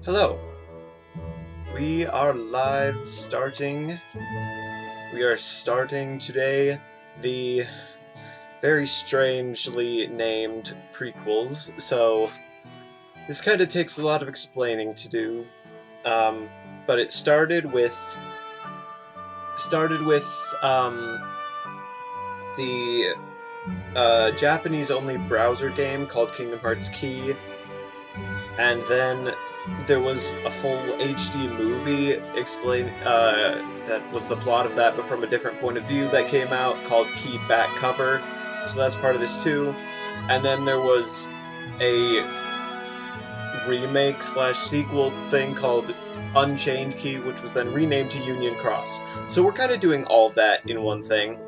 Hello. We are live starting. We are starting today the very strangely named prequels, so this kind of takes a lot of explaining to do. But it started with the Japanese-only browser game called Kingdom Hearts Key, and then there was a full HD movie that was the plot of that, but from a different point of view, that came out called Key Back Cover, so that's part of this too. And then there was a remake slash sequel thing called Unchained Key, which was then renamed to Union Cross. So we're kind of doing all that in one thing.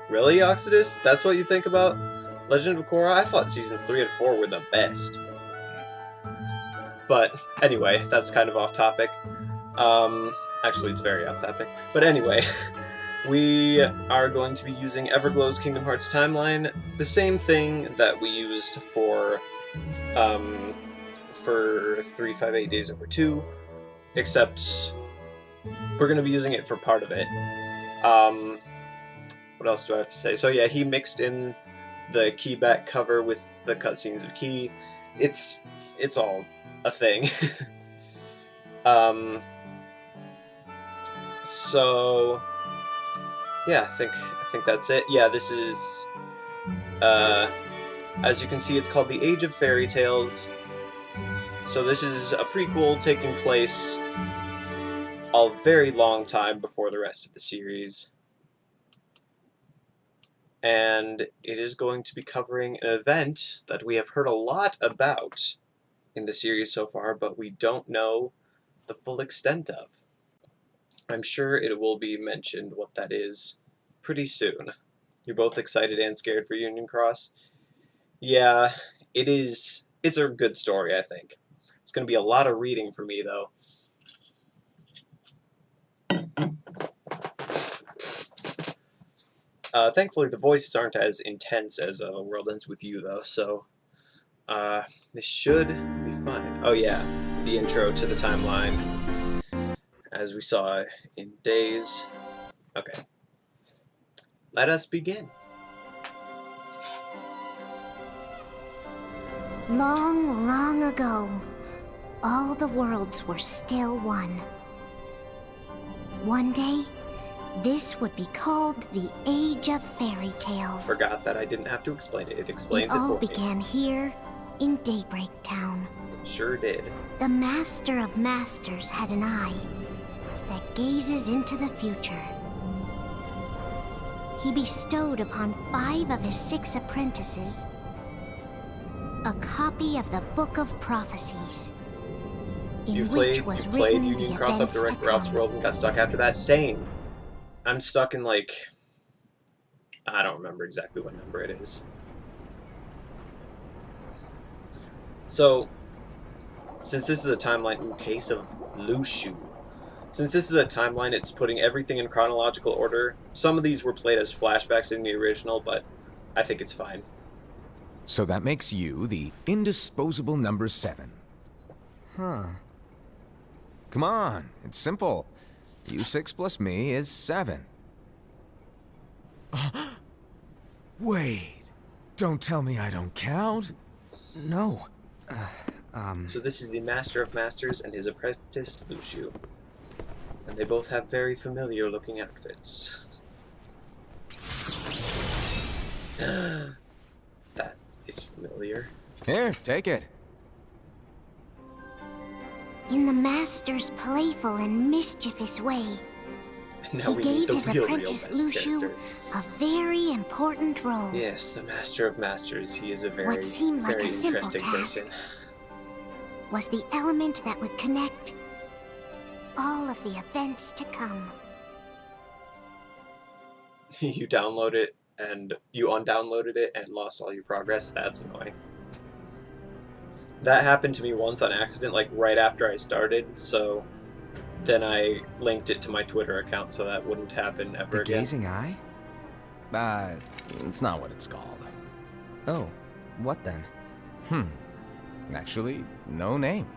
Really, Oxidus? That's what you think about Legend of Korra? I thought seasons 3 and 4 were the best. But anyway, that's kind of off topic. Actually, it's very off topic. But anyway, we are going to be using Everglow's Kingdom Hearts timeline, the same thing that we used for 358 Days Over 2, except we're going to be using it for part of it. What else do I have to say? So yeah, he mixed in the Key back cover with the cutscenes of Key. It's all a thing. So yeah, I think that's it. Yeah, this is as you can see, it's called The Age of Fairy Tales. So this is a prequel taking place a very long time before the rest of the series. And it is going to be covering an event that we have heard a lot about in the series so far, but we don't know the full extent of. I'm sure it will be mentioned what that is pretty soon. You're both excited and scared for Union Cross? Yeah, it is. It's a good story, I think. It's going to be a lot of reading for me, though. Thankfully, the voices aren't as intense as World Ends With You, though, so this should be fine. Oh yeah, the intro to the timeline, as we saw in Days. Okay. Let us begin. Long, long ago, all the worlds were still one. One day, this would be called the Age of Fairy Tales. Forgot that I didn't have to explain it. It explains it for me. It all began here in Daybreak Town. It sure did. The Master of Masters had an eye that gazes into the future. He bestowed upon 5 of his 6 apprentices a copy of the Book of Prophecies, in which was played written Union the Cross up events to to Wreck Ralph's come. World and got stuck after that? Same. I'm stuck in, like, I don't remember exactly what number it is. So, since this is a timeline... Ooh, Case of Lushu. Since this is a timeline, it's putting everything in chronological order. Some of these were played as flashbacks in the original, but I think it's fine. So that makes you the indisposable number 7. Huh. Come on, it's simple. U6 plus me is 7. Wait, don't tell me I don't count. No. So this is the Master of Masters and his apprentice, Lushu. And they both have very familiar looking outfits. That is familiar. Here, take it. In the Master's playful and mischievous way, And now he we need gave the his real apprentice best Lushu character. a very important role. Yes, the Master of Masters. He is a very, What seemed like very a simple interesting task person. was the element that would connect all of the events to come. You download it and you undownloaded it and lost all your progress. That's annoying. That happened to me once on accident, like right after I started, so then I linked it to my Twitter account so that wouldn't happen ever The again. gazing eye? It's not what it's called. Oh, what then? Actually, no name.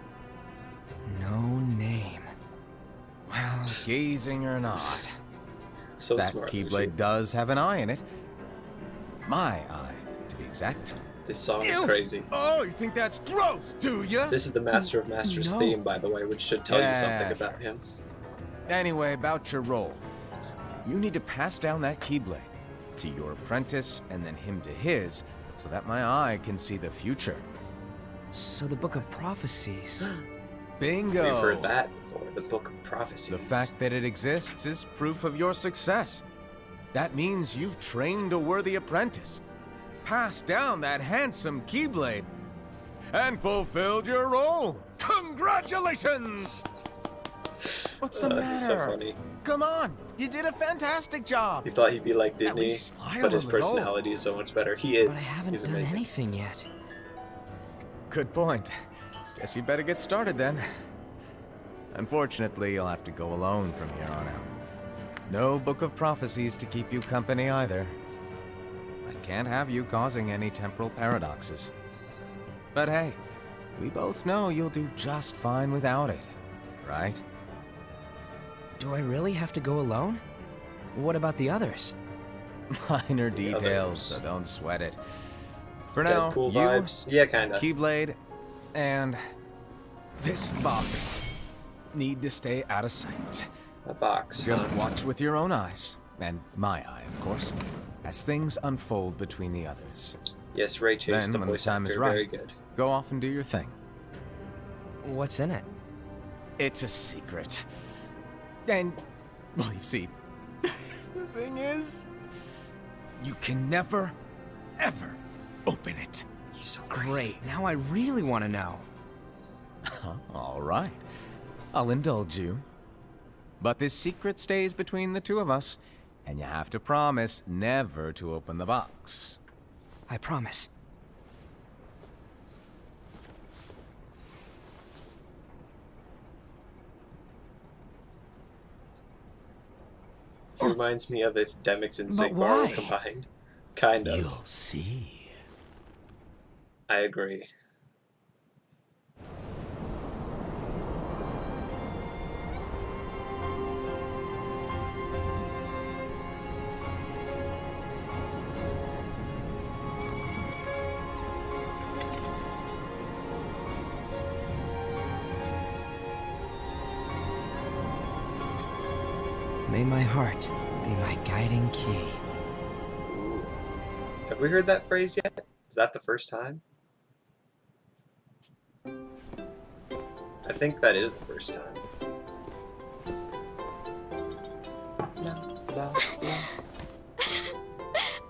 No name. Well, gazing or not, So that smart. Keyblade does have an eye in it. My eye, to be exact. This song is crazy. Oh, you think that's gross, do you? This is the Master of Masters No. theme, by the way, which should tell you something Yeah, about him. Anyway, about your role. You need to pass down that Keyblade to your apprentice and then him to his, so that my eye can see the future. So the Book of Prophecies. Bingo! We've heard that before, the Book of Prophecies. The fact that it exists is proof of your success. That means you've trained a worthy apprentice, passed down that handsome Keyblade, and fulfilled your role. Congratulations! What's the matter? He's so funny. Come on, you did a fantastic job. He thought he'd be like Disney, least smile but his a little. personality is so much better. He But I is. haven't He's done amazing. anything yet. Good point. Guess you better get started then. Unfortunately, you'll have to go alone from here on out. No Book of Prophecies to keep you company either. I can't have you causing any temporal paradoxes. But hey, we both know you'll do just fine without it, right? Do I really have to go alone? What about the others? Minor The details, others. so don't sweat it. For now, Deadpool you, vibes. Yeah, kinda. Keyblade, and this box need to stay out of sight. A box. Just watch with your own eyes, and my eye, of course, as things unfold between the others. Yes, Ray Chase, Then, the when the voice time actor, is right, very good. go off and do your thing. What's in it? It's a secret. And, well, you see, the thing is, you can never, ever open it. He's so crazy. Great, now I really want to know. All right, I'll indulge you. But this secret stays between the two of us, and you have to promise never to open the box. I promise. He reminds me of if Demix and But Sigmar were why? combined. Kind of. You'll see. I agree. May my heart be my guiding key. Ooh. Have we heard that phrase yet? Is that the first time? I think that is the first time. Blah, blah, blah.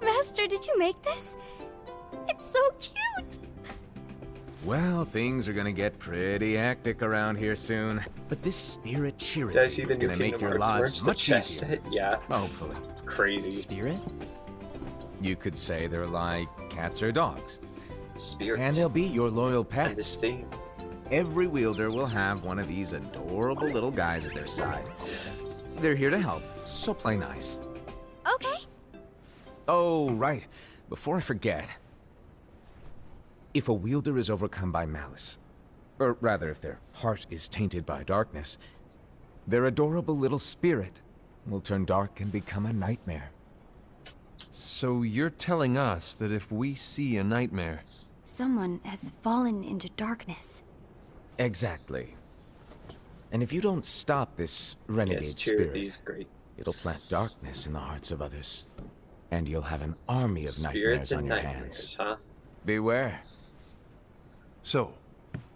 Master, did you make this? It's so cute! Well, things are gonna get pretty hectic around here soon. But this spirit cheering Did I see the is new gonna make Kingdom your Hearts merch? lives The much chess easier. set? Yeah. Hopefully. Crazy. Spirit? You could say they're like cats or dogs. Spirits. And they'll be your loyal And this pets. theme. Every wielder will have one of these adorable little guys at their side. They're here to help, so play nice. Okay. Oh, right. Before I forget. If a wielder is overcome by malice, or rather if their heart is tainted by darkness, their adorable little spirit will turn dark and become a nightmare. So you're telling us that if we see a nightmare, Someone has fallen into darkness. Exactly. And if you don't stop this renegade Yes, spirit, Charity's great. it'll plant darkness in the hearts of others. And you'll have an army of Spirits nightmares on and your nightmares, hands. huh? Beware. So,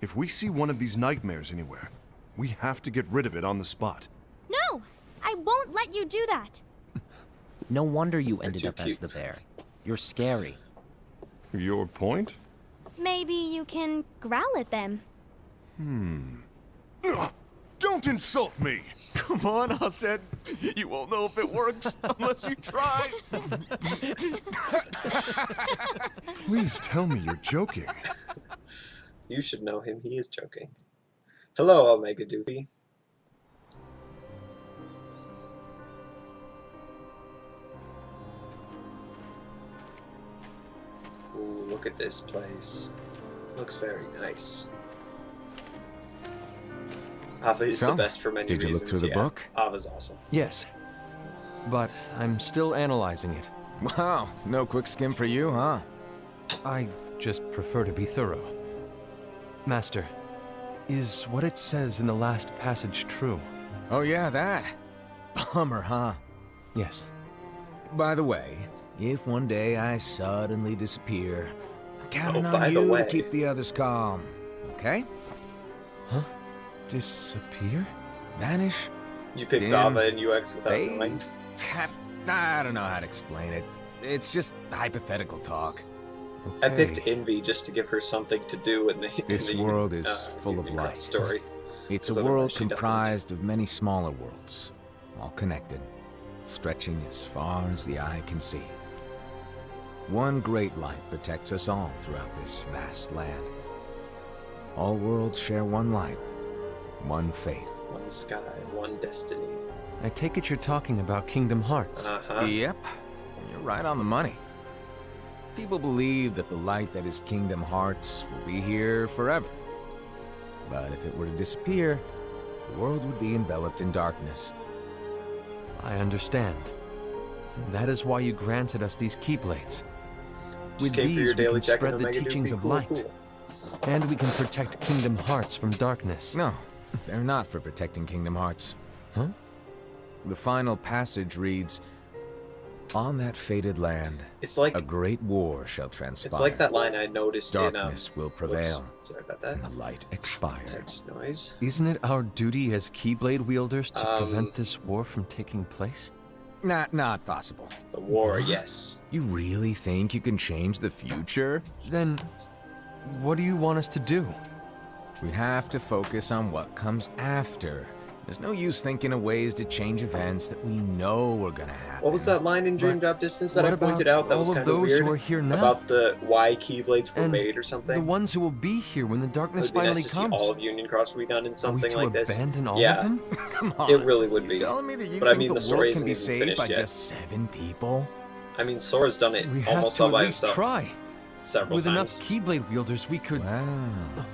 if we see one of these nightmares anywhere, we have to get rid of it on the spot. No! I won't let you do that! No wonder you ended too up as cute. the bear. You're scary. Your point? Maybe you can growl at them. Don't insult me! come on, Hassan. You won't know if it works unless you try. Please tell me you're joking. You should know him. He is joking. Hello, Omega Doofy. Ooh, look at this place. Looks very nice. Ava is So, the best for many did you reasons. look through the book? Ava's awesome. Yes, but I'm still analyzing it. Wow, no quick skim for you, huh? I just prefer to be thorough. Master, is what it says in the last passage true? Oh yeah, that. Bummer, huh? Yes. By the way, if one day I suddenly disappear, I'm counting by on the you way. to keep the others calm, okay? Huh? Disappear? Vanish? You picked Damn. Ava and UX without Fade? knowing. I don't know how to explain it. It's just hypothetical talk. I Okay. picked Envy just to give her something to do in the This in the world is full of Union Cross light. story. It's 'Cause a otherwise world she doesn't. comprised of many smaller worlds, all connected, stretching as far as the eye can see. One great light protects us all throughout this vast land. All worlds share one light, one fate. One sky, one destiny. I take it you're talking about Kingdom Hearts. Uh-huh. Yep, you're right on the money. People believe that the light that is Kingdom Hearts will be here forever. But if it were to disappear, the world would be enveloped in darkness. I understand. And that is why you granted us these Keyblades. Just With came for these, your we daily can check spread in the Omega teachings Doofy. of Cool, light. cool. And we can protect Kingdom Hearts from darkness. No, they're not for protecting Kingdom Hearts. Huh? The final passage reads, "On that fated land, It's like a great war shall transpire. it's like that line I noticed Darkness will prevail, Oops, sorry about that. and the light expire." Text noise. Isn't it our duty as Keyblade wielders to Um, prevent this war from taking place? Not possible. The war, yes. You really think you can change the future? Then, what do you want us to do? We have to focus on what comes after. There's no use thinking of ways to change events that we know are gonna happen. What was that line in Dream Drop Distance that what I pointed about out that was all of kind of those weird? who are here now? About the why Keyblades were And made or something? the ones who will be here when the It darkness would be finally nice to see comes. all of Union Cross redone in Are we something to like this. abandon all Yeah. of them? Come on. It really would You be. telling me that you But I think mean, the the story world isn't can be even saved finished by yet. just 7 people? I mean, Sora's done it We have almost to all at by least himself try. several With enough times. Keyblade wielders, we could... Wow.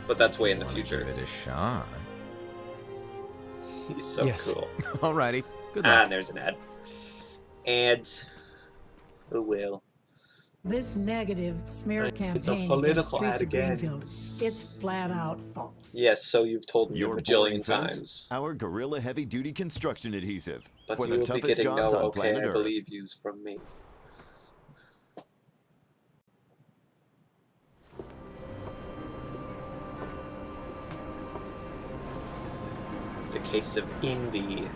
But that's way in the Wanna future. Give it a shot. He's so Yes. cool. Alrighty. Good Ah, luck. and there's an ad. Ads. Oh well. This negative smear It's a campaign political against ad Teresa again. Greenfield, it's flat out false. Yes, so you've told me a Your bajillion boring fence? times. Our Gorilla Heavy Duty Construction Adhesive. But for you the will be toughest getting jobs no on okay, planet I Earth. believe yous from me. The case of envy.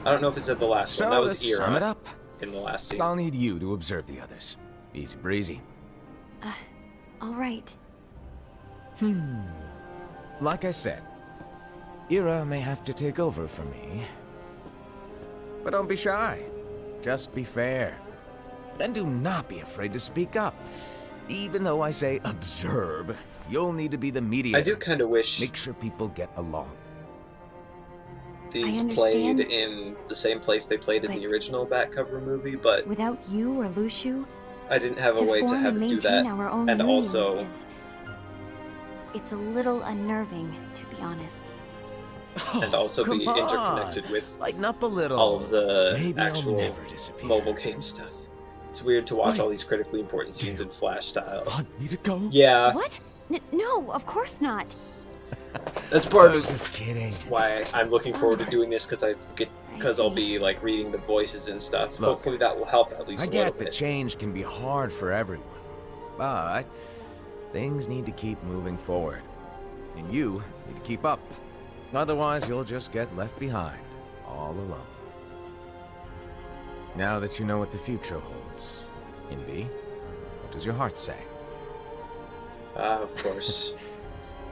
I don't know if it's at the last So one. That was to sum it Era up, in the last scene. I'll need you to observe the others. Easy breezy. All right. Like I said, Ira may have to take over for me. But don't be shy. Just be fair. Then do not be afraid to speak up. Even though I say observe, you'll need to be the mediator. I do kind of wish Make sure people get along. these I played understand. in the same place they played in the But- original back cover movie, but Without you or Lushu, I didn't have a to way to form have and it do maintain that. our own And unions also, is... It's a little unnerving, to be honest. and also be Come on, interconnected with lighten up a little. all of the Maybe actual I'll never disappear. mobile game stuff. It's weird to watch Wait. all these critically important scenes in Flash style. Want me to go? Yeah, What? No, of course not. that's part I was of just kidding. why I'm looking forward to doing this because I'll see. be like reading the voices and stuff. Look, Hopefully that will help at least I a little get that bit. change can be hard for everyone, but things need to keep moving forward. And you need to keep up. Otherwise, you'll just get left behind, all alone. Now that you know what the future holds, Envy, what does your heart say? Of course.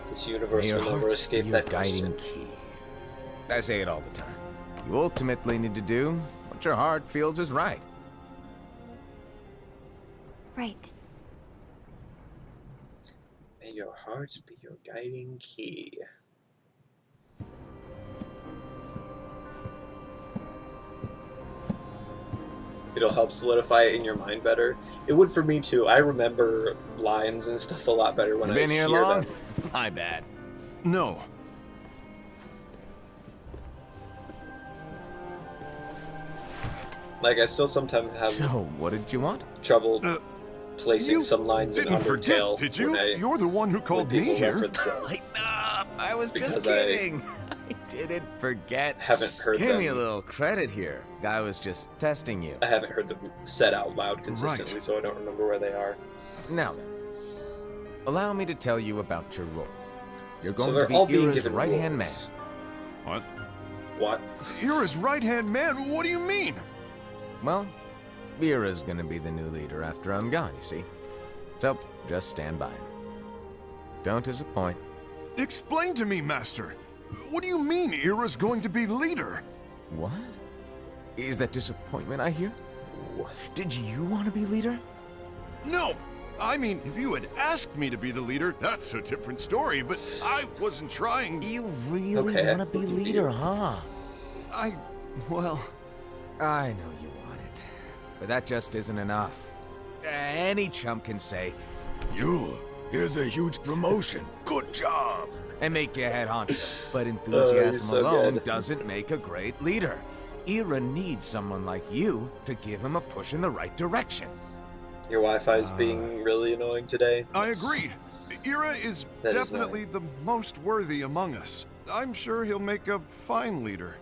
This universe May your will never heart be escape your that guiding question. key. I say it all the time. You ultimately need to do what your heart feels is right. Right. May your heart be your guiding key. It it'll help solidify it in your mind better. It would for me too. I remember lines and stuff a lot better when You I been here hear long? them. My bad. No. Like, I still sometimes have So, what did you want? trouble placing You some lines in didn't forget, Undertale. did you? When You're the one who when called me people here. reference them. Lighten up! I was just Because I- kidding. I didn't forget. Haven't heard Give them. me a little credit here. I was just testing you. I haven't heard them said out loud consistently, Right. so I don't remember where they are. Now then, allow me to tell you about your role. You're going So they're to all be being Ira's given right-hand man. roles. What? What? You're his right-hand man? What do you mean? Well, Ira's gonna be the new leader after I'm gone, you see. So, just stand by him. Don't disappoint. Explain to me, Master. What do you mean Ira's going to be leader? What? Is that disappointment I hear? Did you want to be leader? No! I mean, if you had asked me to be the leader, that's a different story, but I wasn't trying. You really Okay, want to be leader, huh? Well... I know you want it, but that just isn't enough. Any chump can say, here's a huge promotion, good job, and make you head honcho. But enthusiasm so alone good. doesn't make a great leader. Ira needs someone like you to give him a push in the right direction. Your Wi-Fi's being really annoying today. I agree. Ira is That is definitely the most worthy among us. I'm sure he'll make a fine leader.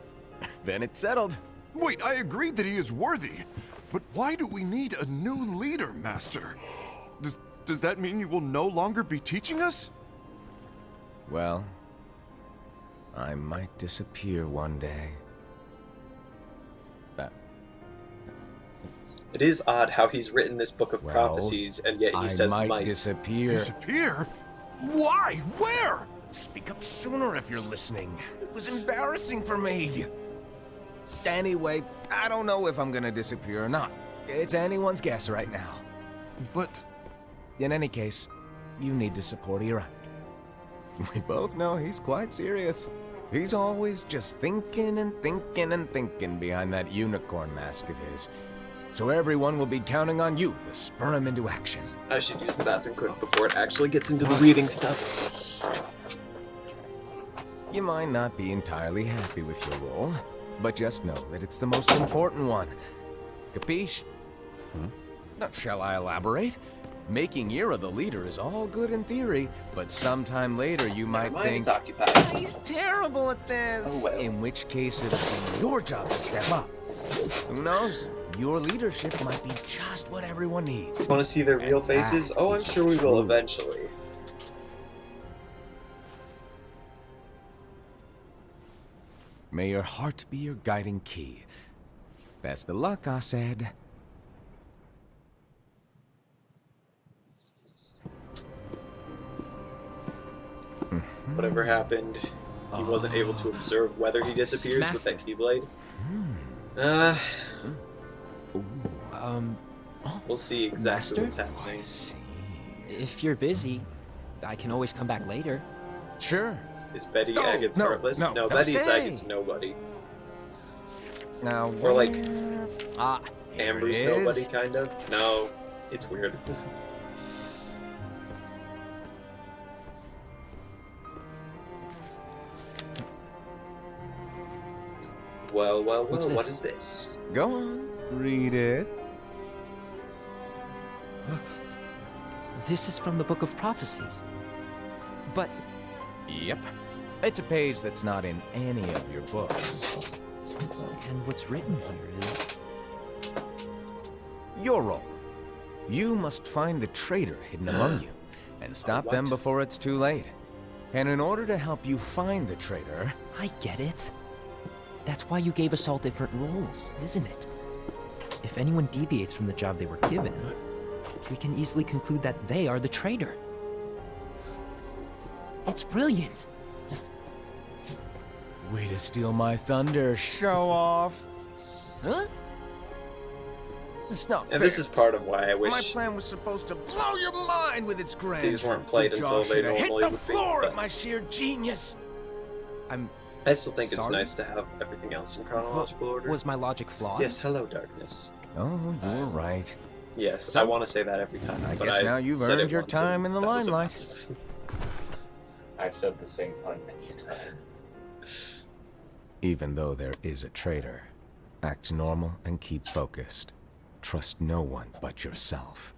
Then it's settled. Wait, I agreed that he is worthy. But why do we need a new leader, Master? Does that mean you will no longer be teaching us? Well, I might disappear one day. It is odd how he's written this book of Well, prophecies, and yet he says might might. disappear. Disappear? Why? Where? Speak up sooner if you're listening. It was embarrassing for me. Anyway, I don't know if I'm gonna disappear or not. It's anyone's guess right now. But... In any case, you need to support Ira. We both know he's quite serious. He's always just thinking and thinking and thinking behind that unicorn mask of his. So everyone will be counting on you to spur him into action. I should use the bathroom quick before it actually gets into the reading stuff. You might not be entirely happy with your role, but just know that it's the most important one. Capiche? Now, shall I elaborate? Making Ira the leader is all good in theory, but sometime later you might Never mind, think, it's occupied. he's terrible at this. Oh, well. In which case it'll be your job to step up. Who knows? Your leadership might be just what everyone needs. Want to see their real And faces? that Oh, I'm is sure we will true. eventually. May your heart be your guiding key. Best of luck, I said. Whatever happened, he wasn't able to observe whether he disappears with that Keyblade. We'll see exactly Master? what's happening. See. If you're busy, I can always come back later. Sure. Is Betty No, Agate no, heartless? no, No, no, Betty stay. Agate's nobody. Now, Or like here Amber's it nobody, is. kind of. No, it's weird. Well, What's what this? is this? Go on, read it. This is from the Book of Prophecies. But Yep. It's a page that's not in any of your books. and what's written here is Your role. You must find the traitor hidden among you and stop them what? before it's too late. And in order to help you find the traitor, I get it. That's why you gave us all different roles, isn't it? If anyone deviates from the job they were given, we can easily conclude that they are the traitor. It's brilliant. way to steal my thunder, show off. Huh? It's not And fair. this is part of why I My wish plan was supposed to blow your mind with its grandeur. these weren't played Your until jaw they should have hit normally the would be, floor but- at my sheer genius. I still think it's Sorry? nice to have everything else in chronological order. Was my logic flawed? Yes, hello, darkness. Oh, you're right. Yes, So, I want to say that every time. I but guess now you've said earned it your once, time and in the that was limelight. enough. I've said the same pun many a time. Even though there is a traitor, act normal and keep focused. Trust no one but yourself.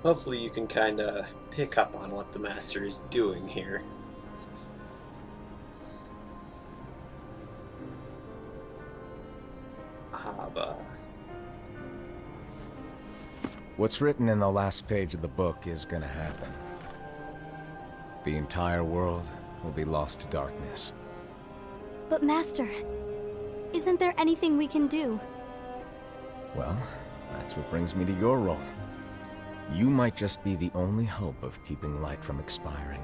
Hopefully you can kind of pick up on what the Master is doing here. Ava. What's written in the last page of the book is gonna happen. The entire world will be lost to darkness. But Master, isn't there anything we can do? Well, that's what brings me to your role. You might just be the only hope of keeping light from expiring.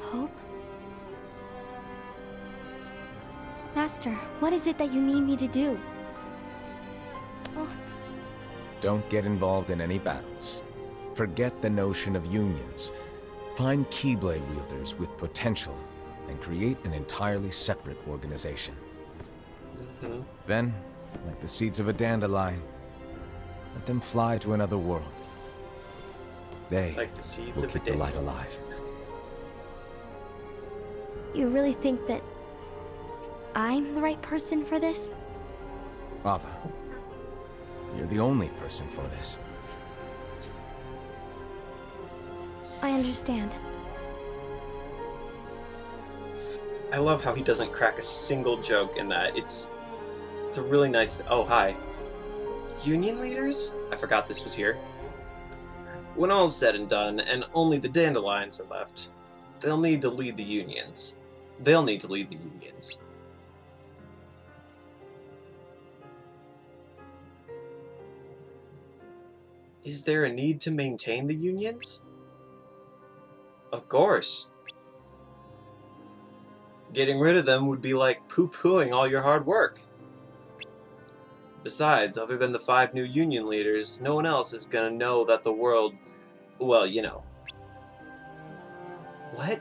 Hope? Master, what is it that you need me to do? Oh, Don't get involved in any battles. Forget the notion of unions. Find Keyblade wielders with potential and create an entirely separate organization. Then, like the seeds of a dandelion, let them fly to another world. They Like the seeds will of a keep the light dandelion. alive. you really think that I'm the right person for this? Ava, you're the only person for this. I understand. I love how he doesn't crack a single joke in that. It's a really nice... Oh, hi. Union leaders? I forgot this was here. When all's said and done, and only the dandelions are left, they'll need to lead the unions. They'll need to lead the unions. Is there a need to maintain the unions? Of course. Getting rid of them would be like poo-pooing all your hard work. Besides, other than the 5 new union leaders, no one else is gonna know that the world... Well, you know. What?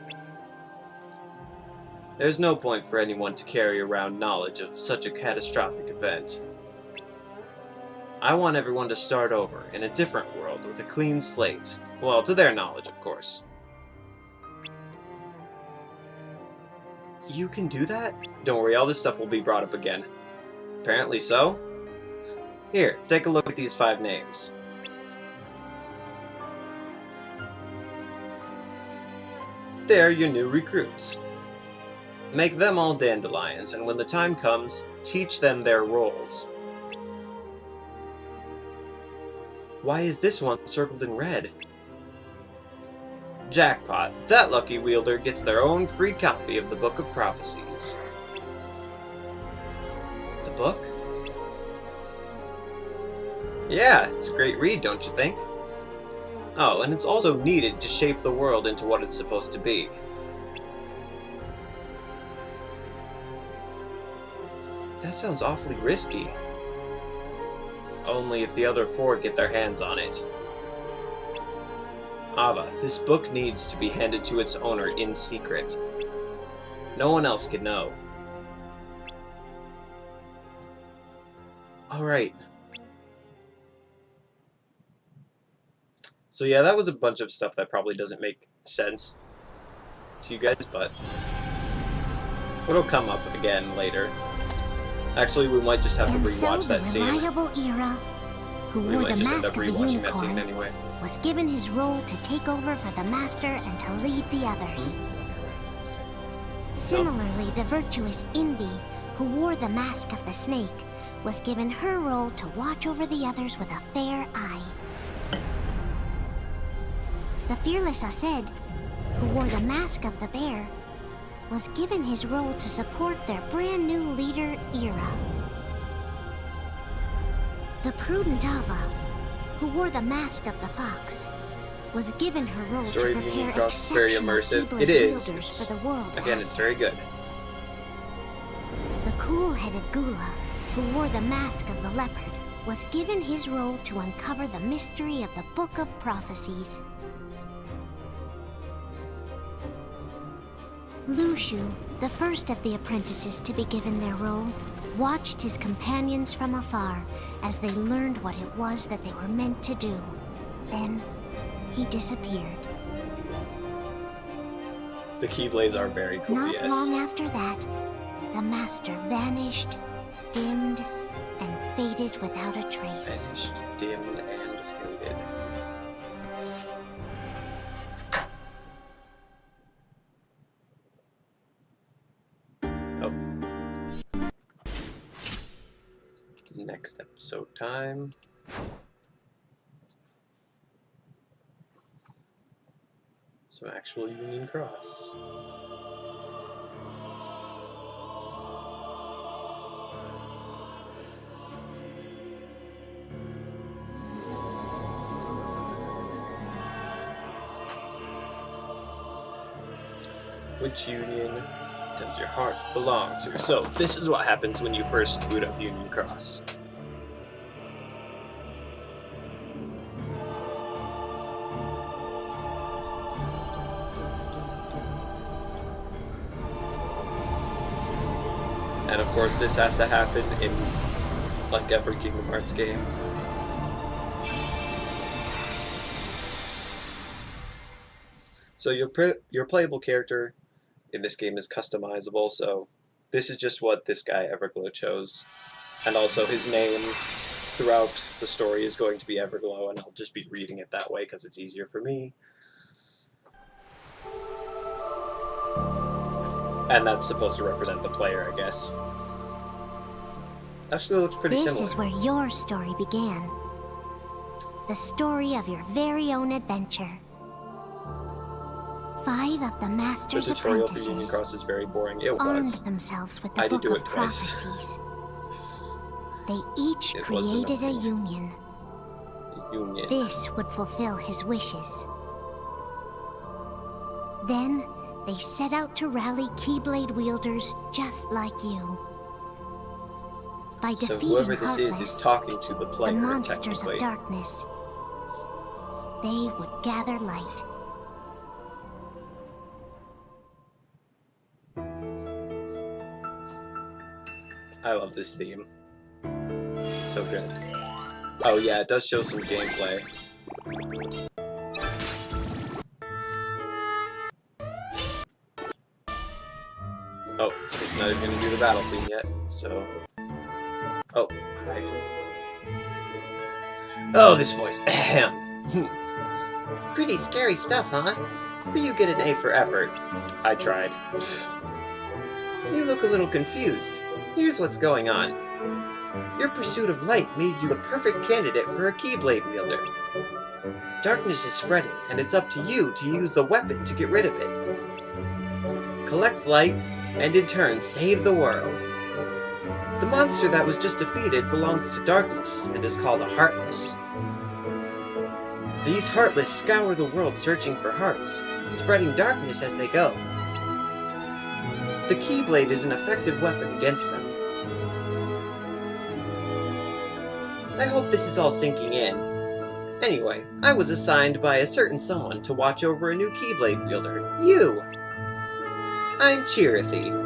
There's no point for anyone to carry around knowledge of such a catastrophic event. I want everyone to start over, in a different world, with a clean slate. Well, to their knowledge, of course. You can do that? Don't worry, all this stuff will be brought up again. Apparently so. Here, take a look at these 5 names. They're your new recruits. Make them all dandelions, and when the time comes, teach them their roles. Why is this one circled in red? Jackpot. That lucky wielder gets their own free copy of the Book of Prophecies. The book? Yeah, it's a great read, don't you think? Oh, and it's also needed to shape the world into what it's supposed to be. That sounds awfully risky. Only if the other 4 get their hands on it. Ava, this book needs to be handed to its owner in secret. No one else can know. Alright. So yeah, that was a bunch of stuff that probably doesn't make sense to you guys, but it'll come up again later. Actually, we might just have to rewatch that scene. The reliable Era, who We wore might the just end mask up of the rewatching that scene unicorn, anyway. was given his role to take over for the Master and to lead the others. Similarly, the virtuous Envy, who wore the mask of the snake, was given her role to watch over the others with a fair eye. The fearless Aced, who wore the mask of the bear, was given his role to support their brand new leader, Era. The prudent Ava, who wore the mask of the fox, was given her role Story to of Union prepare Cross is very exceptional immersive. Keyblade It is. wielders for the world Again, after. it's very good. The cool-headed Gula, who wore the mask of the leopard, was given his role to uncover the mystery of the Book of Prophecies. Lushu, the first of the apprentices to be given their role, watched his companions from afar as they learned what it was that they were meant to do. Then, he disappeared. The Keyblades are very cool, Not yes. long after that, the master vanished, dimmed, and faded without a trace. Vanished, dimmed, and faded. Oh. Next episode time. Some actual Union Cross. Which union does your heart belong to? So, this is what happens when you first boot up Union Cross. And of course, this has to happen in, like, every Kingdom Hearts game. So your playable character in this game is customizable, so this is just what this guy Everglow chose. And also his name throughout the story is going to be Everglow, and I'll just be reading it that way because it's easier for me. And that's supposed to represent the player, I guess. Actually, it looks pretty similar. This is where your story began. The story of your very own adventure. 5 of the Master's The tutorial for Union apprentices Cross is very boring. It armed was. themselves with the I did Book do of it twice. Prophecies. They each It was created a annoying. union. Union. This would fulfill his wishes. Then, they set out to rally Keyblade wielders just like you. By So defeating whoever this is Heartless, talking to the the player, monsters technically. of darkness, they would gather light. I love this theme. It's so good. Oh yeah, it does show some gameplay. Oh, it's not even gonna do the battle theme yet, so... Oh, hi. Oh, this voice. Ahem. Pretty scary stuff, huh? But you get an A for effort. I tried. You look a little confused. Here's what's going on. Your pursuit of light made you the perfect candidate for a Keyblade wielder. Darkness is spreading, and it's up to you to use the weapon to get rid of it. Collect light, and in turn save the world. The monster that was just defeated belongs to darkness, and is called a Heartless. These Heartless scour the world searching for hearts, spreading darkness as they go. The Keyblade is an effective weapon against them. I hope this is all sinking in. Anyway, I was assigned by a certain someone to watch over a new Keyblade wielder. You! I'm Chirithy.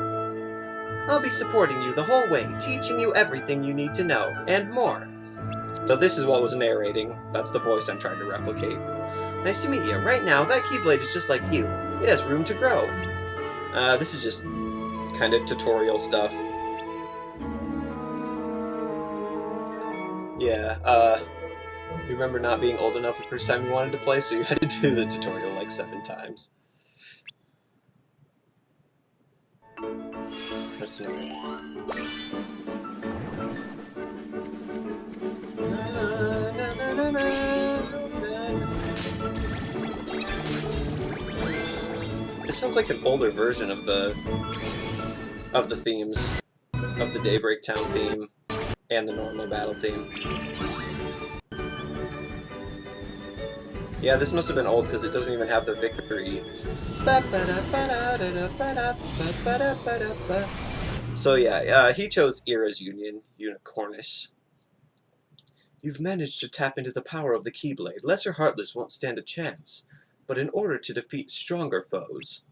I'll be supporting you the whole way, teaching you everything you need to know, and more. So this is what was narrating. That's the voice I'm trying to replicate. Nice to meet you. Right now, that Keyblade is just like you. It has room to grow. This is just kind of tutorial stuff. Yeah, you remember not being old enough the first time you wanted to play, so you had to do the tutorial like 7 times. That's It sounds like an older version of the themes, of the Daybreak Town theme and the normal battle theme. Yeah, this must have been old because it doesn't even have the victory. So yeah, he chose Ira's union, Unicornis. You've managed to tap into the power of the Keyblade. Lesser Heartless won't stand a chance, but in order to defeat stronger foes.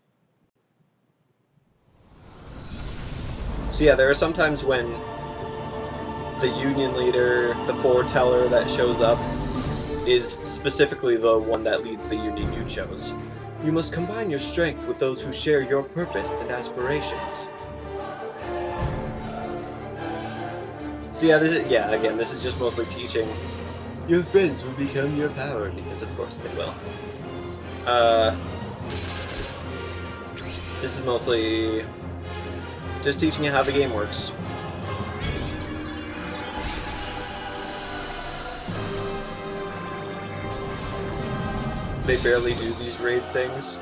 So yeah, there are some times when the union leader, the foreteller that shows up, is specifically the one that leads the union you chose. You must combine your strength with those who share your purpose and aspirations. So yeah, this is just mostly teaching. Your friends will become your power, because of course they will. This is mostly just teaching you how the game works. They barely do these raid things.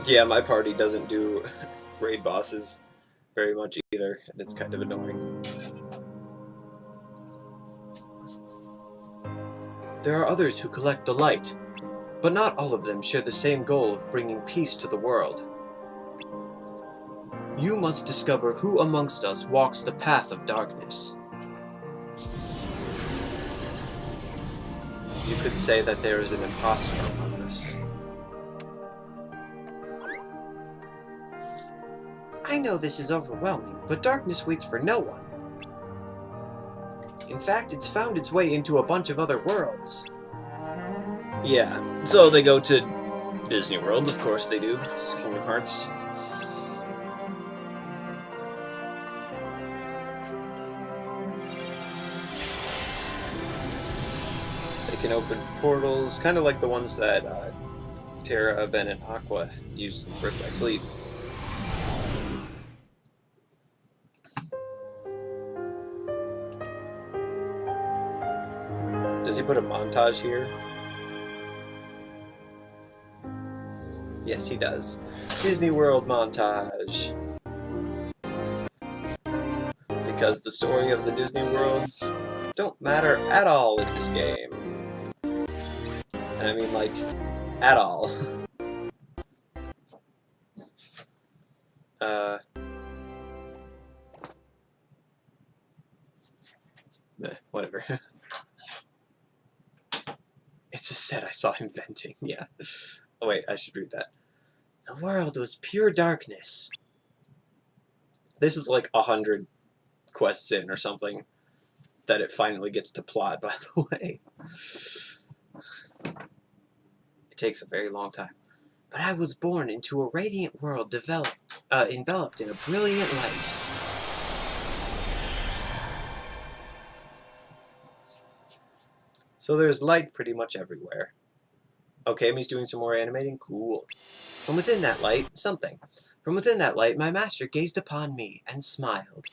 Yeah, my party doesn't do raid bosses very much either, and it's kind of annoying. There are others who collect the light, but not all of them share the same goal of bringing peace to the world. You must discover who amongst us walks the path of darkness. You could say that there is an imposter among us. I know this is overwhelming, but darkness waits for no one. In fact, it's found its way into a bunch of other worlds. Yeah, so they go to Disney World, of course they do. It's Kingdom Hearts. They can open portals, kind of like the ones that Terra, Ven, and Aqua used in Birth by Sleep. Does he put a montage here? Yes, he does. Disney World montage. Because the story of the Disney Worlds don't matter at all in this game. And I mean, like, at all. Whatever. It's a set I saw inventing, yeah. Oh wait, I should read that. The world was pure darkness. This is like 100 quests in or something that it finally gets to plot, by the way. It takes a very long time. But I was born into a radiant world enveloped in a brilliant light. So there's light pretty much everywhere. Okay, he's doing some more animating? Cool. From within that light, something. From within that light, my master gazed upon me and smiled.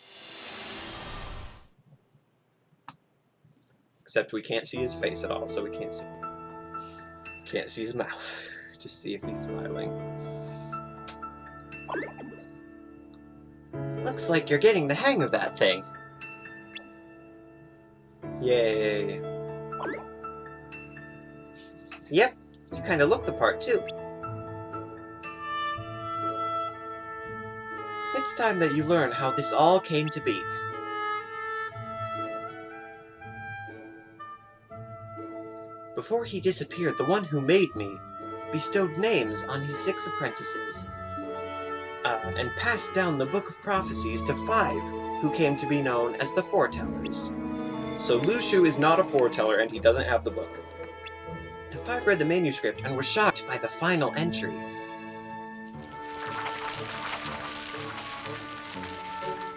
Except we can't see his face at all, so we can't see his mouth. Just see if he's smiling. Looks like you're getting the hang of that thing. Yay. Yep, you kind of look the part, too. It's time that you learn how this all came to be. Before he disappeared, the one who made me bestowed names on his 6 apprentices, and passed down the Book of Prophecies to 5, who came to be known as the Foretellers. So Lushu is not a foreteller, and he doesn't have the book. The 5 read the manuscript and were shocked by the final entry.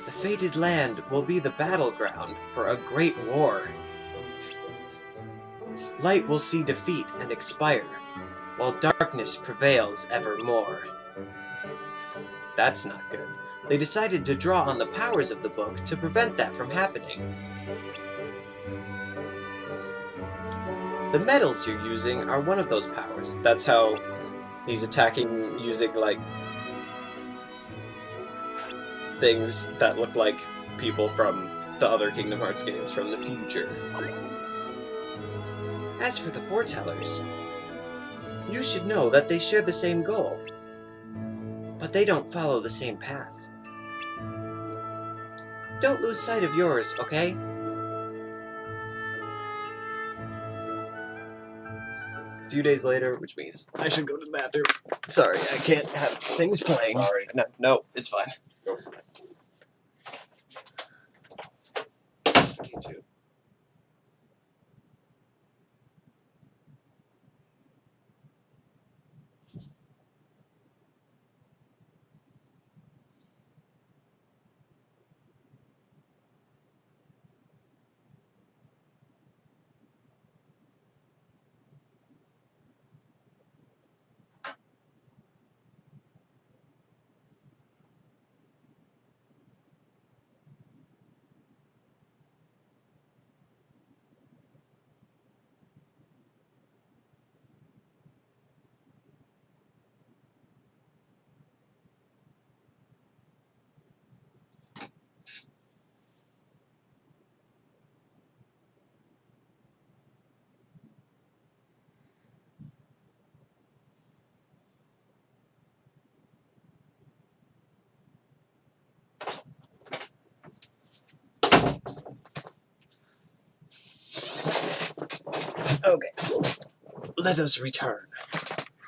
The fated land will be the battleground for a great war. Light will see defeat and expire, while darkness prevails evermore. That's not good. They decided to draw on the powers of the book to prevent that from happening. The metals you're using are one of those powers. That's how he's attacking using, like, things that look like people from the other Kingdom Hearts games from the future. As for the Foretellers, you should know that they share the same goal, but they don't follow the same path. Don't lose sight of yours, okay? A few days later, which means I should go to the bathroom. Sorry, I can't have things playing. Sorry. No, it's fine. Go for it. Me too. Okay. Let us return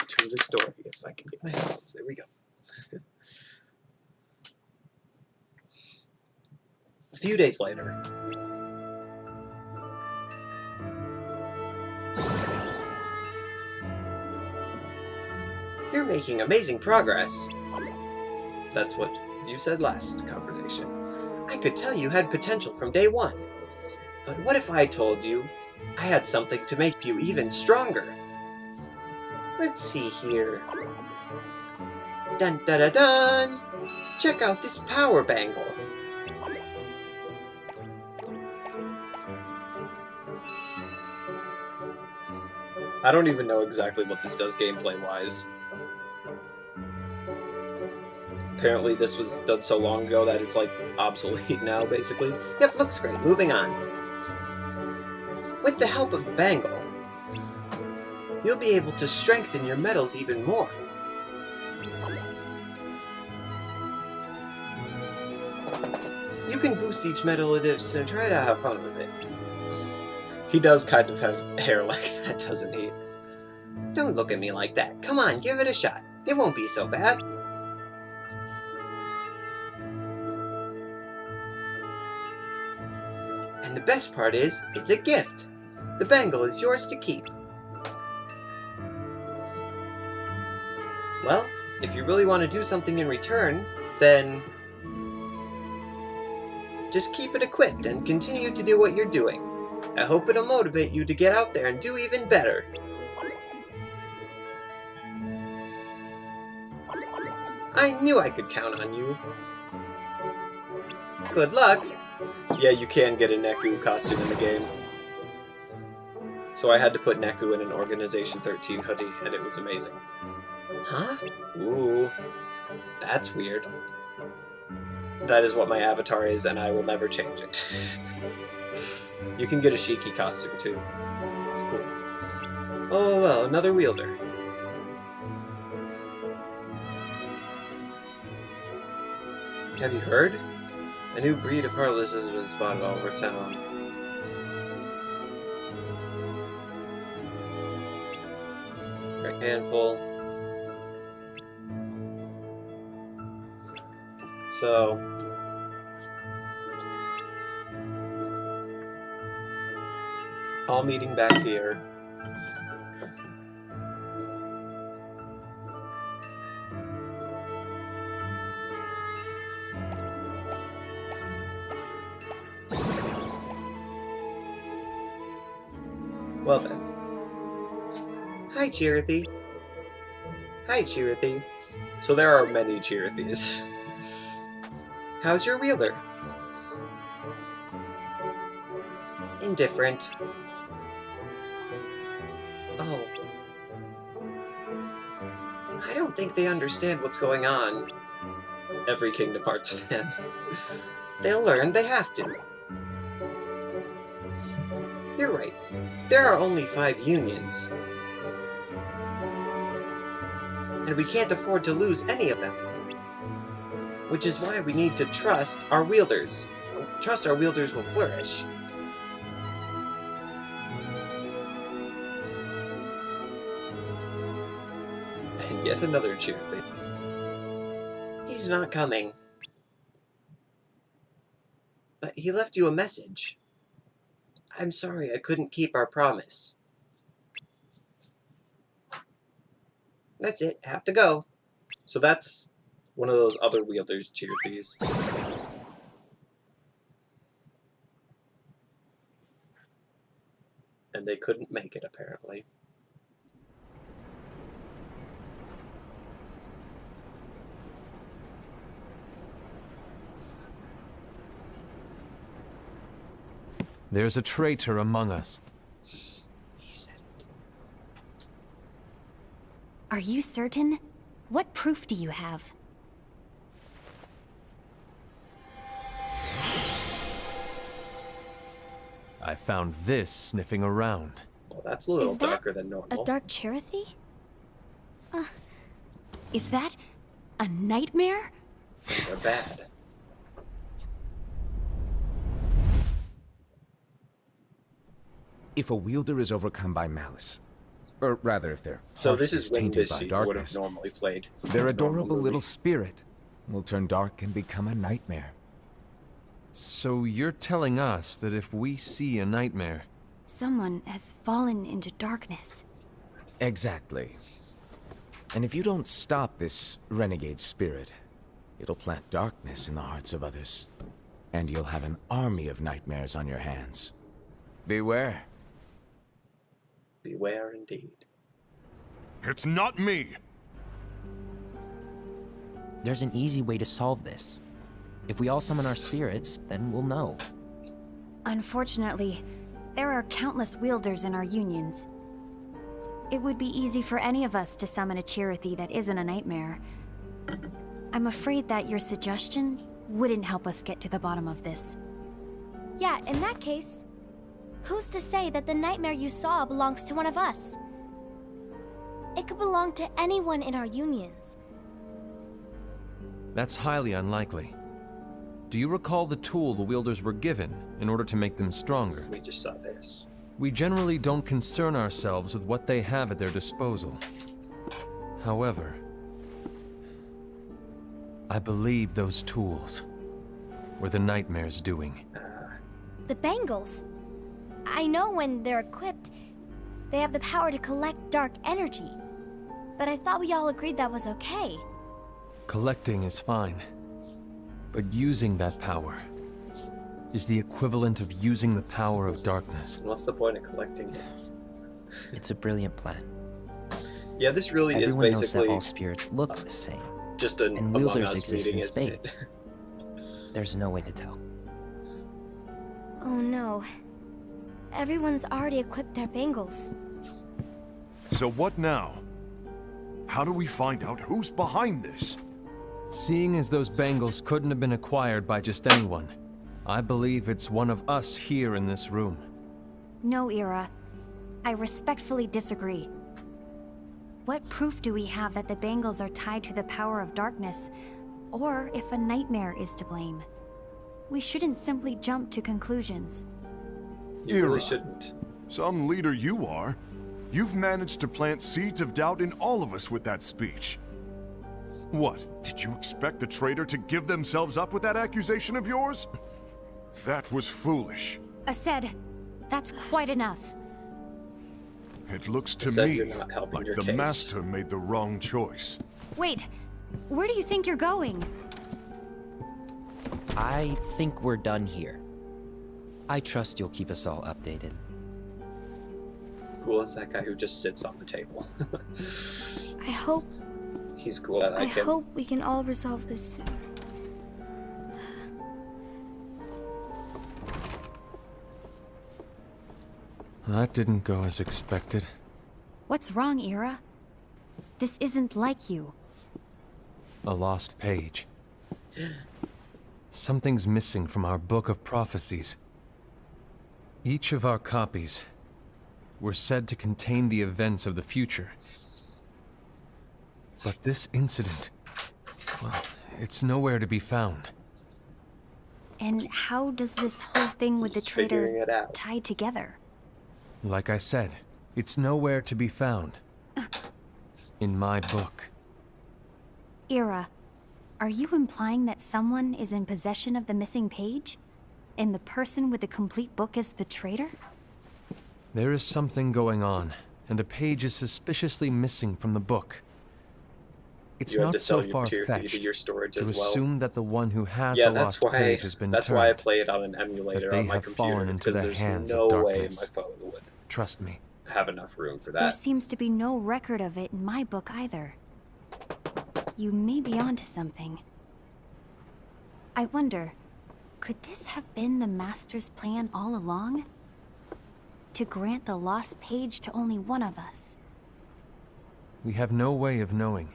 to the story, if I can get my headphones. There we go. A few days later. You're making amazing progress. That's what you said last conversation. I could tell you had potential from day one. But what if I told you I had something to make you even stronger? Let's see here. Dun dun dun dun! Check out this power bangle. I don't even know exactly what this does gameplay-wise. Apparently this was done so long ago that it's like obsolete now, basically. Yep, looks great. Moving on. With the help of the bangle, you'll be able to strengthen your metals even more. You can boost each metal it is and try to have fun with it. He does kind of have hair like that, doesn't he? Don't look at me like that. Come on, give it a shot. It won't be so bad. And the best part is, it's a gift. The bangle is yours to keep. Well, if you really want to do something in return, then just keep it equipped and continue to do what you're doing. I hope it'll motivate you to get out there and do even better. I knew I could count on you. Good luck! Yeah, you can get a Neku costume in the game. So I had to put Neku in an Organization 13 hoodie, and it was amazing. Huh? Ooh. That's weird. That is what my avatar is, and I will never change it. You can get a Shiki costume, too. It's cool. Oh, well, another wielder. Have you heard? A new breed of heartless has been spotted all over town. A handful. So... all meeting back here. Well then. Hi, Chirithy. Hi, Chirithy. So there are many Chirithys. How's your wielder? Indifferent. Oh. I don't think they understand what's going on. Every Kingdom Hearts fan. They'll learn, they have to. You're right. There are only 5 unions. And we can't afford to lose any of them. Which is why we need to trust our wielders. trust our wielders will flourish. And yet another cheer thing. He's not coming. But he left you a message. I'm sorry I couldn't keep our promise. That's it. Have to go. So that's one of those other wielders' cheer fees. And they couldn't make it, apparently. There's a traitor among us. He said it. Are you certain? What proof do you have? I found this sniffing around. Well, that's a little Is that darker than normal. A dark charity? Is that a nightmare? They're bad. If a wielder is overcome by malice, or rather if their So heart this is when tainted this by scene would have darkness, normally played. their in a normal adorable movie. little spirit will turn dark and become a nightmare. So you're telling us that if we see a nightmare, Someone has fallen into darkness. Exactly. And if you don't stop this renegade spirit, it'll plant darkness in the hearts of others. And you'll have an army of nightmares on your hands. Beware. Beware indeed. It's not me! There's an easy way to solve this. If we all summon our spirits, then we'll know. Unfortunately, there are countless wielders in our unions. It would be easy for any of us to summon a Chirithi that isn't a nightmare. I'm afraid that your suggestion wouldn't help us get to the bottom of this. Yeah, in that case, who's to say that the nightmare you saw belongs to one of us? It could belong to anyone in our unions. that's highly unlikely. Do you recall the tool the wielders were given in order to make them stronger? We just saw this. We generally don't concern ourselves with what they have at their disposal. However, I believe those tools were the nightmare's doing. The bangles. I know when they're equipped, they have the power to collect dark energy. But I thought we all agreed that was okay. Collecting is fine, but using that power is the equivalent of using the power of darkness. What's the point of collecting it? It's a brilliant plan. Yeah, this really is Everyone knows basically that all spirits look the same, just an and Among wielders Us exist meeting, in isn't it? spades. There's no way to tell. Oh no. Everyone's already equipped their bangles. So what now? How do we find out who's behind this? Seeing as those bangles couldn't have been acquired by just anyone, I believe it's one of us here in this room. No, Ira. I respectfully disagree. What proof do we have that the bangles are tied to the power of darkness, or if a nightmare is to blame? We shouldn't simply jump to conclusions. You really Ira. shouldn't. Some leader you are. You've managed to plant seeds of doubt in all of us with that speech. What? Did you expect the traitor to give themselves up with that accusation of yours? That was foolish. Aced, that's quite enough. It looks to Aced, me you're not helping like your the case. Master made the wrong choice. Wait, where do you think you're going? I think we're done here. I trust you'll keep us all updated. Cool as that guy who just sits on the table. I hope He's cool. I like him. hope we can all resolve this soon. That didn't go as expected. What's wrong, Ira? This isn't like you. A lost page. Something's missing from our book of prophecies. Each of our copies were said to contain the events of the future. But this incident, well, it's nowhere to be found. And how does this whole thing with the He's figuring traitor it out. tie together? Like I said, it's nowhere to be found. In my book. Ira, are you implying that someone is in possession of the missing page? And the person with the complete book is the traitor? There is something going on, and the page is suspiciously missing from the book. It's You had not to so sell far-fetched your storage to as well. assume that the one who has Yeah, the that's lost why. page has been That's turned. why I play it on an emulator That they on my have computer, fallen into because the there's hands no of way darkness. my phone would Trust me. have enough room for There that. seems to be no record of it in my book either. You may be onto something. I wonder, could this have been the Master's plan all along? To grant the lost page to only one of us? We have no way of knowing.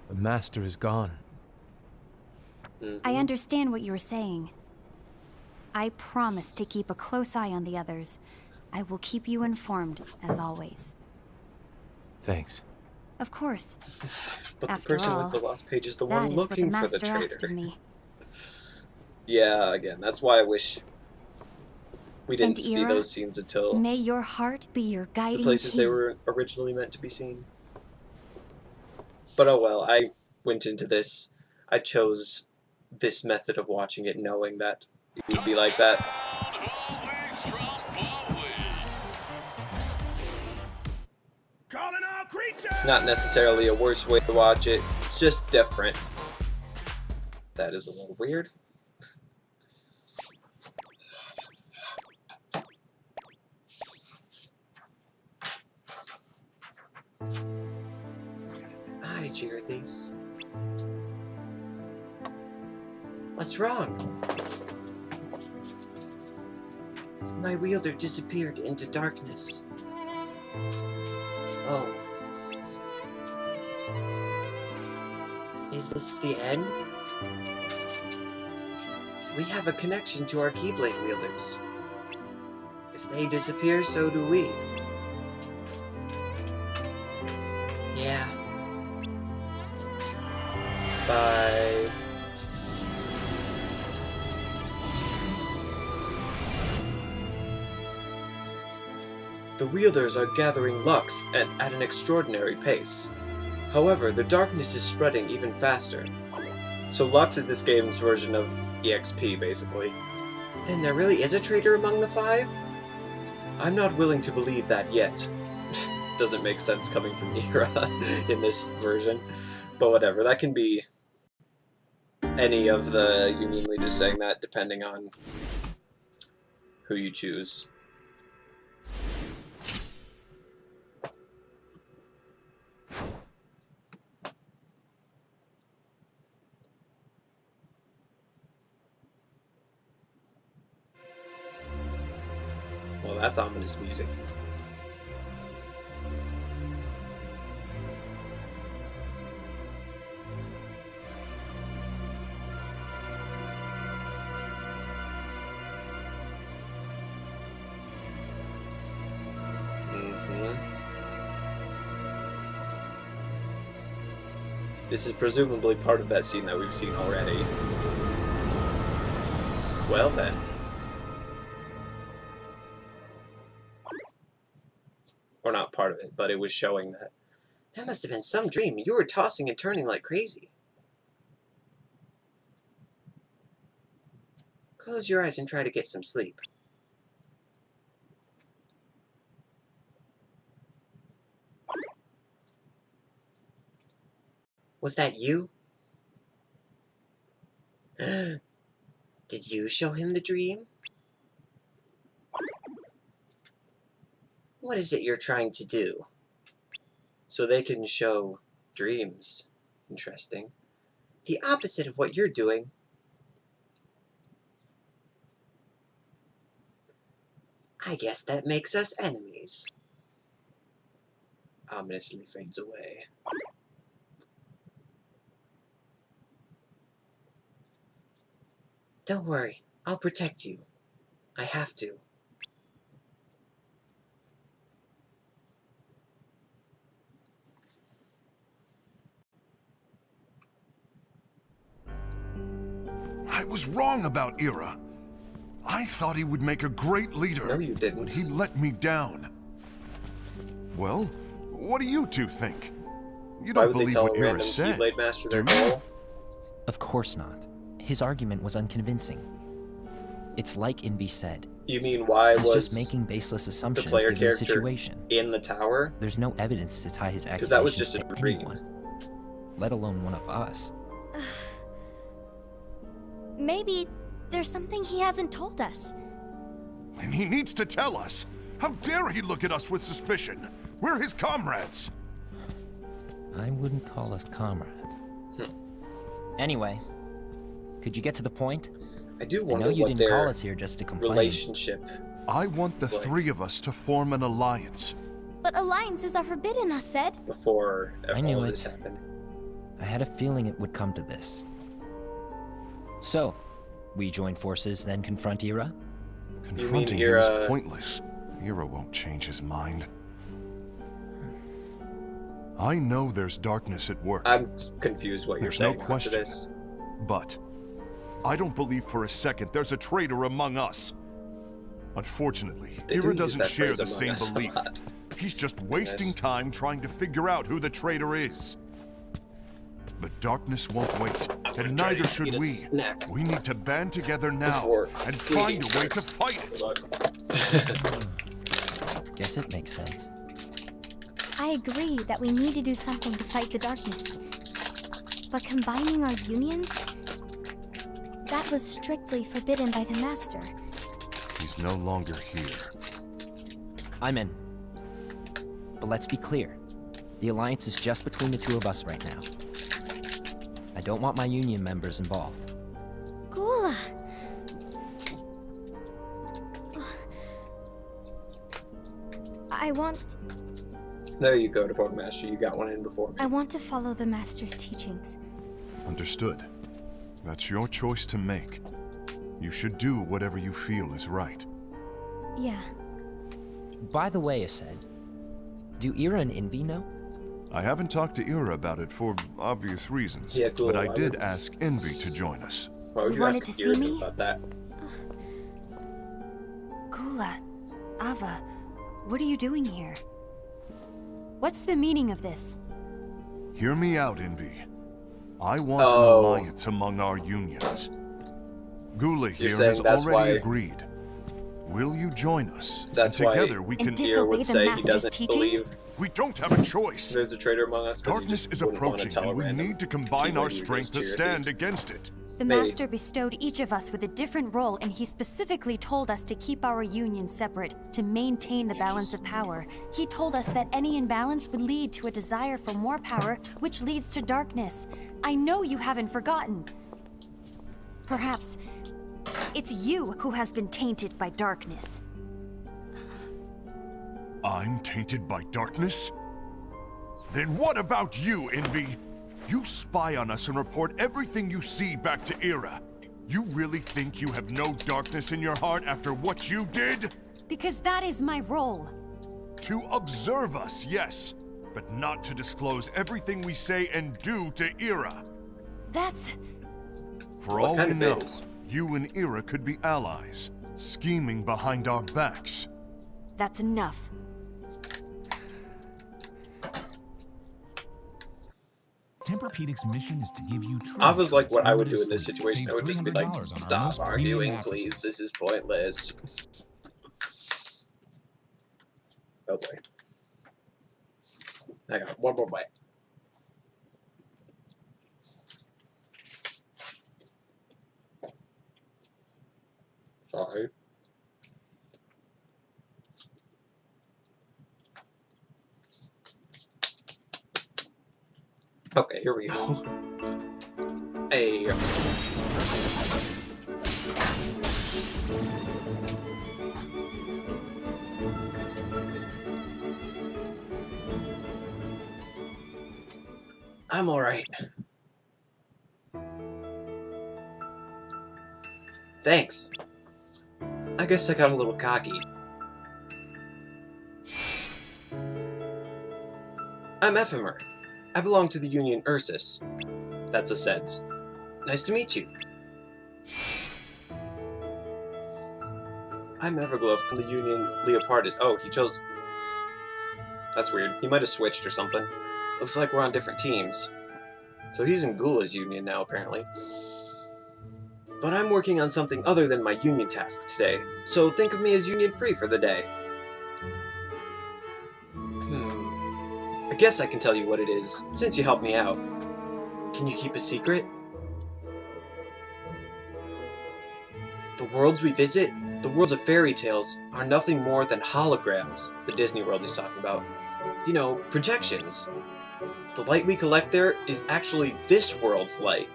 The Master is gone. I understand what you're saying. I promise to keep a close eye on the others. I will keep you informed, as always. Thanks. Of course. But After the person all, with the lost page is the that one is what looking the for the Master asked traitor. of me. Yeah, again, that's why I wish we didn't And see Ira, those scenes until may your heart be your guiding the places key. they were originally meant to be seen. But oh well, I went into this, I chose this method of watching it knowing that it would be like that. It's not necessarily a worse way to watch it, it's just different. That is a little weird. Hi, Jerry. What's wrong? My wielder disappeared into darkness. Oh. Is this the end? We have a connection to our Keyblade wielders. If they disappear, so do we. Yeah. Bye. The wielders are gathering Lux at an extraordinary pace. However, the darkness is spreading even faster. So Lux is this game's version of EXP, basically. Then there really is a traitor among the five? I'm not willing to believe that yet. Doesn't make sense coming from Ira in this version. But whatever, that can be any of the Union leaders saying that, depending on who you choose. Well, that's ominous music. This is presumably part of that scene that we've seen already. Well then. Or not part of it, but it was showing that. That must have been some dream. You were tossing and turning like crazy. Close your eyes and try to get some sleep. Was that you? Did you show him the dream? What is it you're trying to do? So they can show dreams. Interesting. The opposite of what you're doing. I guess that makes us enemies. Ominously fades away. Don't worry, I'll protect you. I have to. was wrong about Ira. I thought he would make a great leader. No, you didn't. But he let me down. Well, what do you two think? You Why don't would they believe tell what a Ira random said, Keyblade Master their do you? goal? Of course not. His argument was unconvincing. It's like Invi said. You mean why He's was just making baseless the assumptions player given the character situation. in the tower? There's no evidence to tie his Because accusations that was just a to dream. anyone, let alone one of us. Maybe there's something he hasn't told us. And he needs to tell us. How dare he look at us with suspicion? We're his comrades. I wouldn't call us comrades. Anyway, could you get to the point? I do I wonder know you what didn't their call us here just to complain. relationship. I want the Like- three of us to form an alliance. But alliances are forbidden, us said. Before I knew all it. this happened. I had a feeling it would come to this. So, we join forces, then confront Ira? Confronting him is pointless. Ira won't change his mind. I know there's darkness at work. I'm confused what you're There's no saying after question. this. But I don't believe for a second there's a traitor among us. Unfortunately, They do Ira use doesn't that share phrase the among same us a belief. lot. He's just wasting time trying to figure out who the traitor is. The darkness won't wait, and try neither to should eat a we. snack We need to band together now before and bleeding find a way to starts. fight it. Guess it makes sense. I agree that we need to do something to fight the darkness. But combining our unions? That was strictly forbidden by the Master. He's no longer here. I'm in. But let's be clear. The alliance is just between the two of us right now. I don't want my union members involved. Gula! I want There you go, Department Master. You got one in before me. to follow the Master's teachings. Understood. That's your choice to make. You should do whatever you feel is right. Yeah. By the way, Ased, do Ira and Invi know? I haven't talked to Ira about it for obvious reasons, Yeah, cool. but I Why did would- ask Envy to join us. Why would You you wanted ask to Ira see me? about that? Gula, Ava, what are you doing here? What's the meaning of this? Hear me out, Envy. I want Oh. an alliance among our unions. Gula here saying has that's already why- agreed. Will you join us? That's and why together we can. And Ira would disobey the say he Master's doesn't teachings? believe We don't have a choice. there's a traitor among us. 'Cause he Darkness just is wouldn't wanna approaching, tell a and we random need to combine our Keyblade strength to users stand against it. The Maybe. Master bestowed each of us with a different role, and he specifically told us to keep our union separate, to maintain the balance of power. He told us that any imbalance would lead to a desire for more power, which leads to darkness. I know you haven't forgotten. Perhaps it's you who has been tainted by darkness. I'm tainted by darkness? Then what about you, Envy? You spy on us and report everything you see back to Ira. You really think you have no darkness in your heart after what you did? Because that is my role. To observe us, yes, but not to disclose everything we say and do to Ira. That's... For What all kind we of know, biz? you and Ira could be allies, scheming behind our backs. that's enough. Tempur-Pedic's mission is to give you true I was like choice what I and would do in limited this sleep. situation. Save I would just be like, $300 on our stop most arguing, premium please. mattresses. This is pointless. Oh boy. I got one more bite. Sorry. Okay, here we go. Hey. I'm alright. Thanks. I guess I got a little cocky. I'm Ephemer. I belong to the Union Ursus. That's a sense. Nice to meet you. I'm Everglow from the Union Leopardus. Oh, he chose... That's weird. He might have switched or something. Looks like we're on different teams. So he's in Gula's Union now, apparently. But I'm working on something other than my Union tasks today, so think of me as Union-free for the day. I guess I can tell you what it is, since you helped me out. Can you keep a secret? The worlds we visit, the worlds of fairy tales, are nothing more than holograms, the Disney world he's talking about. You know, projections. The light we collect there is actually this world's light.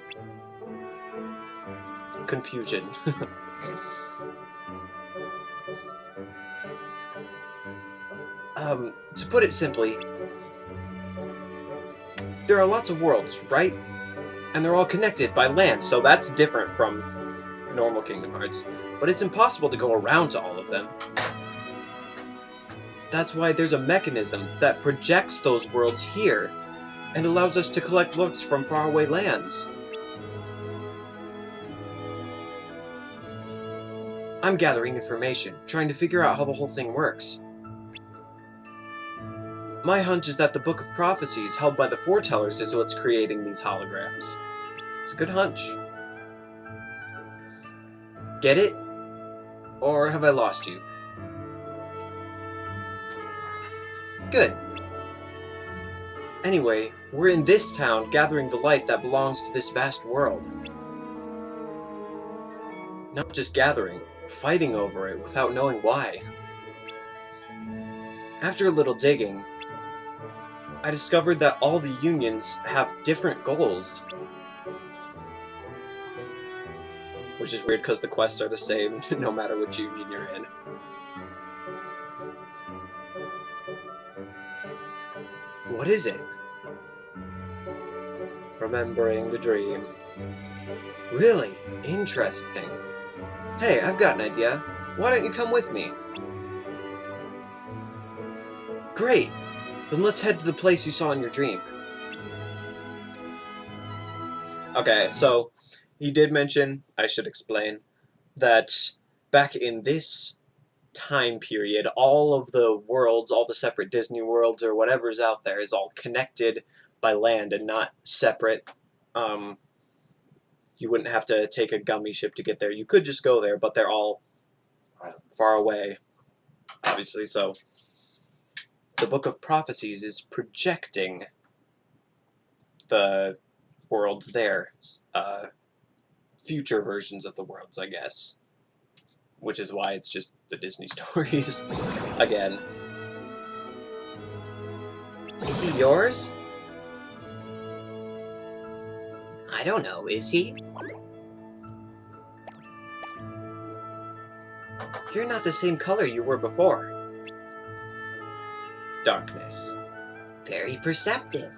Confusion. To put it simply, there are lots of worlds, right? And they're all connected by land, so that's different from normal Kingdom Hearts. But it's impossible to go around to all of them. That's why there's a mechanism that projects those worlds here and allows us to collect looks from faraway lands. I'm gathering information, trying to figure out how the whole thing works. My hunch is that the Book of Prophecies held by the Foretellers is what's creating these holograms. It's a good hunch. Get it? Or have I lost you? Good. Anyway, we're in this town gathering the light that belongs to this vast world. Not just gathering, fighting over it without knowing why. After a little digging, I discovered that all the unions have different goals. Which is weird because the quests are the same no matter which union you're in. What is it? Remembering the dream. Really? Interesting. Hey, I've got an idea. Why don't you come with me? Great! Then let's head to the place you saw in your dream. Okay, so he did mention, I should explain, that back in this time period, all of the worlds, all the separate Disney worlds or whatever's out there is all connected by land and not separate. You wouldn't have to take a gummy ship to get there. You could just go there, but they're all far away, obviously, so the Book of Prophecies is projecting the worlds there. Future versions of the worlds, I guess. Which is why it's just the Disney stories. Again. Is he yours? I don't know, is he? You're not the same color you were before. Darkness. Very perceptive.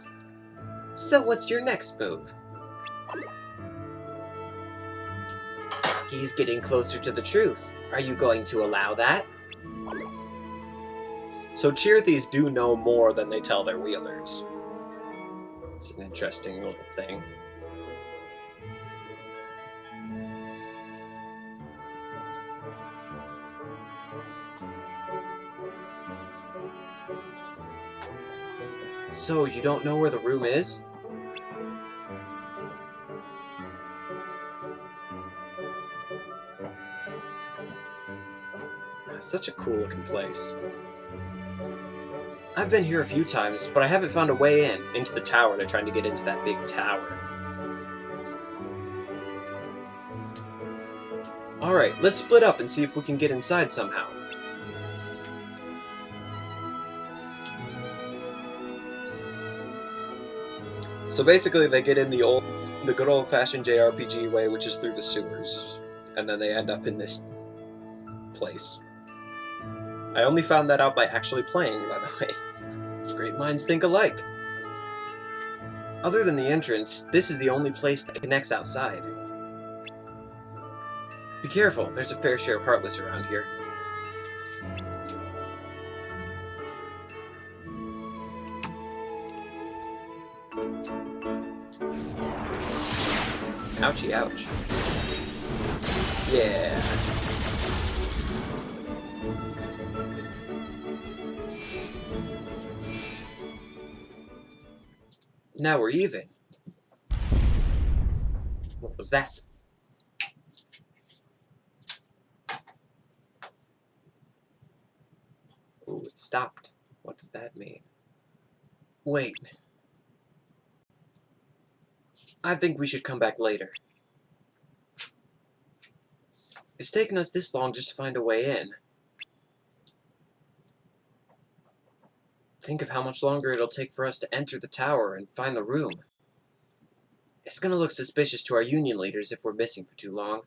So what's your next move? He's getting closer to the truth. Are you going to allow that? So Cheerthies do know more than they tell their wielders. It's an interesting little thing. So, you don't know where the room is? Such a cool looking place. I've been here a few times, but I haven't found a way into the tower. They're trying to get into that big tower. Alright, let's split up and see if we can get inside somehow. So basically they get in the good old-fashioned JRPG way, which is through the sewers. And then they end up in this place. I only found that out by actually playing, by the way. Great minds think alike. Other than the entrance, this is the only place that connects outside. Be careful, there's a fair share of Heartless around here. Ouchie, ouch. Yeah. Now we're even. What was that? Ooh, it stopped. What does that mean? Wait. I think we should come back later. It's taken us this long just to find a way in. Think of how much longer it'll take for us to enter the tower and find the room. It's gonna look suspicious to our union leaders if we're missing for too long.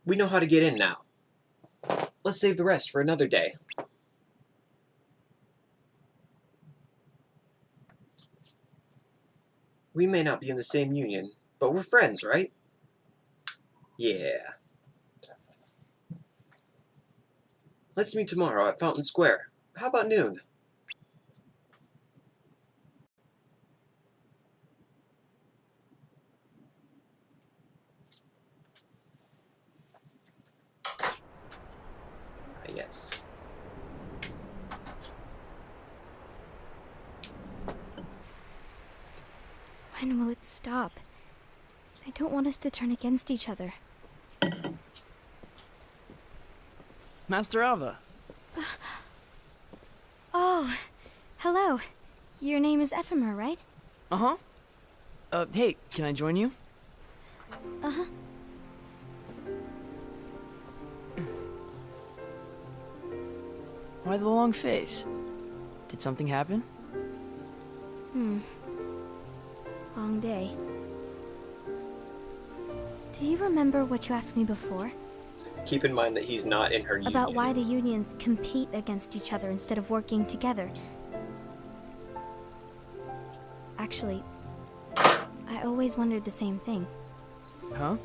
We know how to get in now. Let's save the rest for another day. We may not be in the same union, but we're friends, right? Yeah. Let's meet tomorrow at Fountain Square. How about noon? Yes. When will it stop? I don't want us to turn against each other. Master Alva. Oh, hello. Your name is Ephemer, right? Uh-huh. Hey, can I join you? Uh-huh. Why the long face? Did something happen? Long day. Do you remember what you asked me before? Keep in mind that he's not in her union. About why the unions compete against each other instead of working together. Actually, I always wondered the same thing. Huh?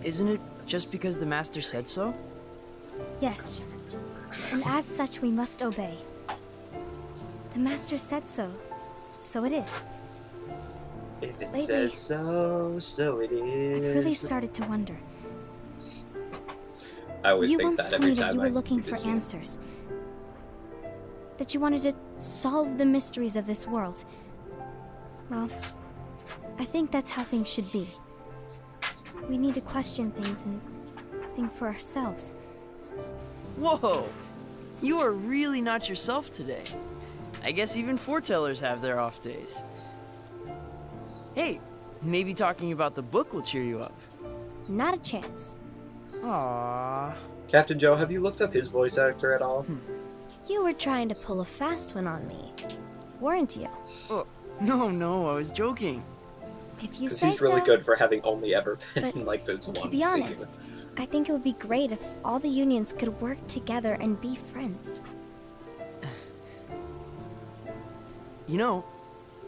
Isn't it just because the master said so? Yes. And as such, we must obey. The master said so. So it is. If it Lately, says so, so it is. I've really started to wonder. I always You think once that told every me that time you I were see looking this for scene. answers. That you wanted to solve the mysteries of this world. Well, I think that's how things should be. We need to question things and think for ourselves. Whoa! You are really not yourself today. I guess even foretellers have their off days. Hey, maybe talking about the book will cheer you up. Not a chance. Aww. Captain Joe, have you looked up his voice actor at all? You were trying to pull a fast one on me, weren't you? Oh, no, I was joking. If you Because say he's really so. good for having only ever been But in like this one To be scene. honest, I think it would be great if all the unions could work together and be friends. You know,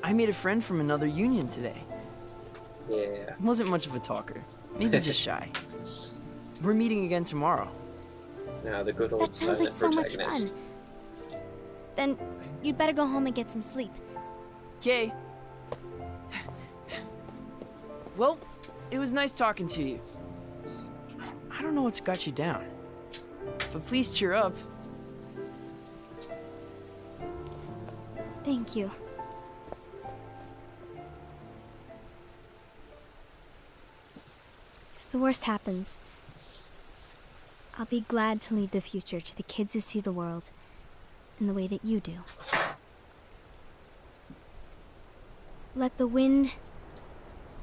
I made a friend from another union today. Yeah. Wasn't much of a talker. Maybe just shy. We're meeting again tomorrow. Now the good old That sounds like silent so much protagonist. fun. Then you'd better go home and get some sleep. Okay. Well, it was nice talking to you. I don't know what's got you down, but please cheer up. Thank you. If the worst happens, I'll be glad to leave the future to the kids who see the world in the way that you do. Let the wind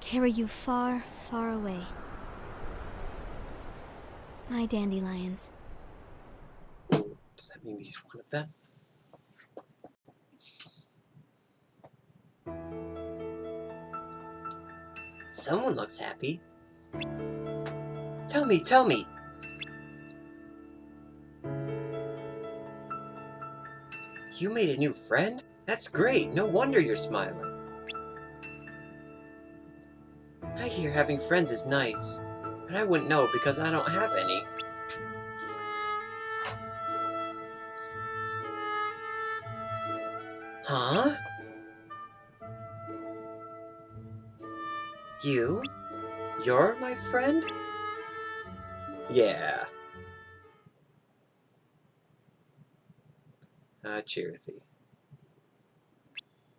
carry you far, far away. My dandelions. Does that mean he's one of them? Someone looks happy. Tell me. You made a new friend? That's great. No wonder you're smiling. I hear having friends is nice, but I wouldn't know because I don't have any. Huh? You? You're my friend? Yeah. Cheerthy.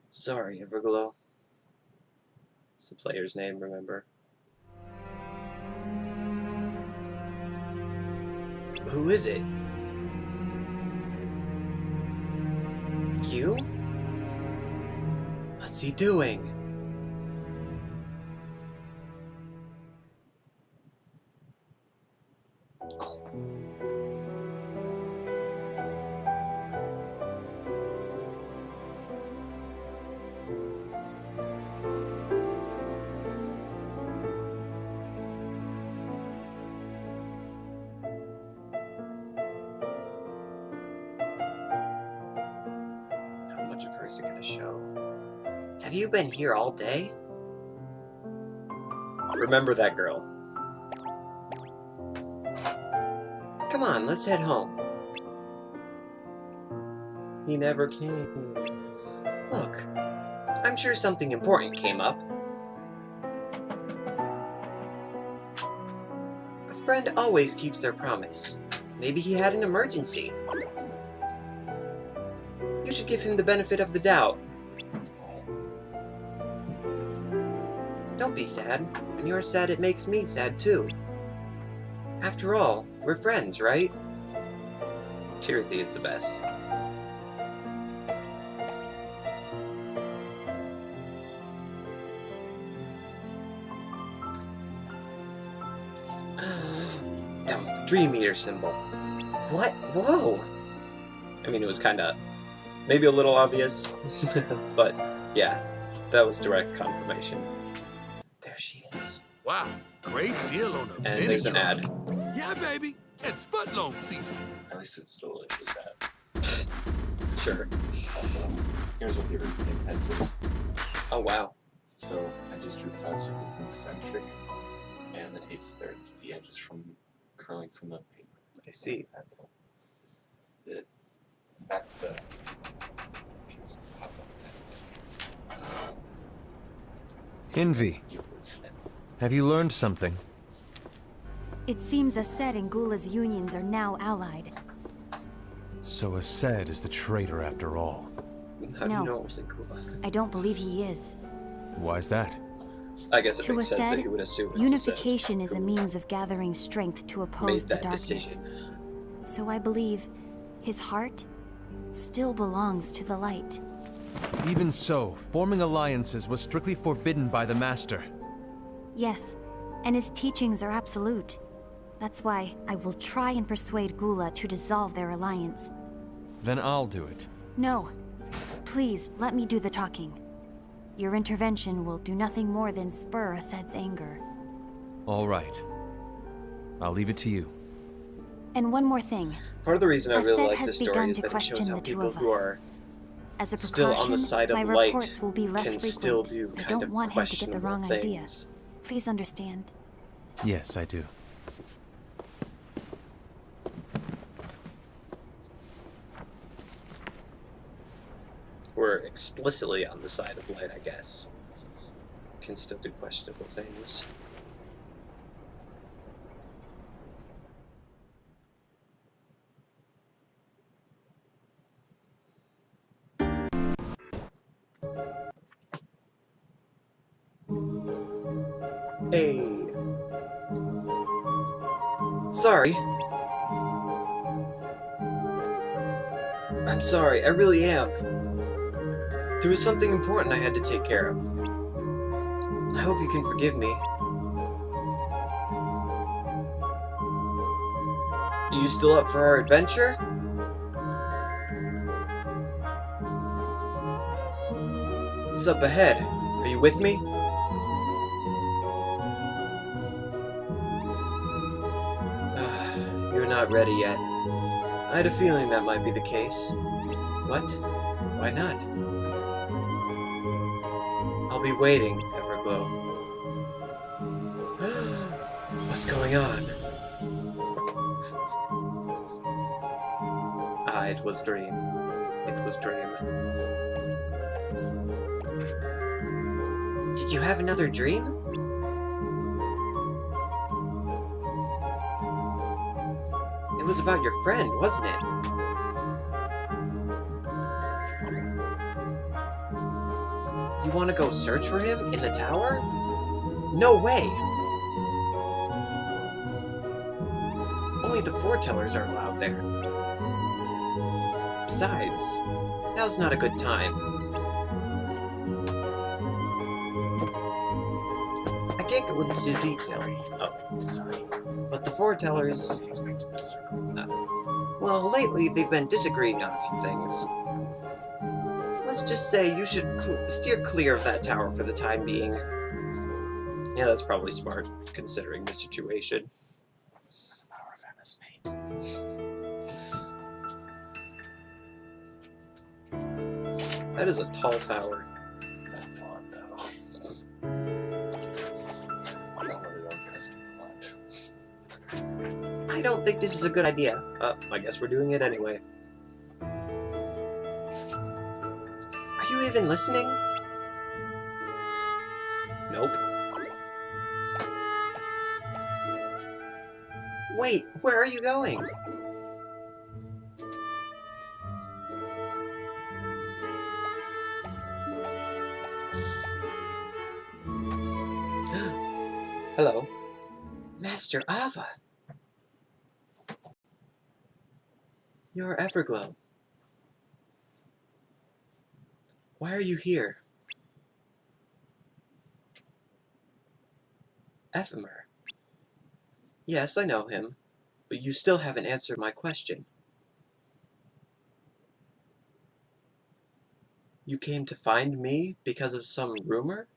Sorry, Everglow. It's the player's name, remember? Who is it? You? What's he doing? Oh. How much of her is it gonna show? Have you been here all day? Remember that girl. Come on, let's head home. He never came. Look, I'm sure something important came up. A friend always keeps their promise. Maybe he had an emergency. You should give him the benefit of the doubt. Don't be sad. When you're sad, it makes me sad too. After all, we're friends, right? Cheerthy is the best. That was the Dream Eater symbol. What? Whoa! I mean, it was kinda... maybe a little obvious, but yeah, that was direct confirmation. There she is. Wow, great deal on a And there's an ad. Yeah, baby, it's footlong season. At least it's totally just that. Sure. Also, here's what the intent is. Oh, wow. So I just drew 5 circles in the centric, and the tape's there to the edges from curling from the paper. I see. That's the Envy. Have you learned something? It seems Ased and Gula's unions are now allied. So Ased is the traitor after all. How do you know it was in Gula? I don't believe he is. Why's that? I guess it To makes sense that he Ased, would assume it's unification is a means of gathering strength to oppose the that darkness. decision. So I believe his heart still belongs to the light. Even so, forming alliances was strictly forbidden by the Master. Yes, and his teachings are absolute. That's why I will try and persuade Gula to dissolve their alliance. Then I'll do it. No. Please, let me do the talking. Your intervention will do nothing more than spur Ased's anger. All right. I'll leave it to you. And one more thing. Part of the reason I really Ased like has this story begun is to that it shows question how the two people of who us. are As a still on the precaution, side of my light reports will be less can frequent. still do I kind don't of want him to get the questionable wrong idea. things. Please understand. Yes, I do. We're explicitly on the side of light, I guess. Can still do questionable things. Hey. Sorry. I'm sorry, I really am. There was something important I had to take care of. I hope you can forgive me. Are you still up for our adventure? It's up ahead. Are you with me? You're not ready yet. I had a feeling that might be the case. What? Why not? I'll be waiting, Everglow. What's going on? Ah, it was dream. It was dream. Did you have another dream? It was about your friend, wasn't it? You want to go search for him in the tower? No way! Only the foretellers are allowed there. Besides, now's not a good time. I can't go into detail. Oh, sorry. But the foretellers... well, lately they've been disagreeing on a few things. Let's just say you should steer clear of that tower for the time being. Yeah, that's probably smart, considering the situation. Power of MS Paint. That is a tall tower. That font, though. I don't really want custom font. I don't think this is a good idea. I guess we're doing it anyway. Are you even listening? Nope. Wait, where are you going? Hello. Master Ava. You're Everglow. Why are you here? Ephemer. Yes, I know him, but you still haven't answered my question. You came to find me because of some rumor?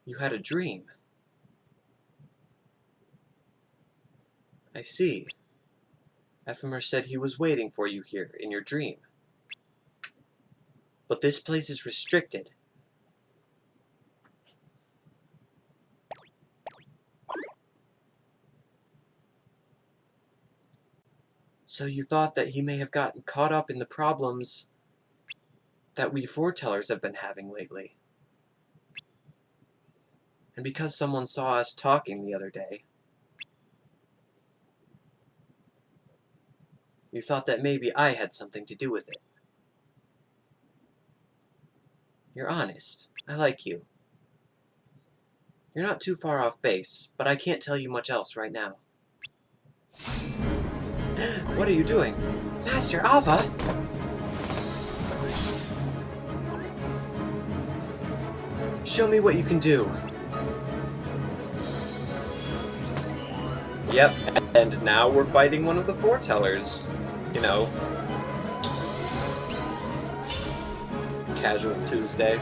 You had a dream. I see. Ephemer said he was waiting for you here in your dream. But this place is restricted. So you thought that he may have gotten caught up in the problems that we foretellers have been having lately. And because someone saw us talking the other day, you thought that maybe I had something to do with it. You're honest. I like you. You're not too far off base, but I can't tell you much else right now. What are you doing? Master Ava! Show me what you can do. Yep, and now we're fighting one of the foretellers. You know, casual Tuesday.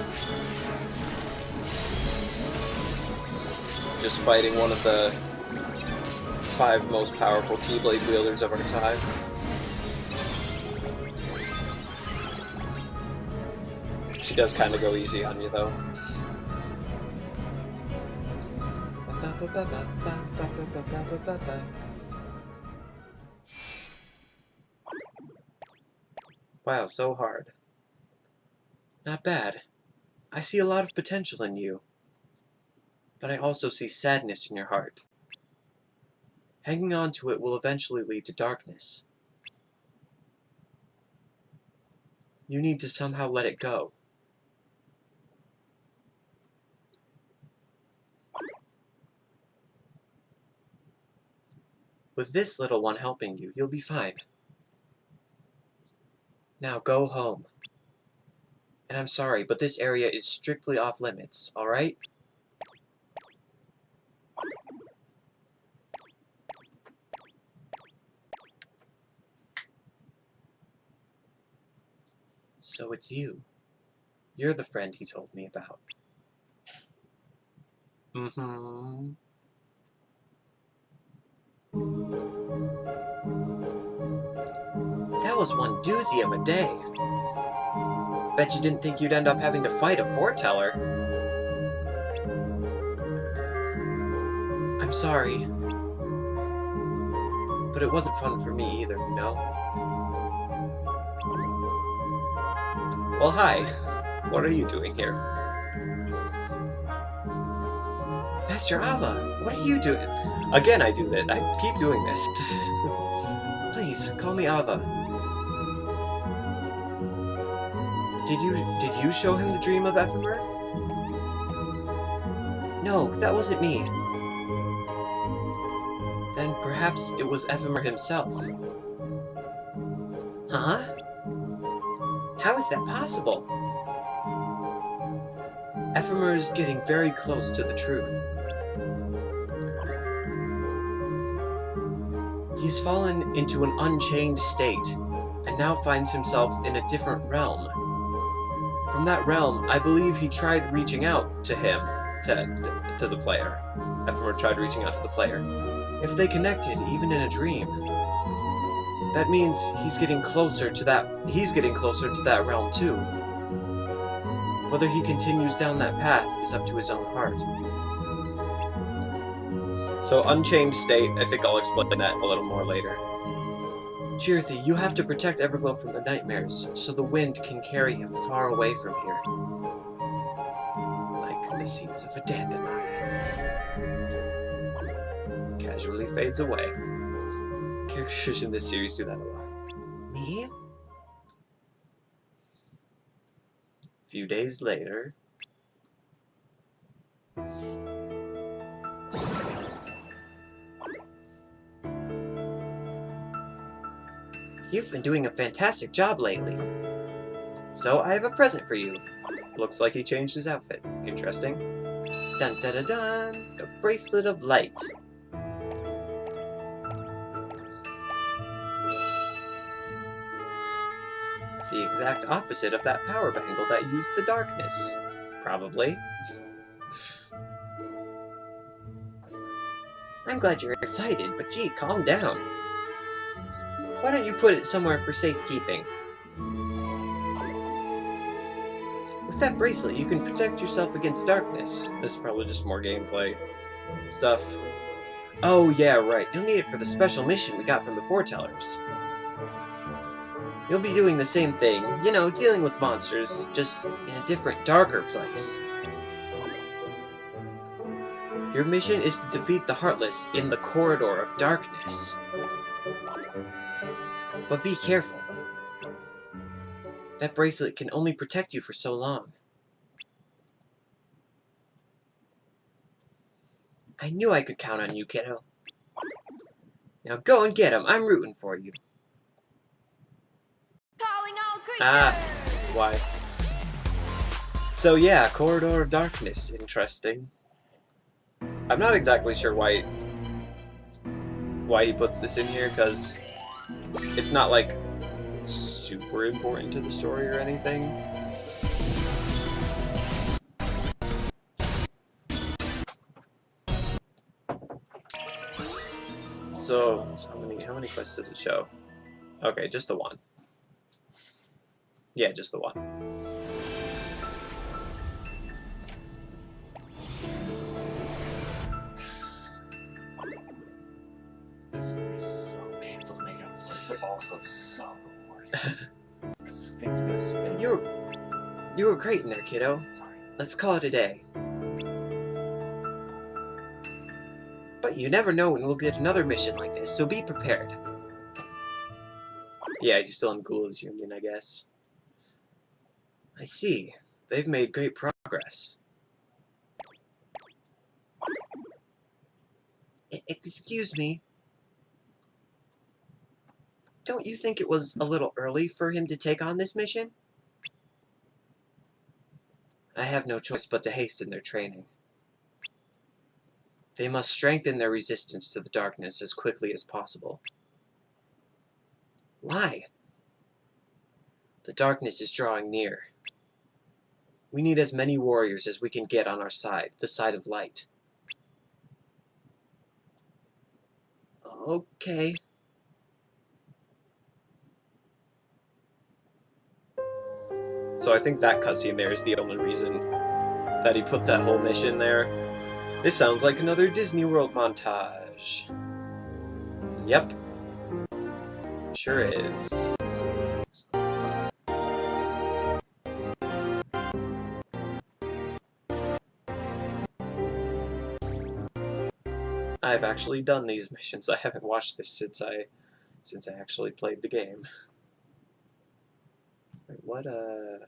Just fighting one of the 5 most powerful Keyblade wielders of our time. She does kind of go easy on you, though. Wow, so hard. Not bad. I see a lot of potential in you. But I also see sadness in your heart. Hanging on to it will eventually lead to darkness. You need to somehow let it go. With this little one helping you, you'll be fine. Now go home. And I'm sorry, but this area is strictly off limits, alright? So it's you. You're the friend he told me about. Mm-hmm. That was one doozy of a day. Bet you didn't think you'd end up having to fight a foreteller. I'm sorry. But it wasn't fun for me either, you know? Well, hi. What are you doing here? Master Ava, what are you doing? Again, I do that. I keep doing this. Please, call me Ava. Did you show him the dream of Ephemer? No, that wasn't me. Then perhaps it was Ephemer himself. Huh? How is that possible? Ephemer is getting very close to the truth. He's fallen into an unchained state, and now finds himself in a different realm. From that realm, I believe he tried reaching out to him, to the player. Ephemer tried reaching out to the player. If they connected, even in a dream, that means he's getting closer to that realm too. Whether he continues down that path is up to his own heart. So, unchained state, I think I'll explain that a little more later. Jirthi, you have to protect Everglow from the nightmares, so the wind can carry him far away from here. Like the seeds of a dandelion. Casually fades away. Characters in this series do that a lot. Me? A few days later... You've been doing a fantastic job lately. So I have a present for you. Looks like he changed his outfit. Interesting. Dun dun dun dun! The Bracelet of Light. The exact opposite of that power bangle that used the darkness. Probably. I'm glad you're excited, but gee, calm down. Why don't you put it somewhere for safekeeping? With that bracelet, you can protect yourself against darkness. This is probably just more gameplay stuff. Oh yeah, right. You'll need it for the special mission we got from the Foretellers. You'll be doing the same thing, you know, dealing with monsters, just in a different, darker place. Your mission is to defeat the Heartless in the Corridor of Darkness. But be careful. That bracelet can only protect you for so long. I knew I could count on you, kiddo. Now go and get him. I'm rooting for you. Ah, why? So yeah, Corridor of Darkness. Interesting. I'm not exactly sure why he puts this in here, because it's not, like, super important to the story or anything. So how many quests does it show? Okay, just the one. Yeah, just the one. This is so painful to make up for, but also so rewarding. Because this thing's gonna spin. You were great in there, kiddo. Sorry. Let's call it a day. But you never know when we'll get another mission like this, so be prepared. Yeah, you're still in Ghoul's Union, I guess. I see. They've made great progress. Excuse me. Don't you think it was a little early for him to take on this mission? I have no choice but to hasten their training. They must strengthen their resistance to the darkness as quickly as possible. Why? The darkness is drawing near. We need as many warriors as we can get on our side, the side of light. Okay. So I think that cutscene there is the only reason that he put that whole mission there. This sounds like another Disney World montage. Yep. Sure is. I've actually done these missions. I haven't watched this since I actually played the game. Wait, what, oh.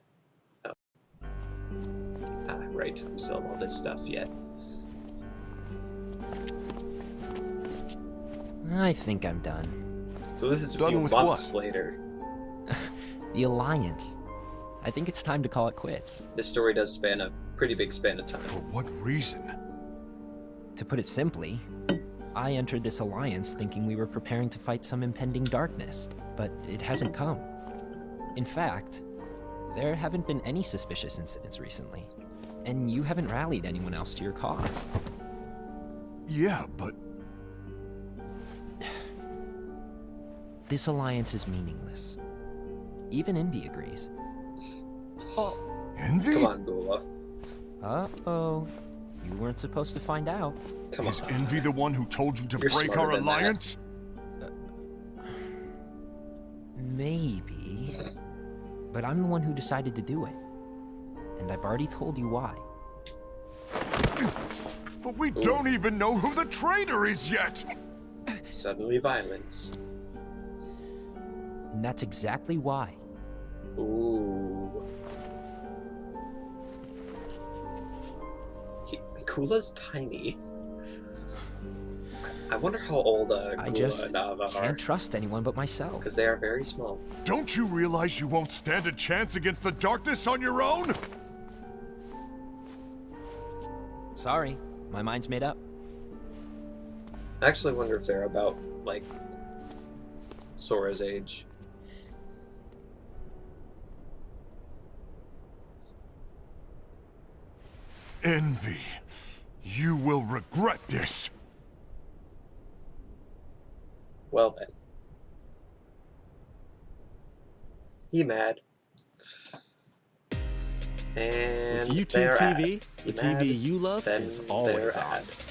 Ah, right. We still have all this stuff yet. I think I'm done. So this is a few months later. The Alliance. I think it's time to call it quits. This story does span a pretty big span of time. For what reason? To put it simply, I entered this alliance thinking we were preparing to fight some impending darkness, but it hasn't come. In fact, there haven't been any suspicious incidents recently, and you haven't rallied anyone else to your cause. Yeah, but... This alliance is meaningless. Even Envy agrees. Oh. Envy? Come on, Gula. Uh-oh. You weren't supposed to find out. Come on. Is Envy the one who told you to You're break our smarter than alliance? Maybe. But I'm the one who decided to do it. And I've already told you why. But we don't even know who the traitor is yet! Suddenly violence. And that's exactly why. Ooh. Kula's tiny. I wonder how old Gula I just and Ava can't trust anyone but myself. Because they are very small. Don't you realize you won't stand a chance against the darkness on your own? Sorry, my mind's made up. I actually wonder if they're about, like, Sora's age. Envy, you will regret this. Well then. He mad. And with YouTube they're TV, at. the He mad, TV you love then is always they're on. at.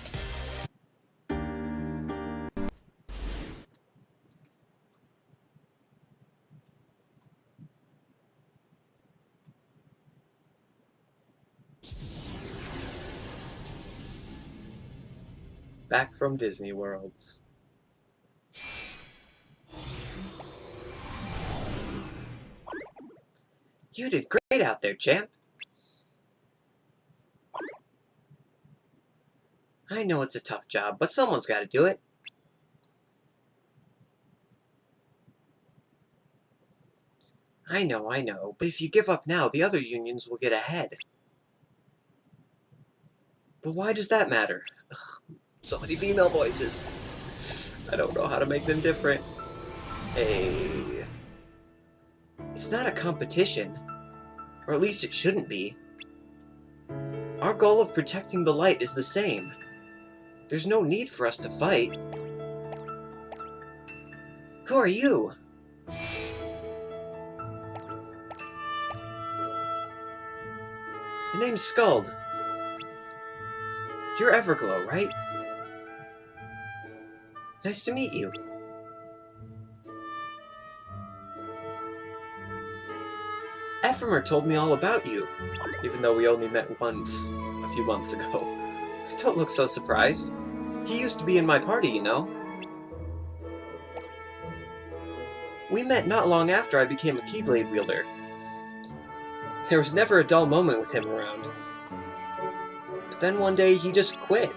Back from Disney Worlds. You did great out there, champ. I know it's a tough job, but someone's got to do it. I know, but if you give up now, the other unions will get ahead. But why does that matter? Ugh, so many female voices. I don't know how to make them different. Hey. It's not a competition. Or at least it shouldn't be. Our goal of protecting the light is the same. There's no need for us to fight. Who are you? The name's Skuld. You're Everglow, right? Nice to meet you. Ephemer told me all about you, even though we only met once a few months ago. Don't look so surprised. He used to be in my party, you know. We met not long after I became a Keyblade wielder. There was never a dull moment with him around. But then one day he just quit.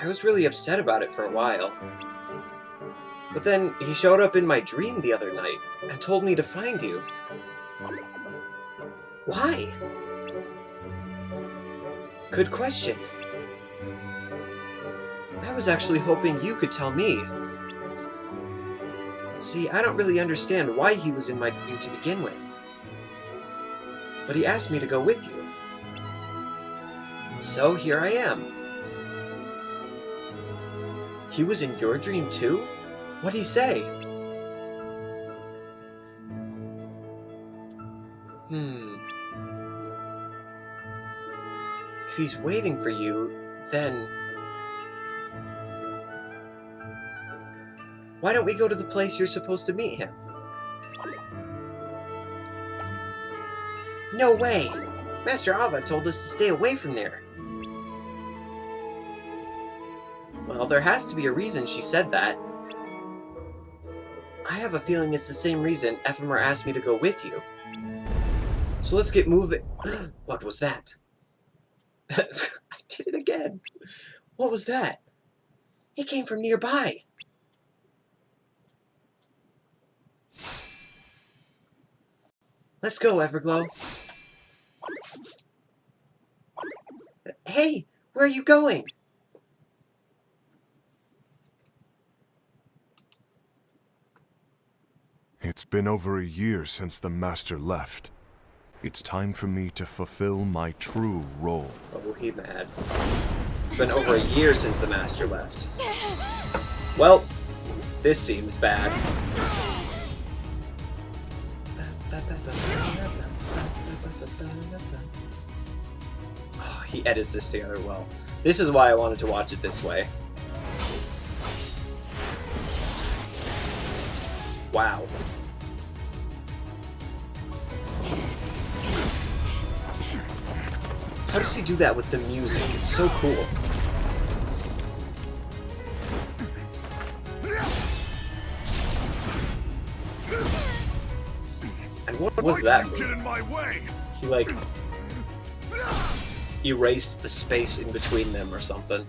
I was really upset about it for a while. But then he showed up in my dream the other night and told me to find you. Why? Good question. I was actually hoping you could tell me. See, I don't really understand why he was in my dream to begin with. But he asked me to go with you. So here I am. He was in your dream too? What'd he say? If he's waiting for you, then... why don't we go to the place you're supposed to meet him? No way! Master Ava told us to stay away from there. Well, there has to be a reason she said that. I have a feeling it's the same reason Ephemer asked me to go with you. So let's get moving. What was that? I did it again. What was that? It came from nearby. Let's go, Everglow. Hey, where are you going? It's been over a year since the Master left. It's time for me to fulfill my true role. Oh, he mad. It's been over a year since the Master left. Well, this seems bad. Oh, he edits this together well. This is why I wanted to watch it this way. Wow. How does he do that with the music? It's so cool. And what was that move? Get in my way. He like erased the space in between them or something.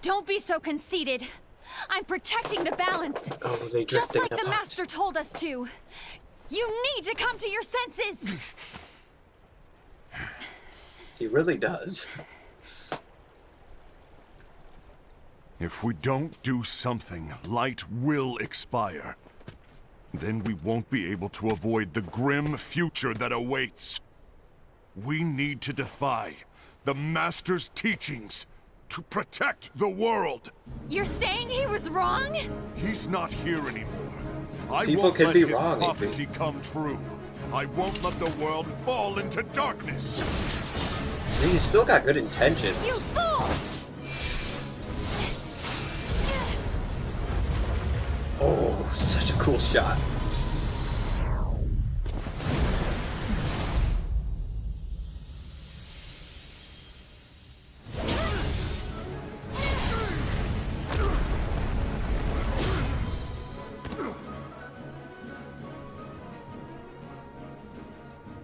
Don't be so conceited. I'm protecting the balance. Oh, they just drifted like the apart. Master told us to. You need to come to your senses. He really does. If we don't do something, light will expire. Then we won't be able to avoid the grim future that awaits. We need to defy the Master's teachings to protect the world. You're saying he was wrong? He's not here anymore. I People won't can let be his wrong, prophecy come true. I won't let the world fall into darkness. See, he's still got good intentions. You fool! Oh, such a cool shot.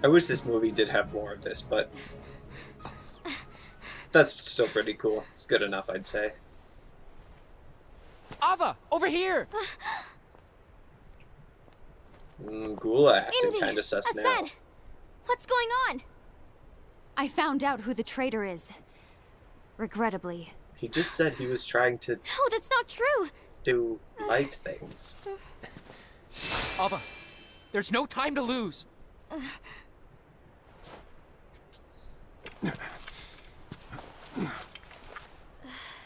I wish this movie did have more of this, but that's still pretty cool. It's good enough, I'd say. Ava, over here! Gula acting Invi, kinda sus now. Assad, what's going on? I found out who the traitor is. Regrettably. He just said he was trying to No, that's not true. do light things. Ava, there's no time to lose.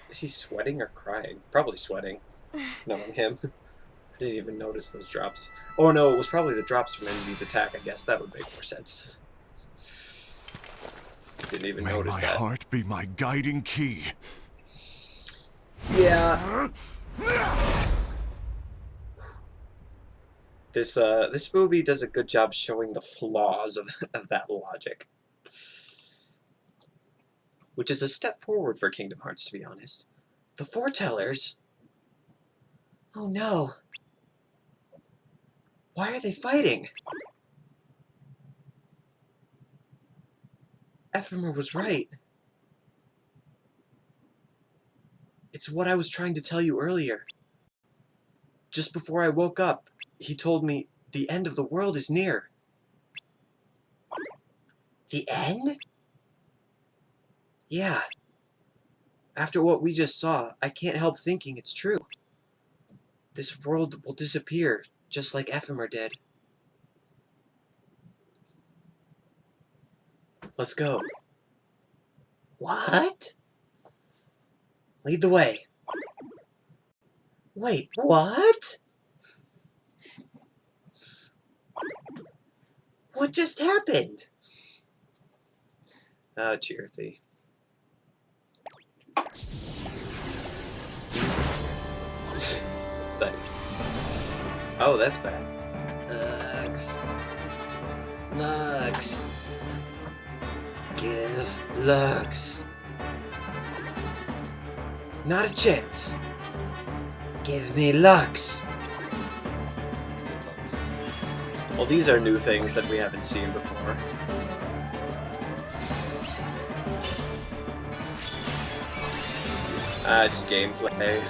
Is he sweating or crying? Probably sweating. Knowing him. I didn't even notice those drops. Oh no, it was probably the drops from Envy's attack, I guess. That would make more sense. Didn't even notice May my that. heart be my guiding key. Yeah. This movie does a good job showing the flaws of that logic. Which is a step forward for Kingdom Hearts, to be honest. The foretellers? Oh no. Why are they fighting? Ephemer was right. It's what I was trying to tell you earlier. Just before I woke up, he told me the end of the world is near. The end? Yeah. After what we just saw, I can't help thinking it's true. This world will disappear, just like Ephemer did. Let's go. What? Lead the way. Wait, what? What just happened? Oh, Cheerthy. Thanks. Oh, that's bad. Nugs. Nugs. Give Lux. Not a chance. Give me Lux. Well, these are new things that we haven't seen before. Just gameplay.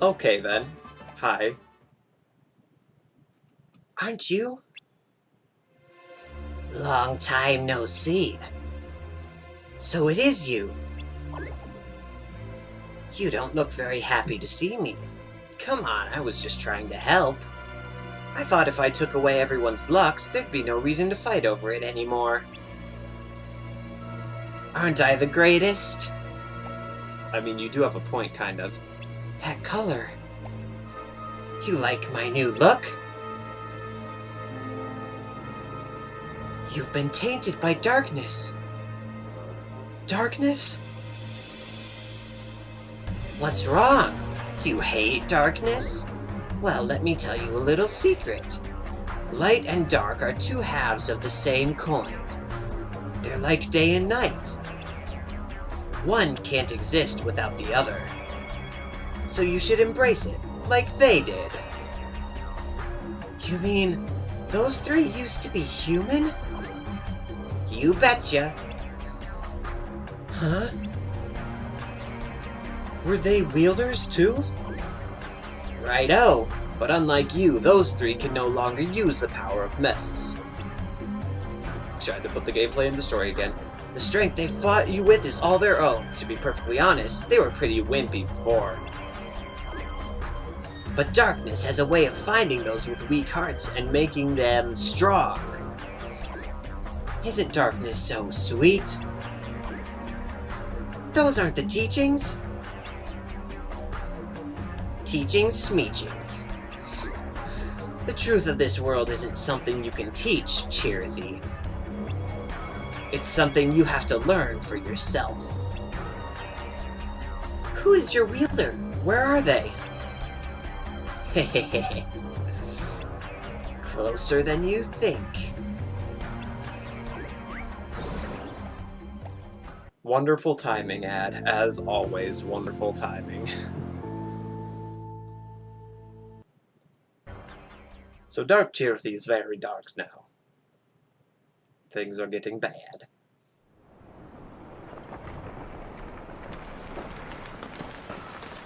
Okay then. Hi. Aren't you? Long time no see. So it is you. You don't look very happy to see me. Come on, I was just trying to help. I thought if I took away everyone's Lux, there'd be no reason to fight over it anymore. Aren't I the greatest? I mean, you do have a point, kind of. That color. You like my new look? You've been tainted by darkness. Darkness? What's wrong? Do you hate darkness? Well, let me tell you a little secret. Light and dark are two halves of the same coin. They're like day and night. One can't exist without the other. So you should embrace it, like they did. You mean, those three used to be human? You betcha. Huh? Were they wielders too? Righto, but unlike you, those three can no longer use the power of metals. Tried to put the gameplay in the story again. The strength they fought you with is all their own. To be perfectly honest, they were pretty wimpy before. But darkness has a way of finding those with weak hearts and making them strong. Isn't darkness so sweet? Those aren't the teachings. Teachings, smeechings. The truth of this world isn't something you can teach, Chirithy. It's something you have to learn for yourself. Who is your wielder? Where are they? Hehehe. Closer than you think. Wonderful timing, ad. As always, wonderful timing. So Dark Chirithy is very dark now. Things are getting bad.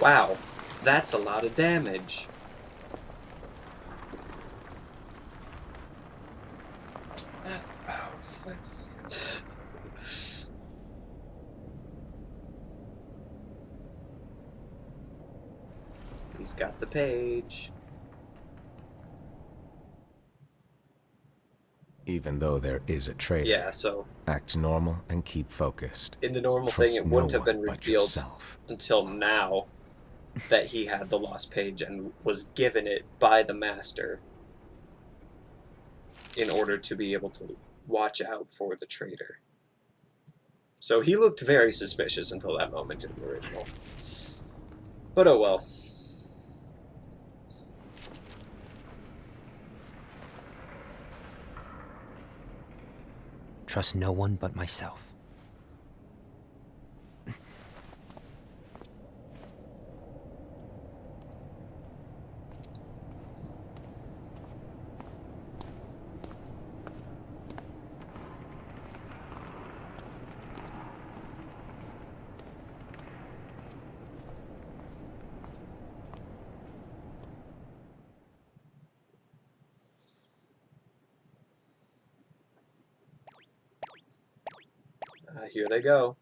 Wow, that's a lot of damage. That's... oh, let's... He's got the page. Even though there is a traitor. Yeah, so... act normal and keep focused. In the normal Trust thing, it wouldn't have been no one but revealed yourself. until now that he had the lost page and was given it by the master in order to be able to watch out for the traitor. So he looked very suspicious until that moment in the original. But oh well. Trust no one but myself. Here they go.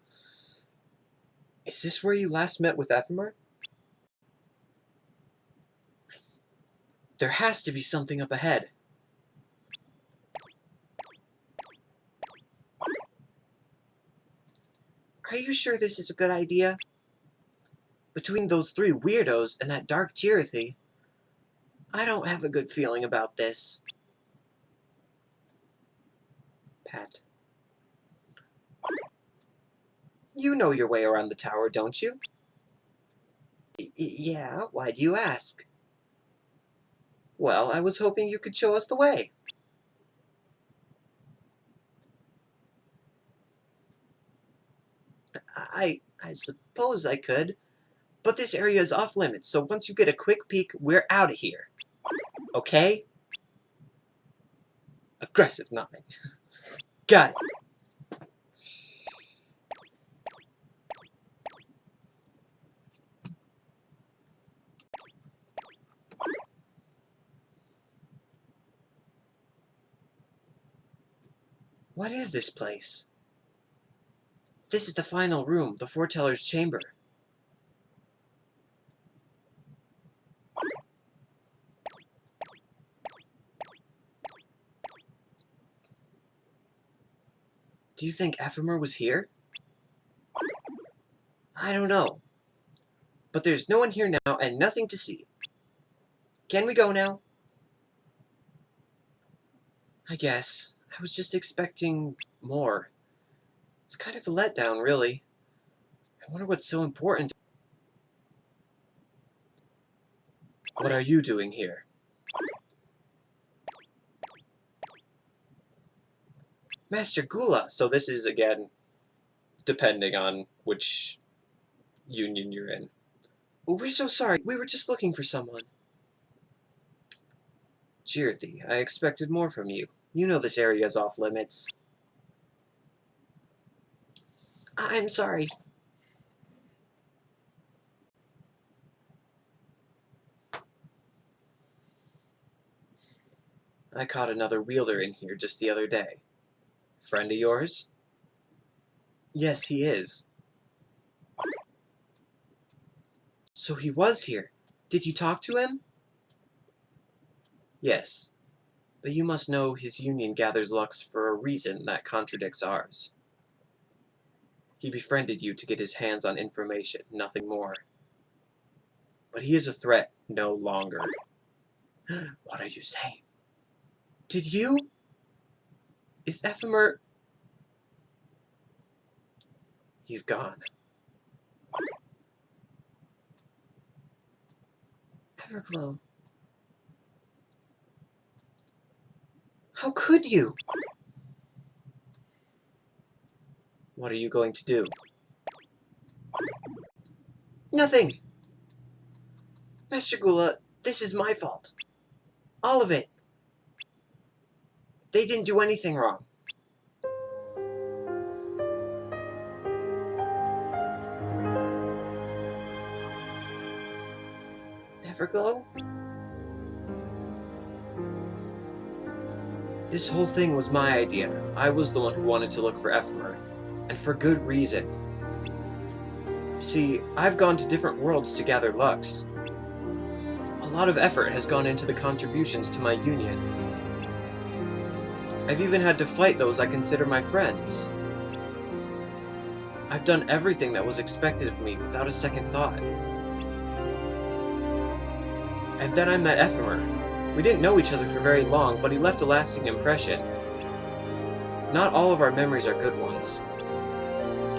Is this where you last met with Ephemer? There has to be something up ahead. Are you sure this is a good idea? Between those three weirdos and that Dark Chirithy, I don't have a good feeling about this. Chat. You know your way around the tower, don't you? Yeah, why do you ask? Well, I was hoping you could show us the way. I suppose I could, but this area is off limits, so once you get a quick peek, we're out of here. Okay? Aggressive nodding. Got it. What is this place? This is the final room, the foreteller's chamber. Do you think Ephemer was here? I don't know. But there's no one here now and nothing to see. Can we go now? I guess. I was just expecting more. It's kind of a letdown, really. I wonder what's so important. What are you doing here? Master Gula! So this is, again, depending on which union you're in. Oh, we're so sorry. We were just looking for someone. Jirthi, I expected more from you. You know this area is off limits. I'm sorry. I caught another wielder in here just the other day. Friend of yours? Yes, he is. So he was here. Did you talk to him? Yes. But you must know his union gathers lux for a reason that contradicts ours. He befriended you to get his hands on information, nothing more. But he is a threat no longer. What are you saying? Did you? Is Ephemer... He's gone. Everglow. How could you? What are you going to do? Nothing! Master Gula, this is my fault. All of it. They didn't do anything wrong. Everglow? This whole thing was my idea. I was the one who wanted to look for Ephemer, and for good reason. See, I've gone to different worlds to gather lux. A lot of effort has gone into the contributions to my union. I've even had to fight those I consider my friends. I've done everything that was expected of me without a second thought. And then I met Ephemer. We didn't know each other for very long, but he left a lasting impression. Not all of our memories are good ones.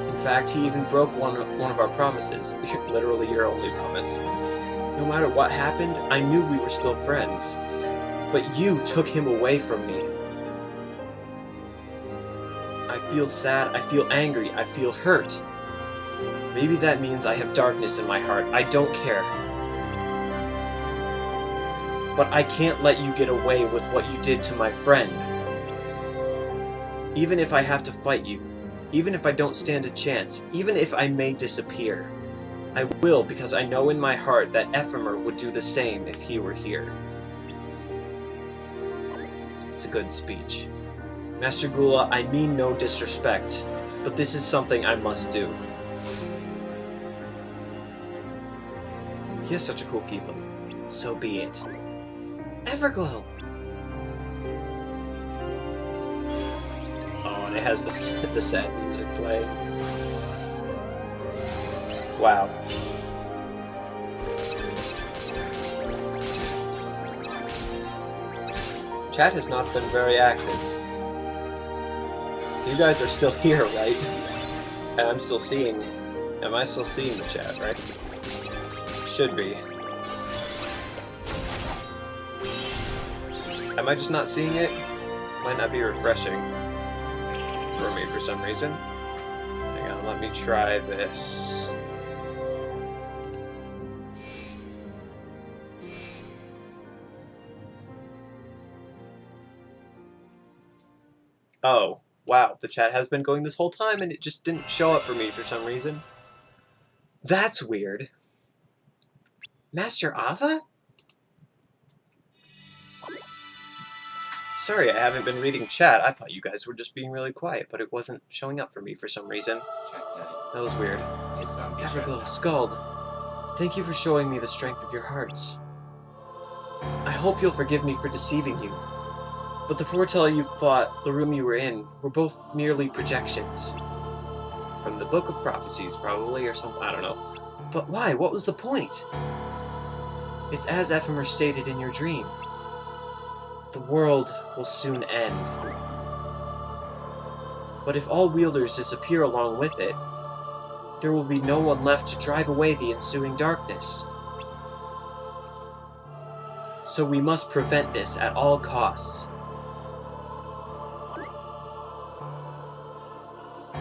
In fact, he even broke one of our promises. Literally your only promise. No matter what happened, I knew we were still friends. But you took him away from me. I feel sad, I feel angry, I feel hurt. Maybe that means I have darkness in my heart. I don't care. But I can't let you get away with what you did to my friend. Even if I have to fight you, even if I don't stand a chance, even if I may disappear, I will, because I know in my heart that Ephemer would do the same if he were here. It's a good speech. Master Gula, I mean no disrespect, but this is something I must do. He has such a cool keyblade. So be it. Everglow! Oh, and it has the sad music playing. Wow. Chat has not been very active. You guys are still here, right? And I'm still seeing... Am I still seeing the chat, right? Should be. Am I just not seeing it? Might not be refreshing for me for some reason. Hang on, let me try this. Oh, wow, the chat has been going this whole time and it just didn't show up for me for some reason. That's weird. Master Ava? Sorry, I haven't been reading chat. I thought you guys were just being really quiet, but it wasn't showing up for me for some reason. That was weird. Everglow, Scald, thank you for showing me the strength of your hearts. I hope you'll forgive me for deceiving you, but the foreteller you thought the room you were in were both merely projections. From the Book of Prophecies, probably, or something. I don't know. But why? What was the point? It's as Ephemer stated in your dream. The world will soon end. But if all wielders disappear along with it, there will be no one left to drive away the ensuing darkness. So we must prevent this at all costs.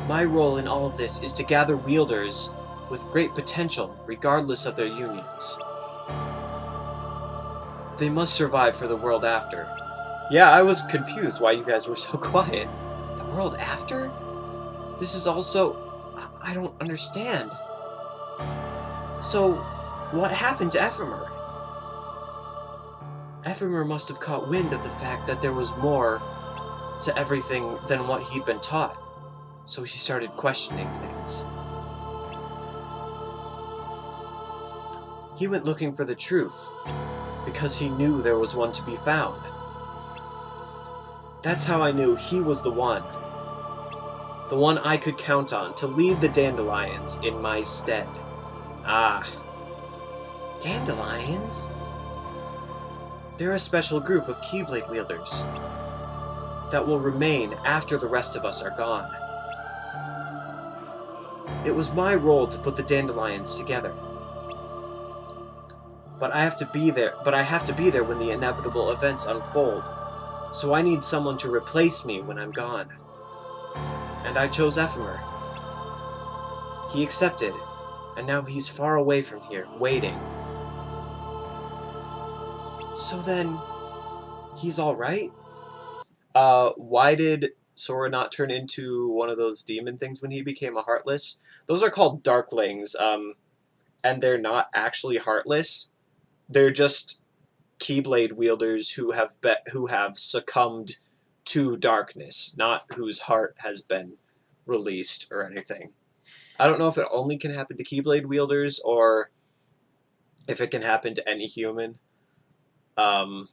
My role in all of this is to gather wielders with great potential, regardless of their unions. They must survive for the world after. Yeah, I was confused why you guys were so quiet. The world after? This is also... I don't understand. So, what happened to Ephemer? Ephemer must have caught wind of the fact that there was more to everything than what he'd been taught. So he started questioning things. He went looking for the truth, because he knew there was one to be found. That's how I knew he was the one I could count on to lead the Dandelions in my stead. Ah. Dandelions? They're a special group of Keyblade wielders that will remain after the rest of us are gone. It was my role to put the Dandelions together. But I have to be there when the inevitable events unfold. So I need someone to replace me when I'm gone. And I chose Ephemer. He accepted, and now he's far away from here, waiting. So then, he's alright? Why did Sora not turn into one of those demon things when he became a Heartless? Those are called Darklings, and they're not actually Heartless. They're just Keyblade wielders who have succumbed to darkness, not whose heart has been released or anything. I don't know if it only can happen to Keyblade wielders or if it can happen to any human. But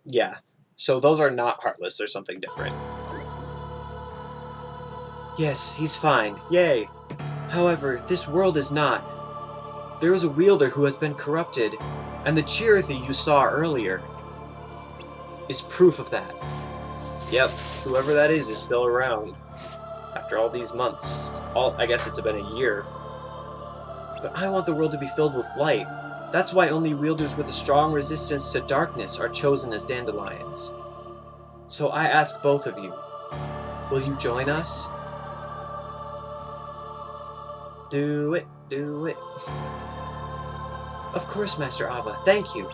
yeah, so those are not Heartless, they're something different. Yes, he's fine. Yay! However, this world is not. There is a wielder who has been corrupted, and the Chirithy you saw earlier is proof of that. Yep, whoever that is still around. After all these months. I guess it's been a year. But I want the world to be filled with light. That's why only wielders with a strong resistance to darkness are chosen as Dandelions. So I ask both of you, will you join us? Do it, do it. Of course, Master Ava, thank you.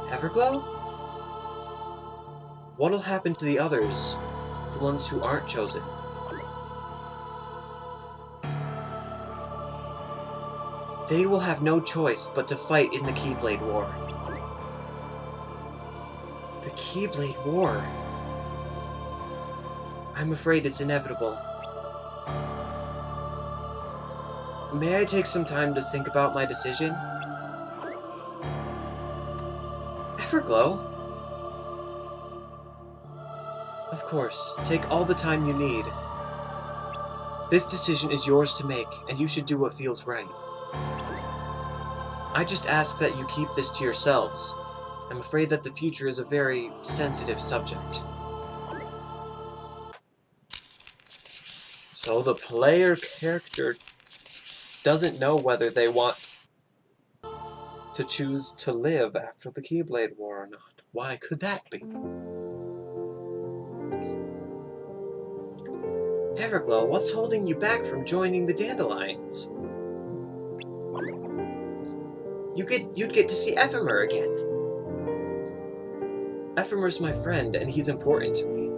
Everglow? What'll happen to the others, the ones who aren't chosen? They will have no choice but to fight in the Keyblade War. The Keyblade War? I'm afraid it's inevitable. May I take some time to think about my decision? Everglow? Of course, take all the time you need. This decision is yours to make, and you should do what feels right. I just ask that you keep this to yourselves. I'm afraid that the future is a very sensitive subject. So the player character doesn't know whether they want to choose to live after the Keyblade War or not. Why could that be? Everglow, what's holding you back from joining the Dandelions? You'd get to see Ephemer again. Ephemer's my friend, and he's important to me.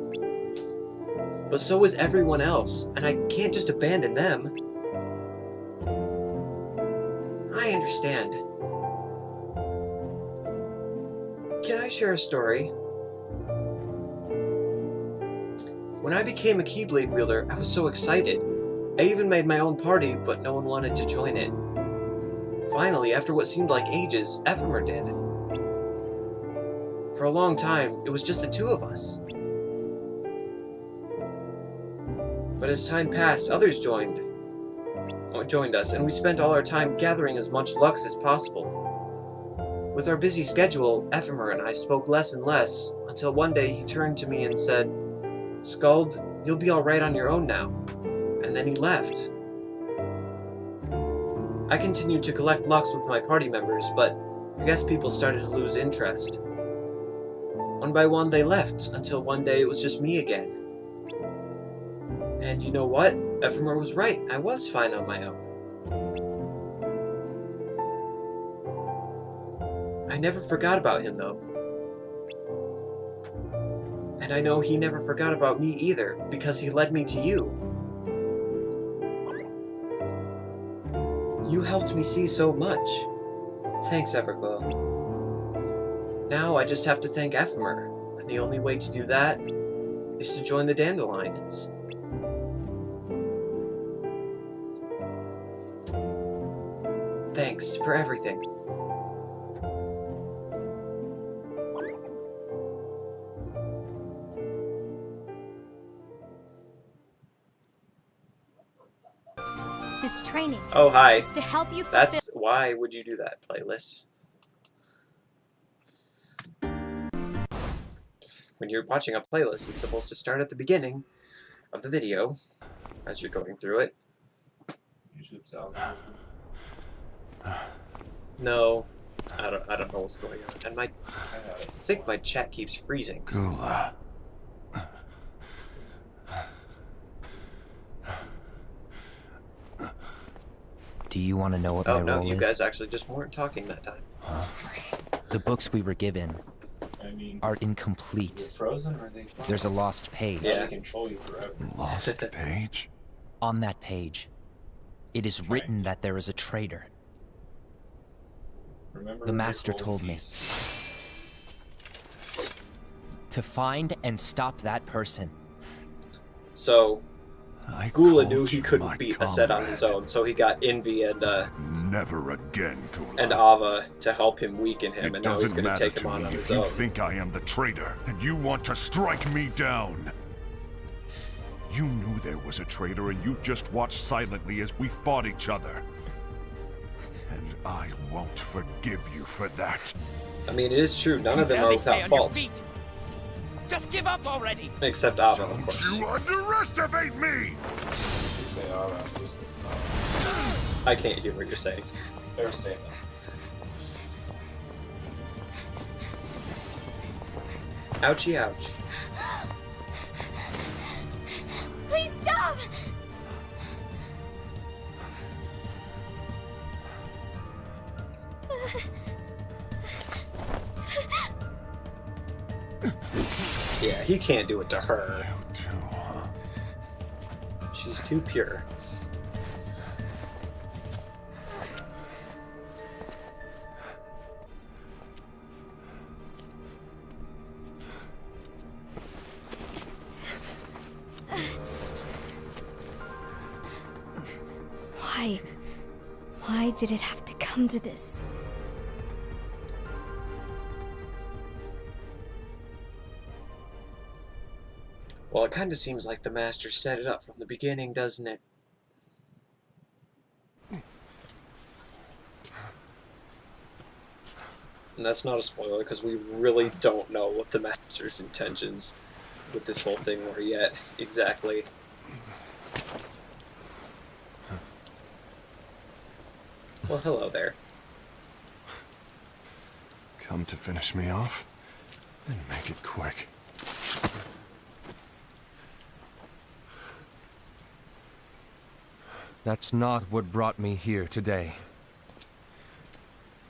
But so is everyone else, and I can't just abandon them. I understand. Can I share a story? When I became a Keyblade wielder, I was so excited. I even made my own party, but no one wanted to join it. Finally, after what seemed like ages, Ephemer did. For a long time, it was just the two of us. But as time passed, others joined us, and we spent all our time gathering as much Lux as possible. With our busy schedule, Ephemer and I spoke less and less, until one day he turned to me and said, "Skuld, you'll be alright on your own now." And then he left. I continued to collect Lux with my party members, but I guess people started to lose interest. One by one they left, until one day it was just me again. And you know what? Ephemer was right. I was fine on my own. I never forgot about him, though. And I know he never forgot about me either, because he led me to you. You helped me see so much. Thanks, Everglow. Now I just have to thank Ephemer, and the only way to do that is to join the Dandelions. Thanks for everything. This training. Oh, hi. Is to help you fulfill. That's why would you do that, playlist? When you're watching a playlist, it's supposed to start at the beginning of the video as you're going through it. YouTube's algorithm. No, I don't know what's going on. And I think my chat keeps freezing. Gula. Do you want to know what my Oh no, role you is? guys actually just weren't talking that time. The books we were given are incomplete. Frozen or are they? There's a lost page. Yeah. They control you forever. Lost page? On that page, it is written that there is a traitor. Remember The master told me to find and stop that person. So, Gula knew he couldn't beat Aset on his own, so he got Envy and Never again, Gula. and Ava to help him weaken him, It and now he's doesn't going to matter take him to on me on if his you own. think I am the traitor, and you want to strike me down. You knew there was a traitor, and you just watched silently as we fought each other. And I won't forgive you for that. I mean, it is true, none of them are without fault. Just give up already. Except Ava, of course. You underestimate me! Say, all right, just, I can't hear what you're saying. fair statement. Ouchie ouch. Please stop! Yeah, he can't do it to her. She's too pure. Why? Why did it have to come to this? Well, it kind of seems like the Master set it up from the beginning, doesn't it? And that's not a spoiler, because we really don't know what the Master's intentions with this whole thing were yet, exactly. Well, hello there. Come to finish me off? And make it quick. That's not what brought me here today.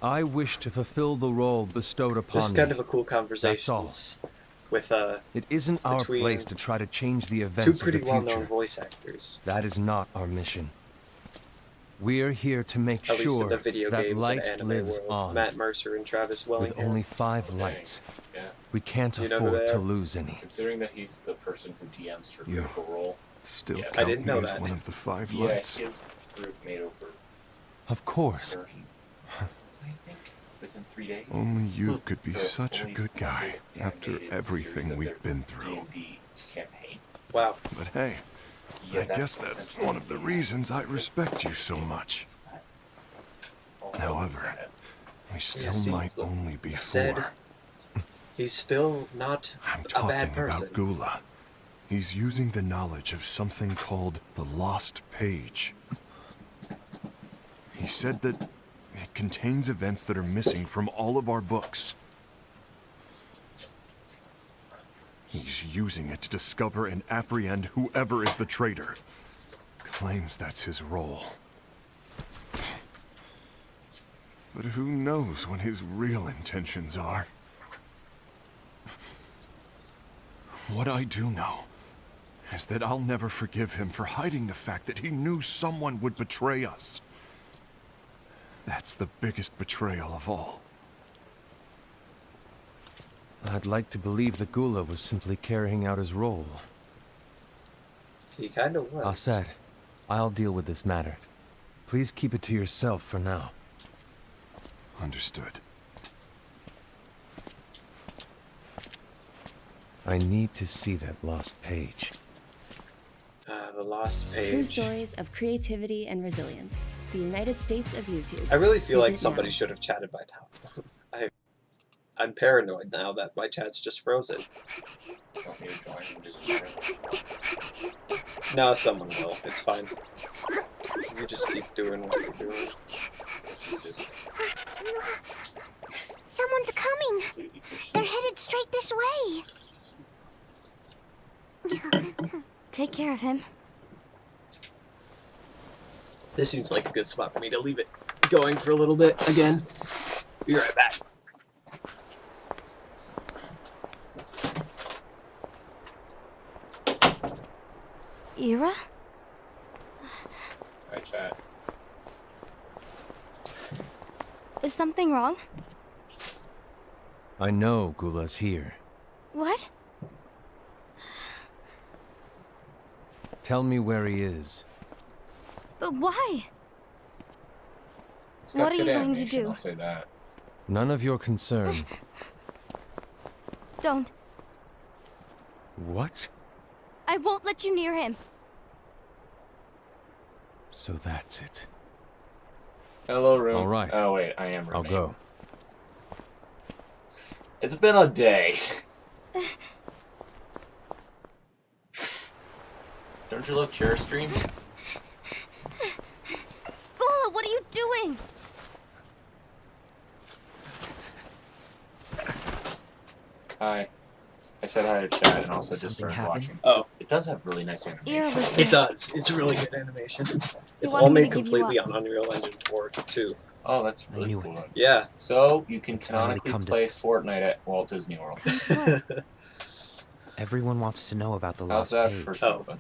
I wish to fulfill the role bestowed upon me. This is kind of a cool conversation. That's all. With it isn't our place to try to change the events two of pretty the future. well-known voice actors. That is not our mission. We're here to make At least sure in the video that games light and anime lives world. on. Matt Mercer and Travis Wellingham. With only 5 lights, Yeah. we can't You know who afford they to are? lose any. Considering that he's the person who DMs for Critical Role. Still yes. I didn't know count me as that. one of the 5 Yeah, lights. his group made over Of course. 30, I think, within 3 days. Only you could be So such a fully good guy after animated everything series of we've their been through. D&D campaign. Wow. But hey, Yeah, I guess that's essentially one of the reasons I respect you so much. However, we still see, might only be said 4. He's still not I'm a talking bad person. about Gula. He's using the knowledge of something called the Lost Page. He said that it contains events that are missing from all of our books. He's using it to discover and apprehend whoever is the traitor. Claims that's his role. But who knows what his real intentions are? What I do know is that I'll never forgive him for hiding the fact that he knew someone would betray us. That's the biggest betrayal of all. I'd like to believe that Gula was simply carrying out his role. He kind of was. Aset, I'll deal with this matter. Please keep it to yourself for now. Understood. I need to see that lost page. The Lost True Page. stories of creativity and resilience. The United States of YouTube. I really feel like Visit somebody now. should have chatted by now. I'm paranoid now that my chat's just frozen. Want me to join and just share? No, someone will. It's fine. You just keep doing what you're doing. Someone's coming! They're headed straight this way! Take care of him. This seems like a good spot for me to leave it going for a little bit again. Be right back. Ira? Hi, chat. Is something wrong? I know Gula's here. What? Tell me where he is. But why? It's got What are good you going to animation, do? I'll say that. None of your concern. Don't. What? I won't let you near him. So that's it. Hello, room. All right. Oh, wait, I am I'll roommate. go. It's been a day. Don't you love chair streams? Gula, what are you doing? Hi. I said hi to chat and also just started watching. Oh. It does have really nice animation. Ira was It does. It's really good animation. It's wanted all me made to give you completely up. on Unreal Engine 4 too. Oh, that's really knew cool. it. Yeah. So, you can finally canonically come to play this. Fortnite at Walt Disney World. Everyone wants to know about the How's lost that page. for something?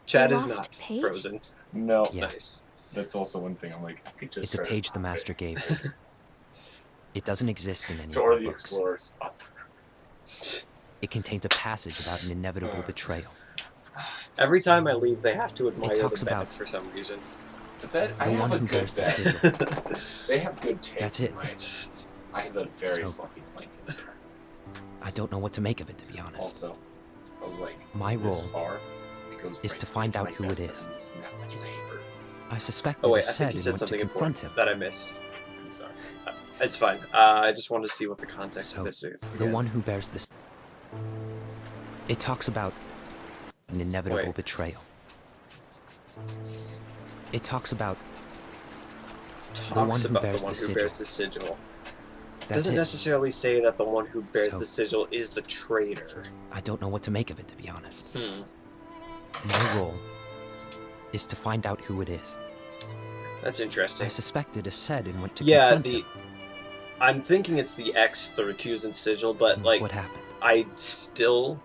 Chat The is Lost not Page? frozen. No. Yeah. Nice. That's also one thing I'm like, I could just It's a try to page the copy Master it. gave me. It doesn't exist in any of Dora our the books. Explorer's up. It contains a passage about an inevitable betrayal. Every time I leave, they have to admire talks the bed about- for some reason. The bed, I The have one a who good bears the bed. sigil. They have good taste. That's it. in my- I have a very So- fluffy blanket, sir. I don't know what to make of it, to be honest. Also, I was like, My this role far, it goes is right to find into out my who it desk, is. and it's that much paper. I suspect Oh it wait, is I think said you in said what to something confront important him. that I missed. Sorry. It's fine. I just wanted to see what the context of this is. The one who bears this... It talks about an inevitable betrayal. It talks about the one who bears the sigil. Doesn't necessarily say that the one who bears the sigil is the traitor. I don't know what to make of it, to be honest. My role is to find out who it is. That's interesting. I suspect it is said and went to Yeah, confront him. I'm thinking it's the X, the recusant sigil, but like, what happened? I still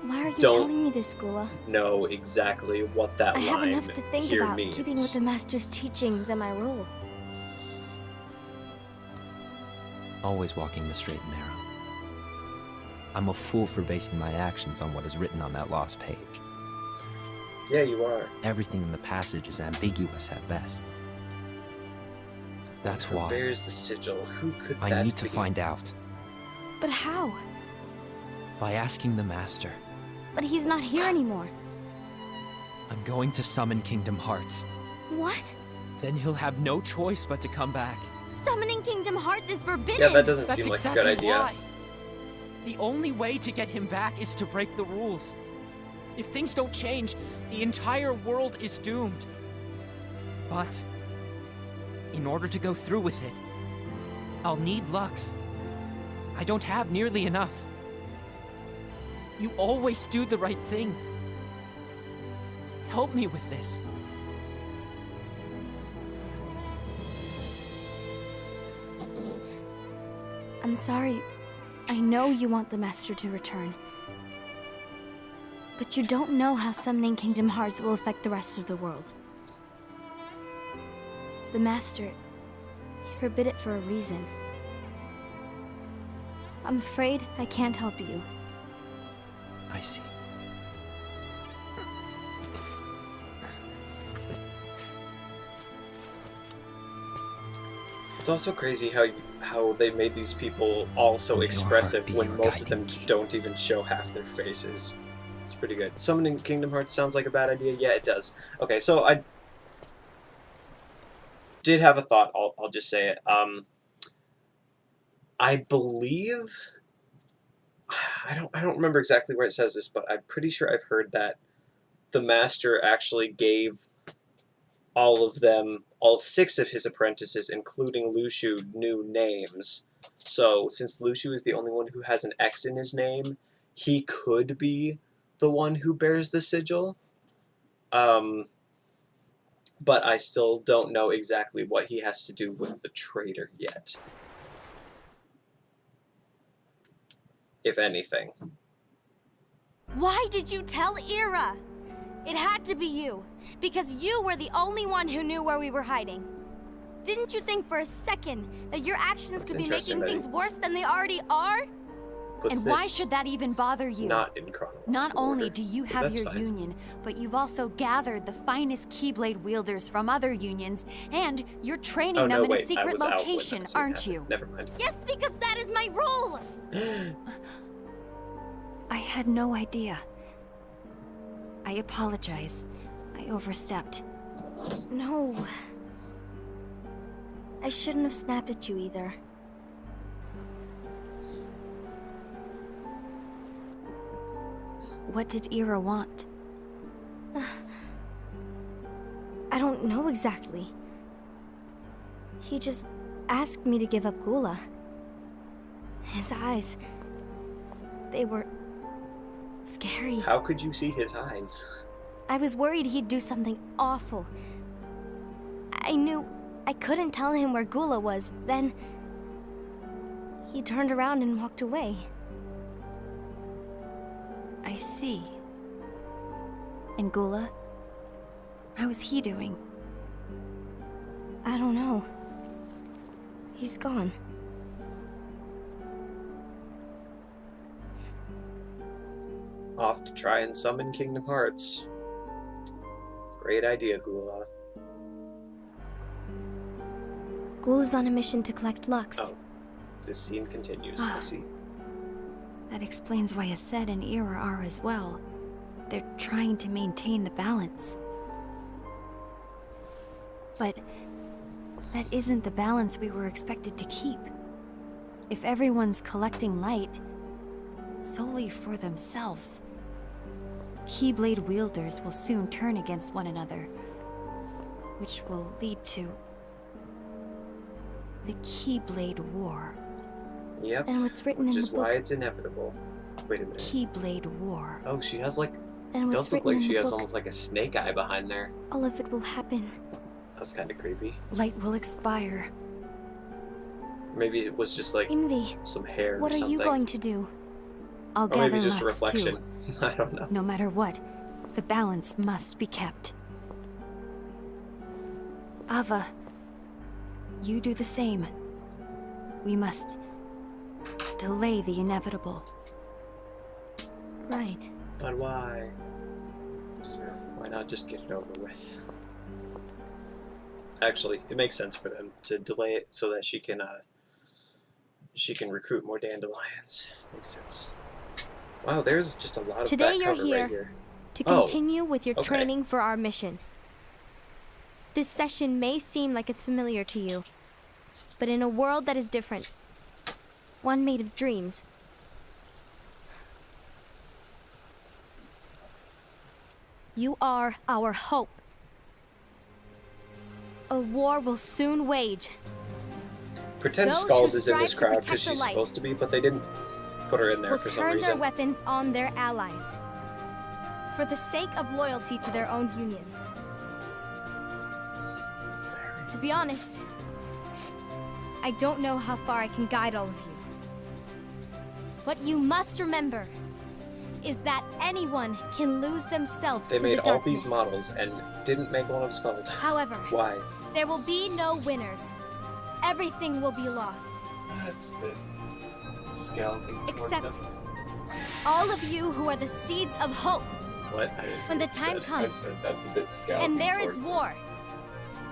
Why are you don't telling me this, Gula? know exactly what that I have line enough to think here about means. keeping with the Master's teachings and my role. Always walking the straight and narrow. I'm a fool for basing my actions on what is written on that lost page. Yeah, you are. Everything in the passage is ambiguous at best. That's Who why bears the sigil? Who could I that need to be? find out But how? by asking the Master. But he's not here anymore. I'm going to summon Kingdom Hearts. What? Then he'll have no choice but to come back. Summoning Kingdom Hearts is forbidden! Yeah, that doesn't That's seem like exactly a good idea. why. The only way to get him back is to break the rules. If things don't change, the entire world is doomed. But in order to go through with it, I'll need Lux. I don't have nearly enough. You always do the right thing. Help me with this. I'm sorry. I know you want the Master to return. But you don't know how summoning Kingdom Hearts will affect the rest of the world. The Master, he forbid it for a reason. I'm afraid I can't help you. I see. It's also crazy how they made these people all so expressive when most of them don't even show half their faces. It's pretty good. Summoning Kingdom Hearts sounds like a bad idea. Yeah, it does. Okay, so I did have a thought. I'll just say it. I believe I don't remember exactly where it says this, but I'm pretty sure I've heard that the Master actually gave all of them, all 6 of his apprentices, including Lushu, new names. So, since Lushu is the only one who has an X in his name, he could be the one who bears the sigil. But I still don't know exactly what he has to do with the traitor yet. If anything. Why did you tell Ira? It had to be you, because you were the only one who knew where we were hiding. Didn't you think for a second that your actions could be making things worse than they already are? And why should that even bother you? Not in chronological Not only order, do you but have that's your fine. union, but you've also gathered the finest Keyblade wielders from other unions, and you're training Oh, them no, in wait, a I secret was out when location, that scene aren't happened. you? Never mind. Yes, because that is my role! I had no idea. I apologize. I overstepped. No. I shouldn't have snapped at you either. What did Ira want? I don't know exactly. He just asked me to give up Gula. His eyes, they were scary. How could you see his eyes? I was worried he'd do something awful. I knew I couldn't tell him where Gula was. Then he turned around and walked away. I see. And Gula? How is he doing? I don't know. He's gone. Off to try and summon Kingdom Hearts. Great idea, Gula. Gula's on a mission to collect Lux. Oh, this scene continues. I see. That explains why Aced and Ira are as well. They're trying to maintain the balance. But That isn't the balance we were expected to keep. If everyone's collecting light solely for themselves, Keyblade wielders will soon turn against one another, which will lead to the Keyblade War. Yep. And what's written in which the is book? why it's inevitable. Wait a minute. Keyblade War. Oh, she has like. And Does what's look written like in she the has book? almost like a snake eye behind there. All of it will happen. That's kind of creepy. Light will expire. Maybe it was just like Envy, some hair what or are something. you going to do? I'll Or gather maybe just a Lux, reflection. too. I don't know. No matter what, the balance must be kept. Ava, you do the same. We must delay the inevitable. Right. But why? Why not just get it over with? Actually, it makes sense for them to delay it so that she can recruit more dandelions. Makes sense. Wow, there's just a lot of Today back you're cover here right here. to Oh, continue with your okay. training for our mission. This session may seem like it's familiar to you, but in a world that is different, one made of dreams, you are our hope. A war will soon wage. Pretend Those who Scald is in this strive to crowd protect because the she's light supposed to be, but they didn't put her in there will for some turn their reason. weapons on their allies for the sake of loyalty to their own unions. To be honest, I don't know how far I can guide all of you. What you must remember is that anyone can lose themselves They to made the all darkness. these models and didn't make one of Scald. However, Why? there will be no winners. Everything will be lost. That's a bit scalding. Except all of you who are the seeds of hope. What? When the time I comes, said that's a bit scalding. and there is towards war.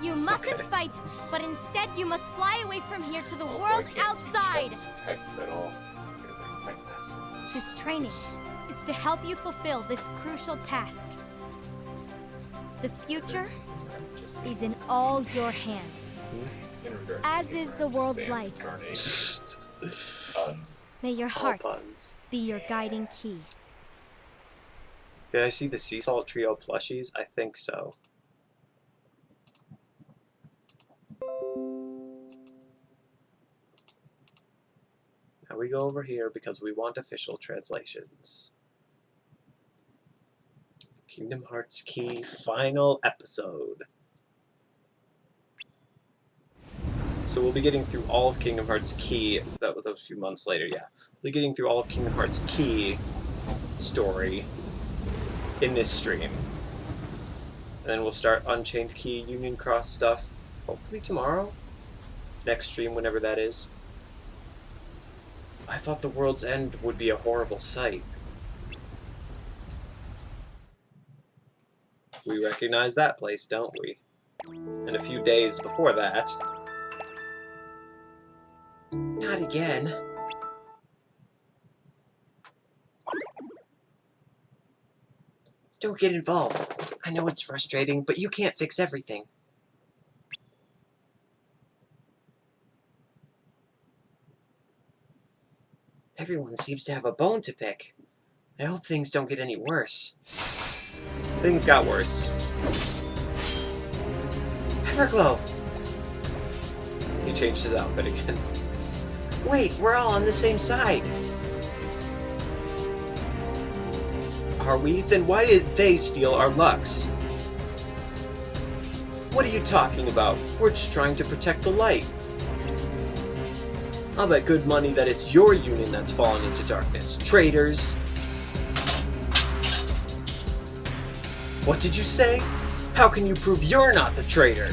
You mustn't Okay. fight, but instead you must fly away from here to the Also, I world can't see outside. Chet's text at all because I might mess it. This training is to help you fulfill this crucial task. The future Just is in all your hands, in regards as to is the world's Sans light. incarnation. Puns. May your All hearts puns. be your guiding key. Did I see the Sea Salt Trio plushies? I think so. Now we go over here because we want official translations. Kingdom Hearts Key final episode. So we'll be getting through all of Kingdom Hearts Key. That was a few months later, yeah. We'll be getting through all of Kingdom Hearts Key story in this stream. And then we'll start Unchained Key, Union Cross stuff, hopefully tomorrow? Next stream, whenever that is. I thought the world's end would be a horrible sight. We recognize that place, don't we? And a few days before that... Not again. Don't get involved. I know it's frustrating, but you can't fix everything. Everyone seems to have a bone to pick. I hope things don't get any worse. Things got worse. Everglow! He changed his outfit again. Wait, we're all on the same side. Are we? Then why did they steal our Lux? What are you talking about? We're just trying to protect the light. I'll bet good money that it's your union that's fallen into darkness. Traitors. What did you say? How can you prove you're not the traitor?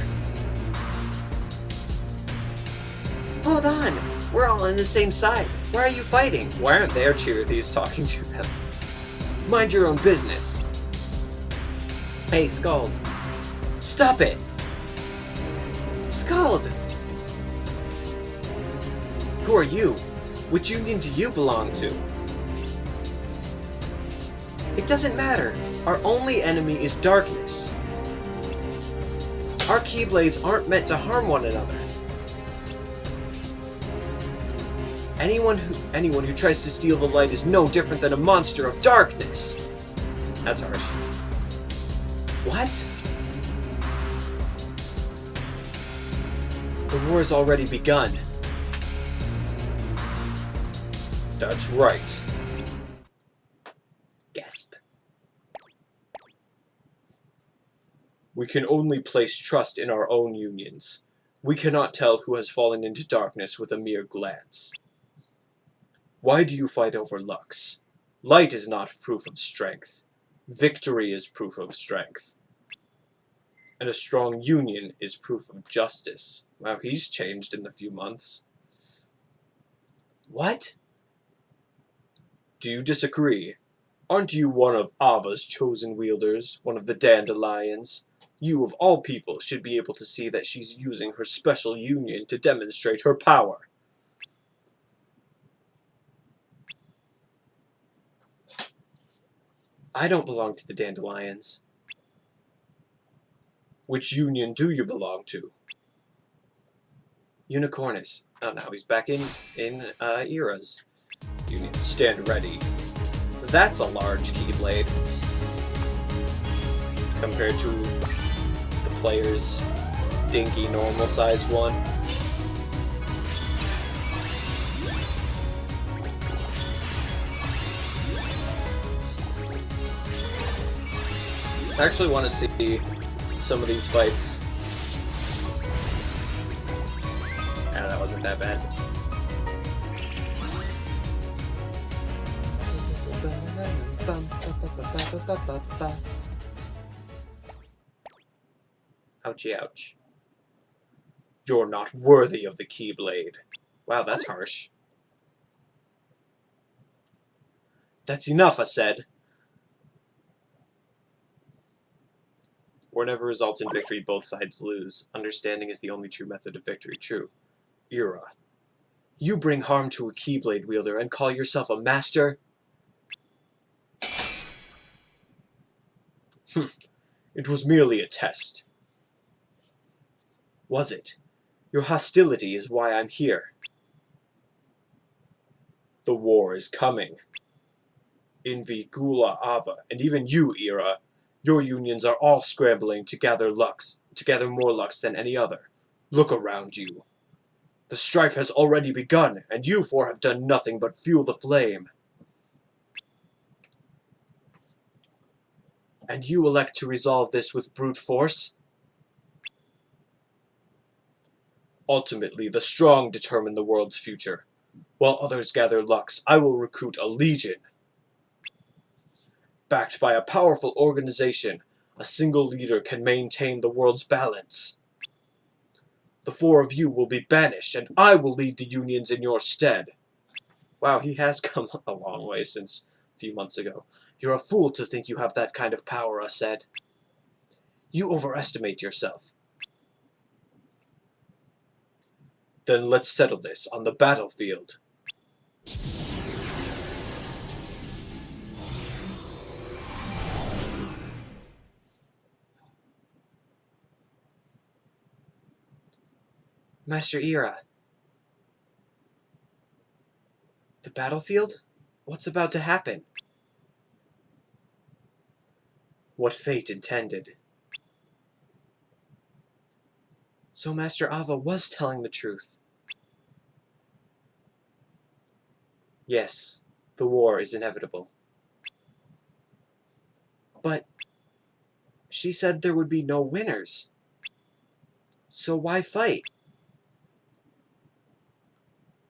Hold on. We're all on the same side. Why are you fighting? Why aren't their cheerleaders talking to them? Mind your own business. Hey, Scald. Stop it! Scald! Who are you? Which union do you belong to? It doesn't matter. Our only enemy is darkness. Our Keyblades aren't meant to harm one another. Anyone who tries to steal the light is no different than a monster of darkness. That's harsh. What? The war's already begun. That's right. Gasp. We can only place trust in our own unions. We cannot tell who has fallen into darkness with a mere glance. Why do you fight over Lux? Light is not proof of strength. Victory is proof of strength. And a strong union is proof of justice. Wow, he's changed in the few months. What? Do you disagree? Aren't you one of Ava's chosen wielders, one of the dandelions? You, of all people, should be able to see that she's using her special union to demonstrate her power. I don't belong to the dandelions. Which union do you belong to? Unicornus. Oh, now he's back in Era's union. Stand ready. That's a large Keyblade. Compared to the player's dinky normal-sized one. I actually want to see some of these fights. Ah, that wasn't that bad. Ouchie ouch. You're not worthy of the Keyblade. Wow, that's harsh. That's enough, I said. War never results in victory, both sides lose. Understanding is the only true method of victory. True. Era. You bring harm to a Keyblade wielder and call yourself a master? It was merely a test. Was it? Your hostility is why I'm here. The war is coming. Envy, Gula, Ava, and even you, Era. Your unions are all scrambling to gather more Lux than any other. Look around you. The strife has already begun, and you four have done nothing but fuel the flame. And you elect to resolve this with brute force? Ultimately, the strong determine the world's future. While others gather Lux, I will recruit a legion. Backed by a powerful organization, a single leader can maintain the world's balance. The four of you will be banished, and I will lead the unions in your stead. Wow, he has come a long way since a few months ago. You're a fool to think you have that kind of power, I said. You overestimate yourself. Then let's settle this on the battlefield. Master Era. The battlefield? What's about to happen? What fate intended. So Master Ava was telling the truth. Yes, the war is inevitable. But she said there would be no winners. So why fight?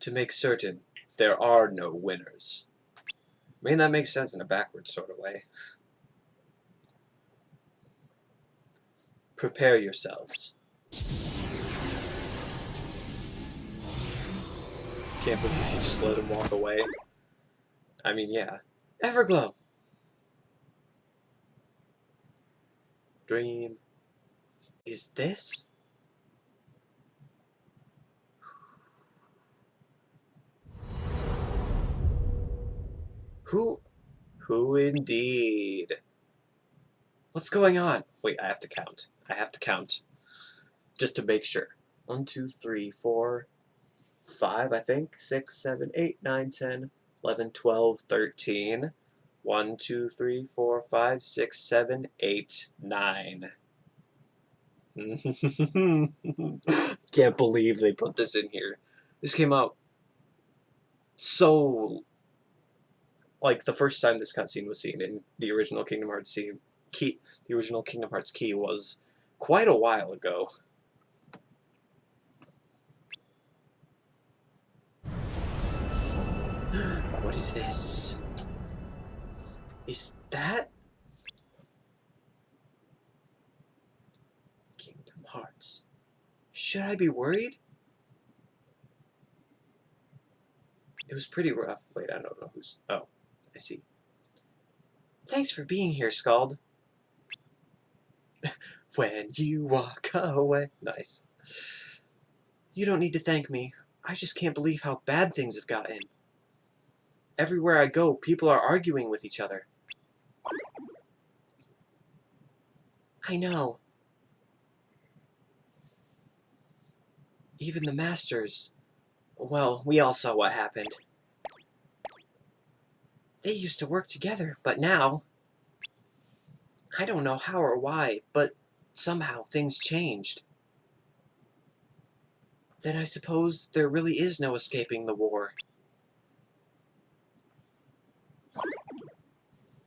To make certain there are no winners. I mean, that makes sense in a backwards sort of way. Prepare yourselves. Can't believe you just let him walk away. I mean, yeah. Everglow! Dream. Is this? Who indeed? What's going on? Wait, I have to count. I have to count. just to make sure. 1, 2, 3, 4, 5, I think. 6, 7, 8, 9, 10, 11, 12, 13. 1, 2, 3, 4, 5, 6, 7, 8, 9. Can't believe they put this in here. This came out so... Like, the first time this cutscene was seen in the original Kingdom Hearts Key was quite a while ago. What is this? Is that Kingdom Hearts? Should I be worried? It was pretty rough. Wait, I don't know who's... Oh, I see. Thanks for being here, Scald. When you walk away. Nice. You don't need to thank me. I just can't believe how bad things have gotten. Everywhere I go, people are arguing with each other. I know. Even the Masters. Well, we all saw what happened. They used to work together, but now... I don't know how or why, but somehow things changed. Then I suppose there really is no escaping the war.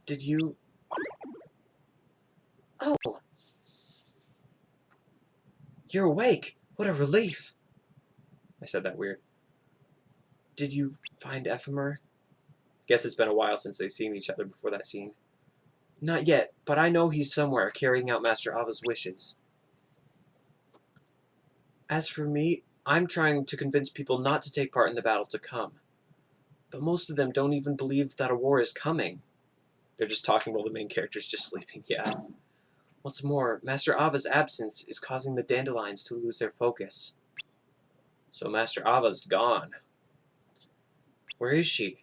Did you... Oh! You're awake! What a relief! I said that weird. Did you find Ephemer? Guess it's been a while since they've seen each other before that scene. Not yet, but I know he's somewhere carrying out Master Ava's wishes. As for me, I'm trying to convince people not to take part in the battle to come. But most of them don't even believe that a war is coming. They're just talking while the main character's just sleeping, yeah. What's more, Master Ava's absence is causing the dandelions to lose their focus. So Master Ava's gone. Where is she?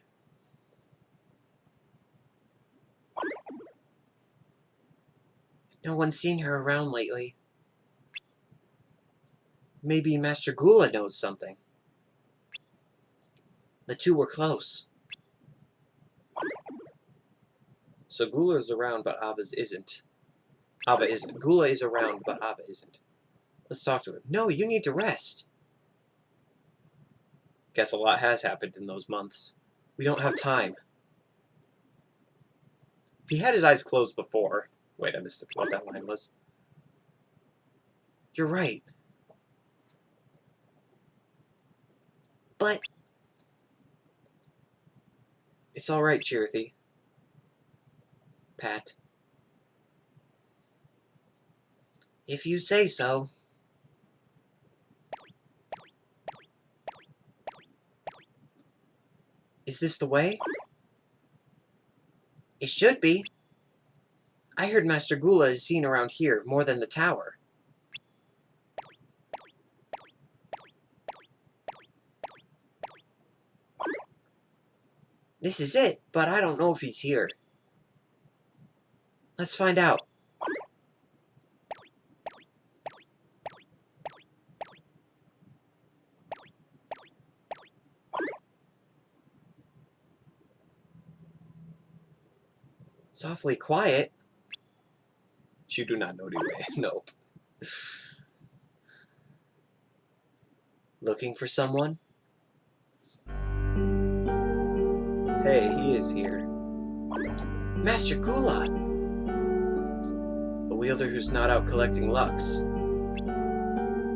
No one's seen her around lately. Maybe Master Gula knows something. The two were close. So Gula is around, but Ava's isn't. Ava isn't. Gula is around, but Ava isn't. Let's talk to him. No, you need to rest. Guess a lot has happened in those months. We don't have time. He had his eyes closed before. Wait, I missed what that line was. You're right. But... It's alright, Chirithy. Pat. If you say so. Is this the way? It should be. I heard Master Gula is seen around here more than the tower. This is it, but I don't know if he's here. Let's find out. It's awfully quiet. You do not know anyway. Nope. Looking for someone? Hey, he is here. Master Gula! A wielder who's not out collecting Lux.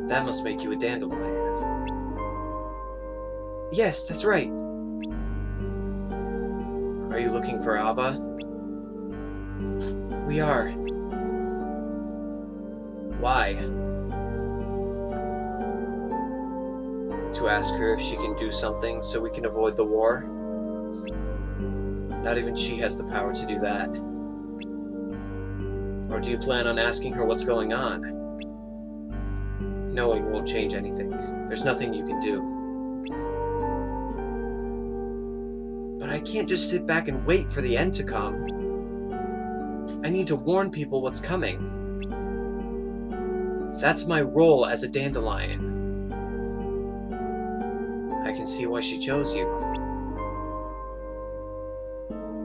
That must make you a dandelion. Yes, that's right. Are you looking for Ava? We are. Why? To ask her if she can do something so we can avoid the war? Not even she has the power to do that. Or do you plan on asking her what's going on? Knowing won't change anything. There's nothing you can do. But I can't just sit back and wait for the end to come. I need to warn people what's coming. That's my role as a dandelion. I can see why she chose you.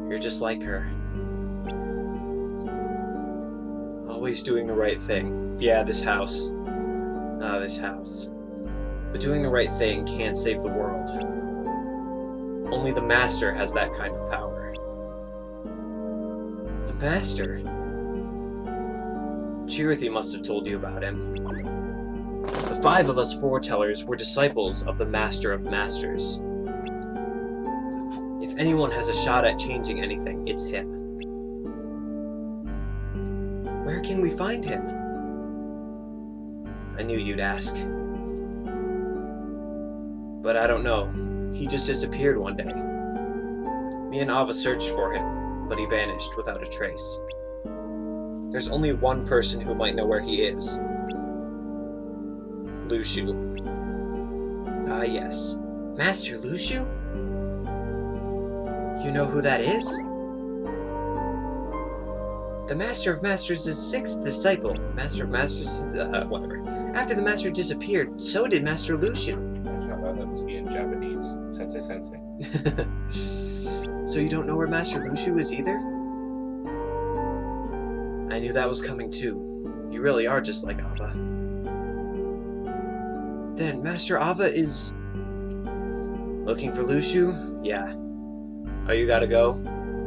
You're just like her. Always doing the right thing. Yeah, this house. This house. But doing the right thing can't save the world. Only the Master has that kind of power. The Master? Chirithy must have told you about him. The 5 of us foretellers were disciples of the Master of Masters. If anyone has a shot at changing anything, it's him. Where can we find him? I knew you'd ask. But I don't know. He just disappeared one day. Me and Ava searched for him, but he vanished without a trace. There's only one person who might know where he is. Lushu. Ah, yes. Master Lushu? You know who that is? The Master of Masters' 6th disciple. Master of Masters is, whatever. After the Master disappeared, so did Master Lushu. Imagine how that must be in Japanese. Sensei. So you don't know where Master Lushu is either? I knew that was coming too. You really are just like Ava. Then Master Ava is... looking for Lushu? Yeah. Oh, you gotta go?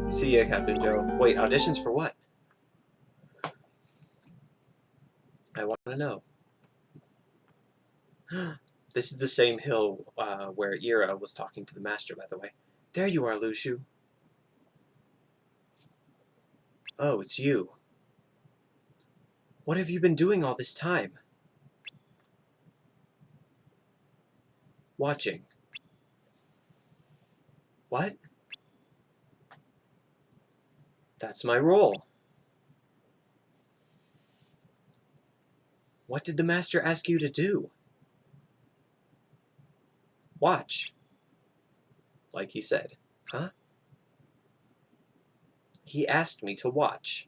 See ya, Captain Joe. Wait, auditions for what? I want to know. This is the same hill where Ira was talking to the Master, by the way. There you are, Lushu. Oh, it's you. What have you been doing all this time? Watching. What? That's my role. What did the Master ask you to do? Watch. Like he said. Huh? He asked me to watch.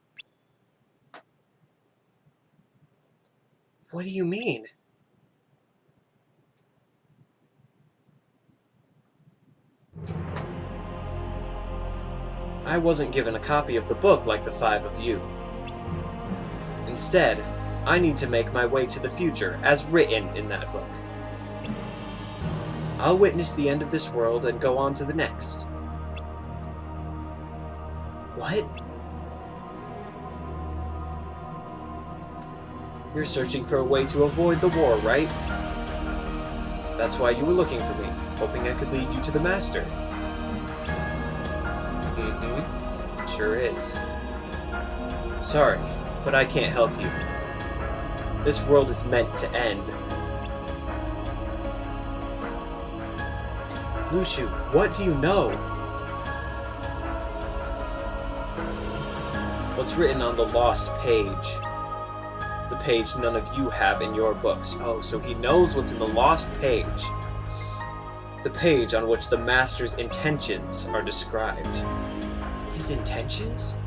What do you mean? I wasn't given a copy of the book like the 5 of you. Instead, I need to make my way to the future as written in that book. I'll witness the end of this world and go on to the next. What? You're searching for a way to avoid the war, right? That's why you were looking for me, hoping I could lead you to the Master. Mm-hmm. Sure is. Sorry, but I can't help you. This world is meant to end. Lushu, what do you know? What's written on the lost page? The page none of you have in your books. Oh, so he knows what's in the lost page. The page on which the Master's intentions are described. His intentions?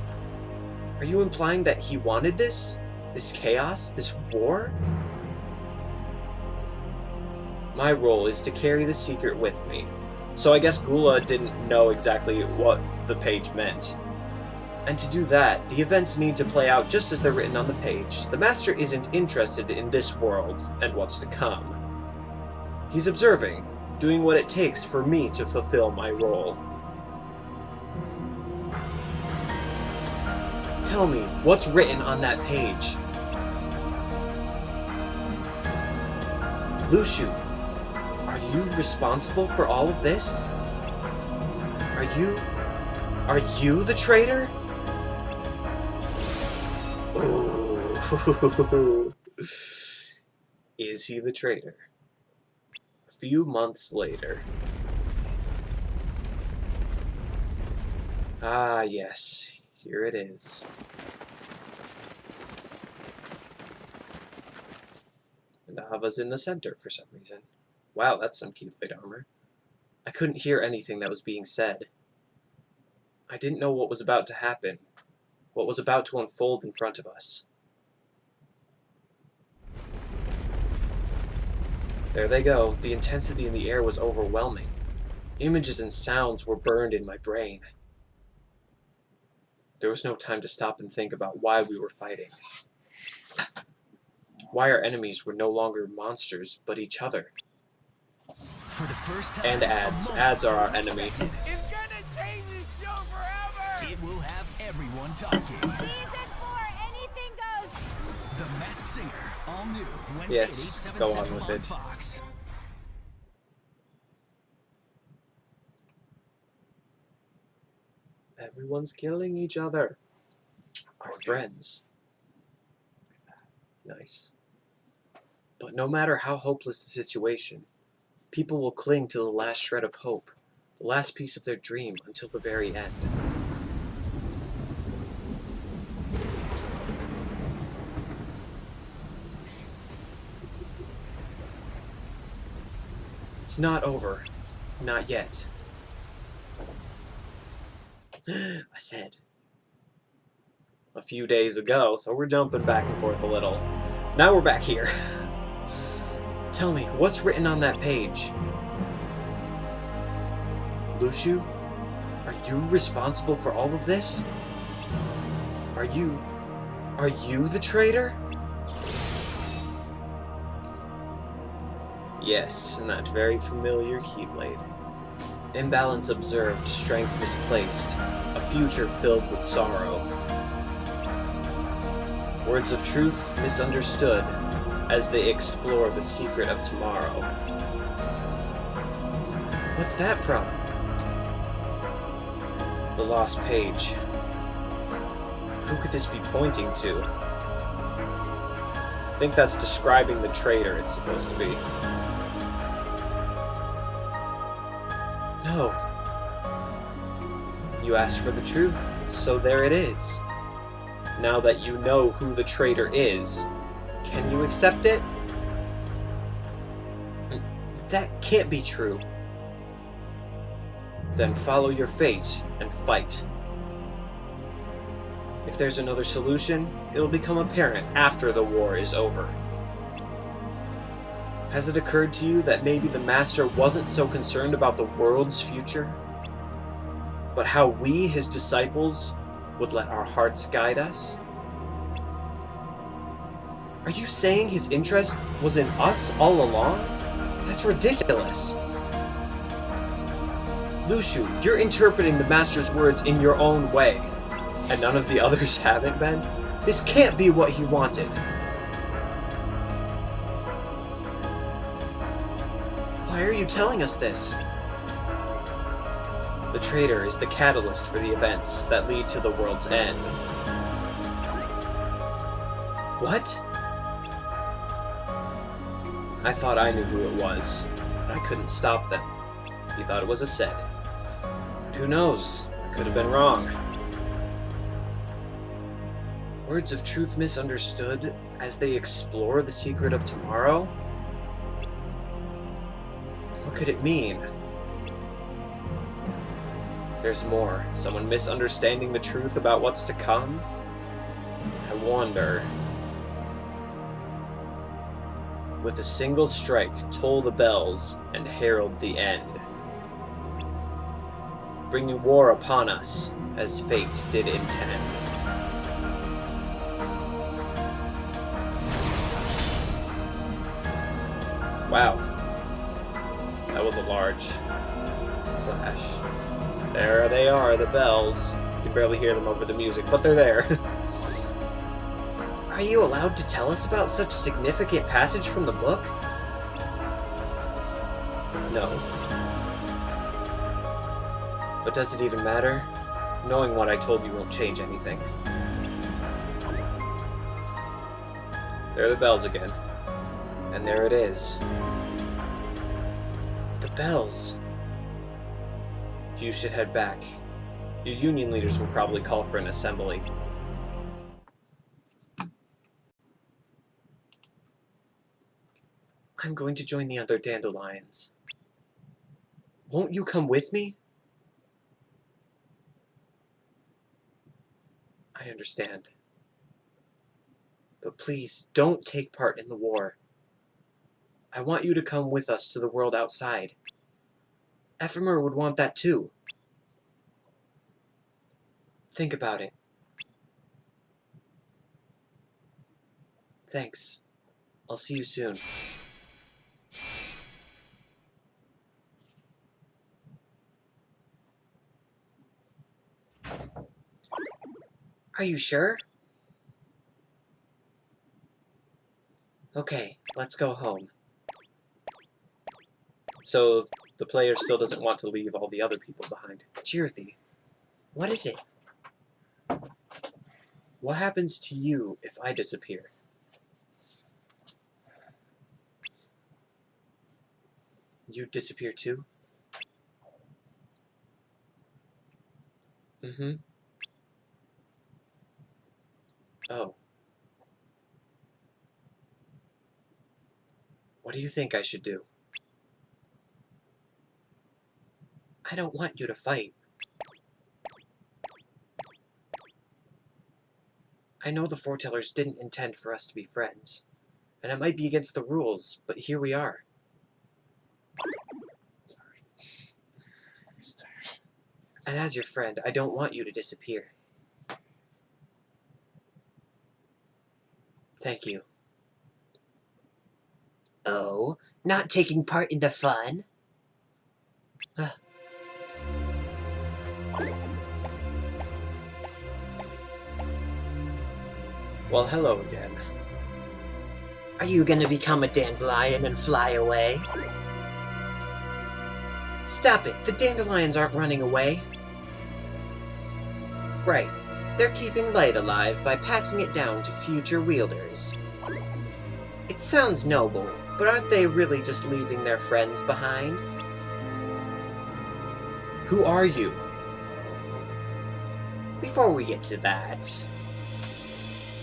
Are you implying that he wanted this? This chaos? This war? My role is to carry the secret with me. So I guess Gula didn't know exactly what the page meant. And to do that, the events need to play out just as they're written on the page. The Master isn't interested in this world and what's to come. He's observing, doing what it takes for me to fulfill my role. Tell me, what's written on that page? Lushu, are you responsible for all of this? Are you the traitor? Ooh. Is he the traitor? A few months later. Ah, yes. Here it is. And Ava's in the center for some reason. Wow, that's some Keyblade armor. I couldn't hear anything that was being said. I didn't know what was about to happen. What was about to unfold in front of us. There they go. The intensity in the air was overwhelming. Images and sounds were burned in my brain. There was no time to stop and think about why we were fighting. Why our enemies were no longer monsters, but each other. For the first time, And ads. Ads are our enemy. It's gonna change this show forever! It will have everyone talking. Season 4, anything goes. The Masked Singer, all new. Wednesday Yes, at 8, 7 go on Central with on it. Fox. Everyone's killing each other. Our friends. Nice. But no matter how hopeless the situation, people will cling to the last shred of hope, the last piece of their dream until the very end. It's not over. Not yet. I said. A few days ago, so we're jumping back and forth a little. Now we're back here. Tell me, what's written on that page? Luciu, are you responsible for all of this? Are you the traitor? Yes, and that very familiar Keyblade. Imbalance observed, strength misplaced, a future filled with sorrow. Words of truth misunderstood as they explore the secret of tomorrow. What's that from? The lost page. Who could this be pointing to? I think that's describing the traitor it's supposed to be. No. You asked for the truth, so there it is. Now that you know who the traitor is, can you accept it? That can't be true. Then follow your fate and fight. If there's another solution, it'll become apparent after the war is over. Has it occurred to you that maybe the Master wasn't so concerned about the world's future, but how we, his disciples, would let our hearts guide us? Are you saying his interest was in us all along? That's ridiculous. Luciu, you're interpreting the Master's words in your own way, and none of the others haven't been? This can't be what he wanted. Why are you telling us this? The traitor is the catalyst for the events that lead to the world's end. What? I thought I knew who it was, but I couldn't stop them. He thought it was a Sed. Who knows? I could have been wrong. Words of truth misunderstood as they explore the secret of tomorrow? What could it mean? There's more. Someone misunderstanding the truth about what's to come? I wonder. With a single strike, toll the bells and herald the end. Bringing war upon us, as fate did intend. Wow. That was a large clash. There they are, the bells. You can barely hear them over the music, but they're there. Are you allowed to tell us about such a significant passage from the book? No. But does it even matter? Knowing what I told you won't change anything. There are the bells again. And there it is. The bells. You should head back. Your union leaders will probably call for an assembly. I'm going to join the other dandelions. Won't you come with me? I understand. But please, don't take part in the war. I want you to come with us to the world outside. Ephemer would want that too. Think about it. Thanks. I'll see you soon. Are you sure? Okay, let's go home. So, the player still doesn't want to leave all the other people behind. Chirithy, what is it? What happens to you if I disappear? You disappear too? Mm-hmm. Oh. What do you think I should do? I don't want you to fight. I know the foretellers didn't intend for us to be friends, and it might be against the rules, but here we are. Sorry. And as your friend, I don't want you to disappear. Thank you. Oh, not taking part in the fun? Well, hello again. Are you gonna become a dandelion and fly away? Stop it! The dandelions aren't running away. Right. They're keeping light alive by passing it down to future wielders. It sounds noble, but aren't they really just leaving their friends behind? Who are you? Before we get to that,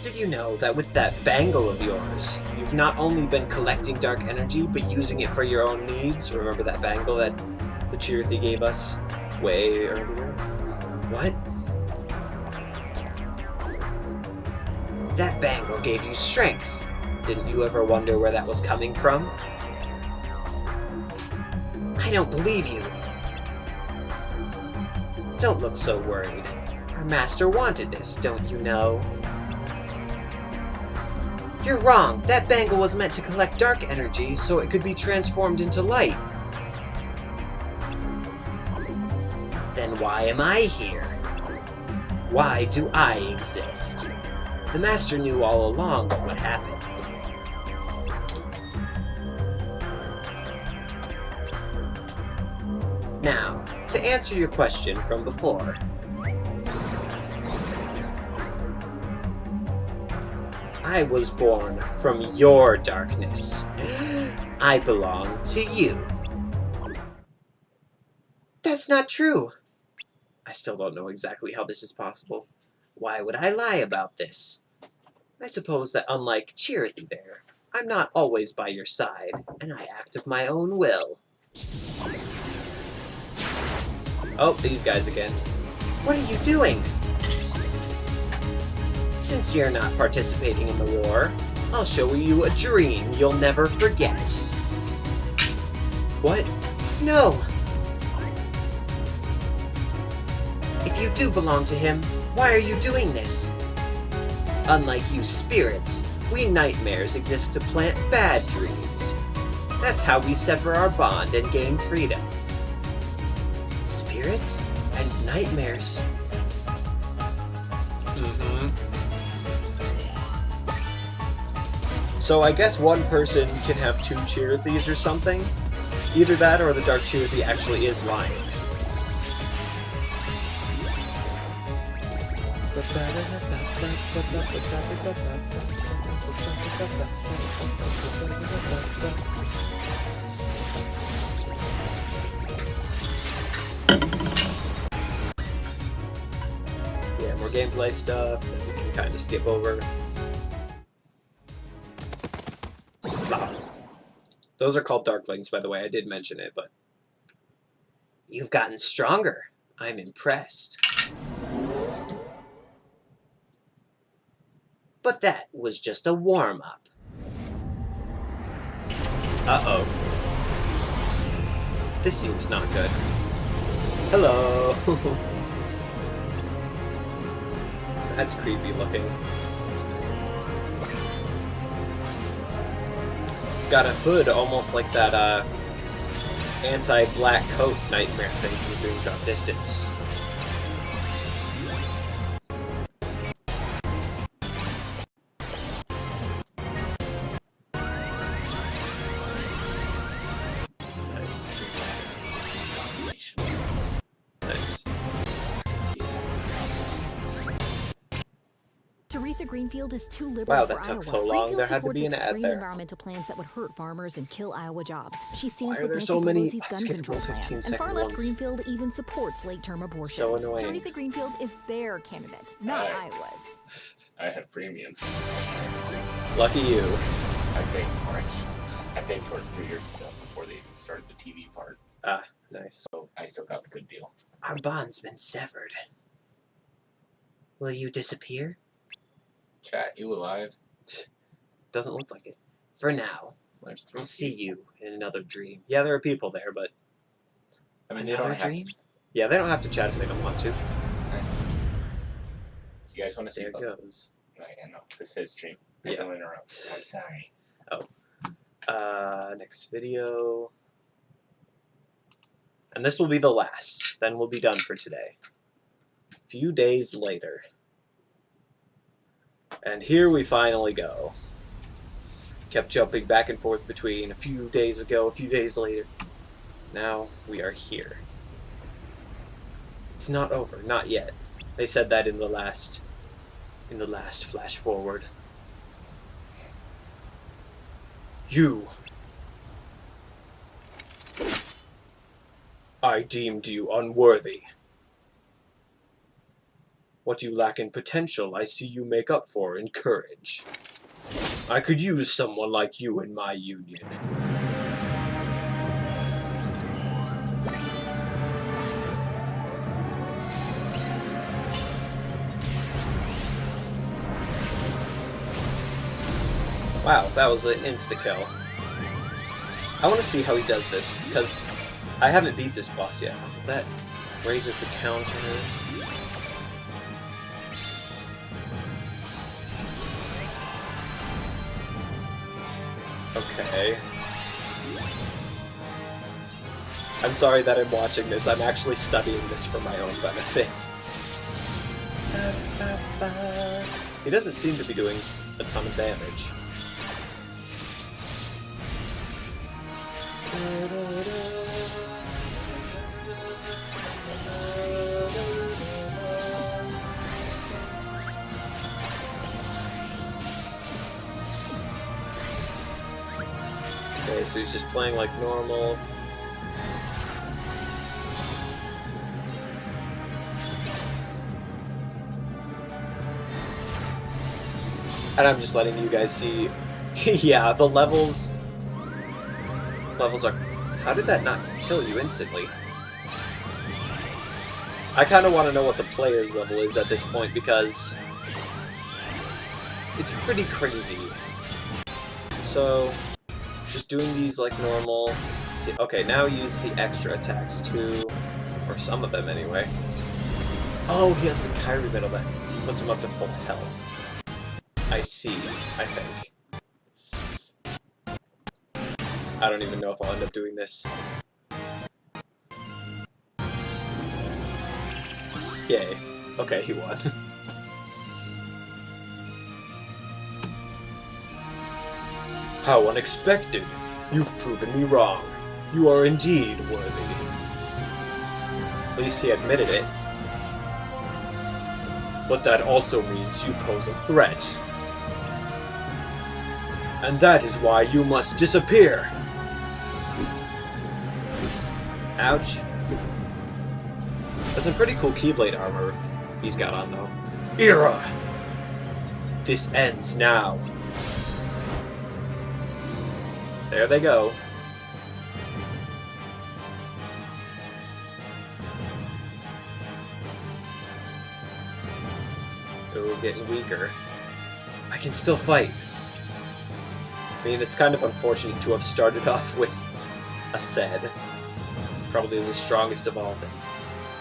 did you know that with that bangle of yours, you've not only been collecting dark energy, but using it for your own needs? Remember that bangle that the Chirithy gave us way earlier? What? That bangle gave you strength. Didn't you ever wonder where that was coming from? I don't believe you. Don't look so worried. Our master wanted this, don't you know? You're wrong. That bangle was meant to collect dark energy so it could be transformed into light. Then why am I here? Why do I exist? The master knew all along what would happen. Now, to answer your question from before, I was born from your darkness. I belong to you. That's not true. I still don't know exactly how this is possible. Why would I lie about this? I suppose that unlike Chirithy there, I'm not always by your side, and I act of my own will. Oh, these guys again. What are you doing? Since you're not participating in the war, I'll show you a dream you'll never forget. What? No! If you do belong to him, why are you doing this? Unlike you spirits, we nightmares exist to plant bad dreams. That's how we sever our bond and gain freedom. Spirits? And nightmares? So I guess one person can have two Chirithys or something? Either that or the Dark Chirithy actually is lying. Yeah, more gameplay stuff that we can kind of skip over. Those are called Darklings, by the way. I did mention it, but... You've gotten stronger. I'm impressed. But that was just a warm-up. Uh-oh. This seems not good. Hello! That's creepy looking. It's got a hood almost like that, anti-black coat nightmare thing from Dream Drop Distance. Nice. Teresa Greenfield is too liberal Wow, for that took Iowa. so long. Greenfield There had to supports be an ad extreme there. environmental plans that would hurt farmers and kill Iowa jobs. She stands Why are with there Nancy so many Pelosi's gun skip control roll plan. 15 And second far-left ones? Greenfield even supports late-term abortions. So annoying. Teresa Greenfield is their candidate, not Iowa's. I had premium. Lucky you. I paid for it. I paid for it 3 years ago before they even started the TV part. Ah, nice. So I still got the good deal. Our bond's been severed. Will you disappear? Chat, you alive? Doesn't look like it. For now. I'll see you in another dream. Yeah, there are people there, but... I mean, they don't Another have dream? to. Yeah, they don't have to chat if they don't want to. You guys want to see There both? it goes. I know. This is his stream. Yeah. Don't interrupt. I'm sorry. Oh. Next video. And this will be the last. Then we'll be done for today. A few days later. And here we finally go. Kept jumping back and forth between a few days ago, a few days later. Now we are here. It's not over, not yet. They said that in the last flash forward. You. I deemed you unworthy. What you lack in potential, I see you make up for in courage. I could use someone like you in my union. Wow, that was an insta-kill. I want to see how he does this, because I haven't beat this boss yet. That raises the counter. Okay. I'm sorry that I'm watching this. I'm actually studying this for my own benefit. He doesn't seem to be doing a ton of damage. Okay, so he's just playing like normal. And I'm just letting you guys see. Yeah, the levels are... How did that not kill you instantly? I kind of want to know what the player's level is at this point, because it's pretty crazy. So, just doing these like normal. See, okay, now use the extra attacks too, or some of them anyway. Oh, he has the Kyrie Middle that puts him up to full health. I see, I think. I don't even know if I'll end up doing this. Yay. Okay, he won. How unexpected! You've proven me wrong. You are indeed worthy. At least he admitted it. But that also means you pose a threat. And that is why you must disappear! Ouch. That's some pretty cool Keyblade armor he's got on, though. Era! This ends now. There they go. Ooh, getting weaker. I can still fight. I mean, it's kind of unfortunate to have started off with a said. Probably the strongest of all of them.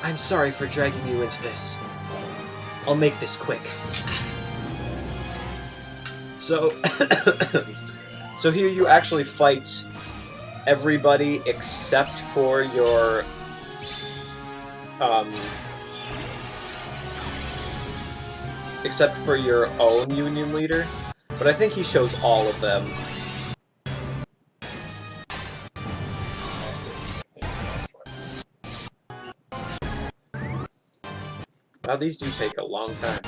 I'm sorry for dragging you into this. I'll make this quick. So, so here you actually fight everybody except for your, except for your own union leader. But I think he shows all of them. Wow, these do take a long time.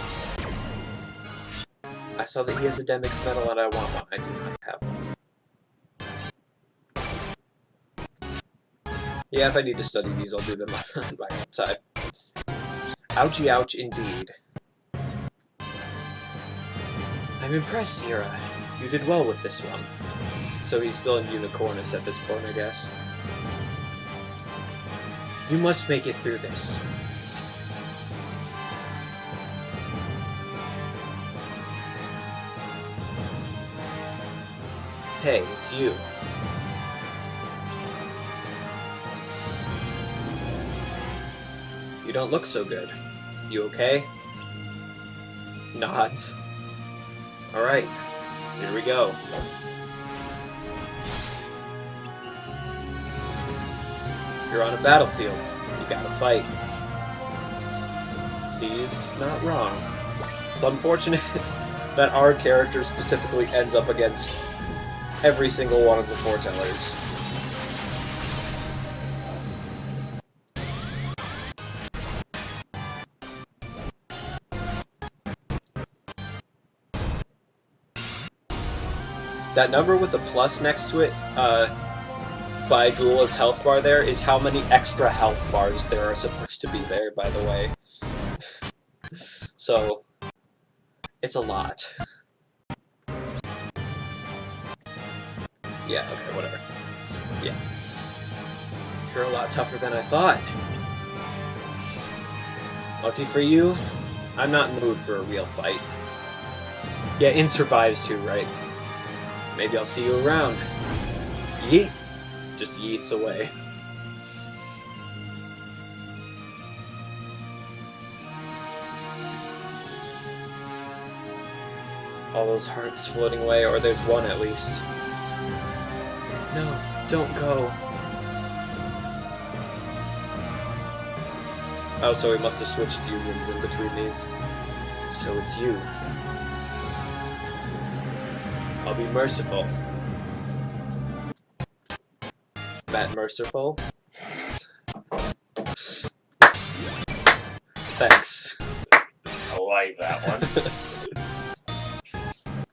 I saw that he has a Demix medal and I want one. I do not have one. Yeah, if I need to study these, I'll do them on my own side. Ouchie ouch indeed. I'm impressed, Hira. You did well with this one. So he's still in Unicornus at this point, I guess. You must make it through this. Hey, it's you. You don't look so good. You okay? Nods. Alright, here we go. You're on a battlefield. You gotta fight. He's not wrong. It's unfortunate that our character specifically ends up against every single one of the foretellers. That number with a plus next to it, by Gula's health bar there, is how many extra health bars there are supposed to be there, by the way. So, it's a lot. Yeah, okay, whatever. So, yeah. You're a lot tougher than I thought. Lucky for you, I'm not in the mood for a real fight. Yeah, In survives too, right? Maybe I'll see you around. Yeet! Just yeets away. All those hearts floating away, or there's one at least. No, don't go. Oh, so we must have switched unions in between these. So it's you. I'll be merciful. That merciful? Thanks. I like that one.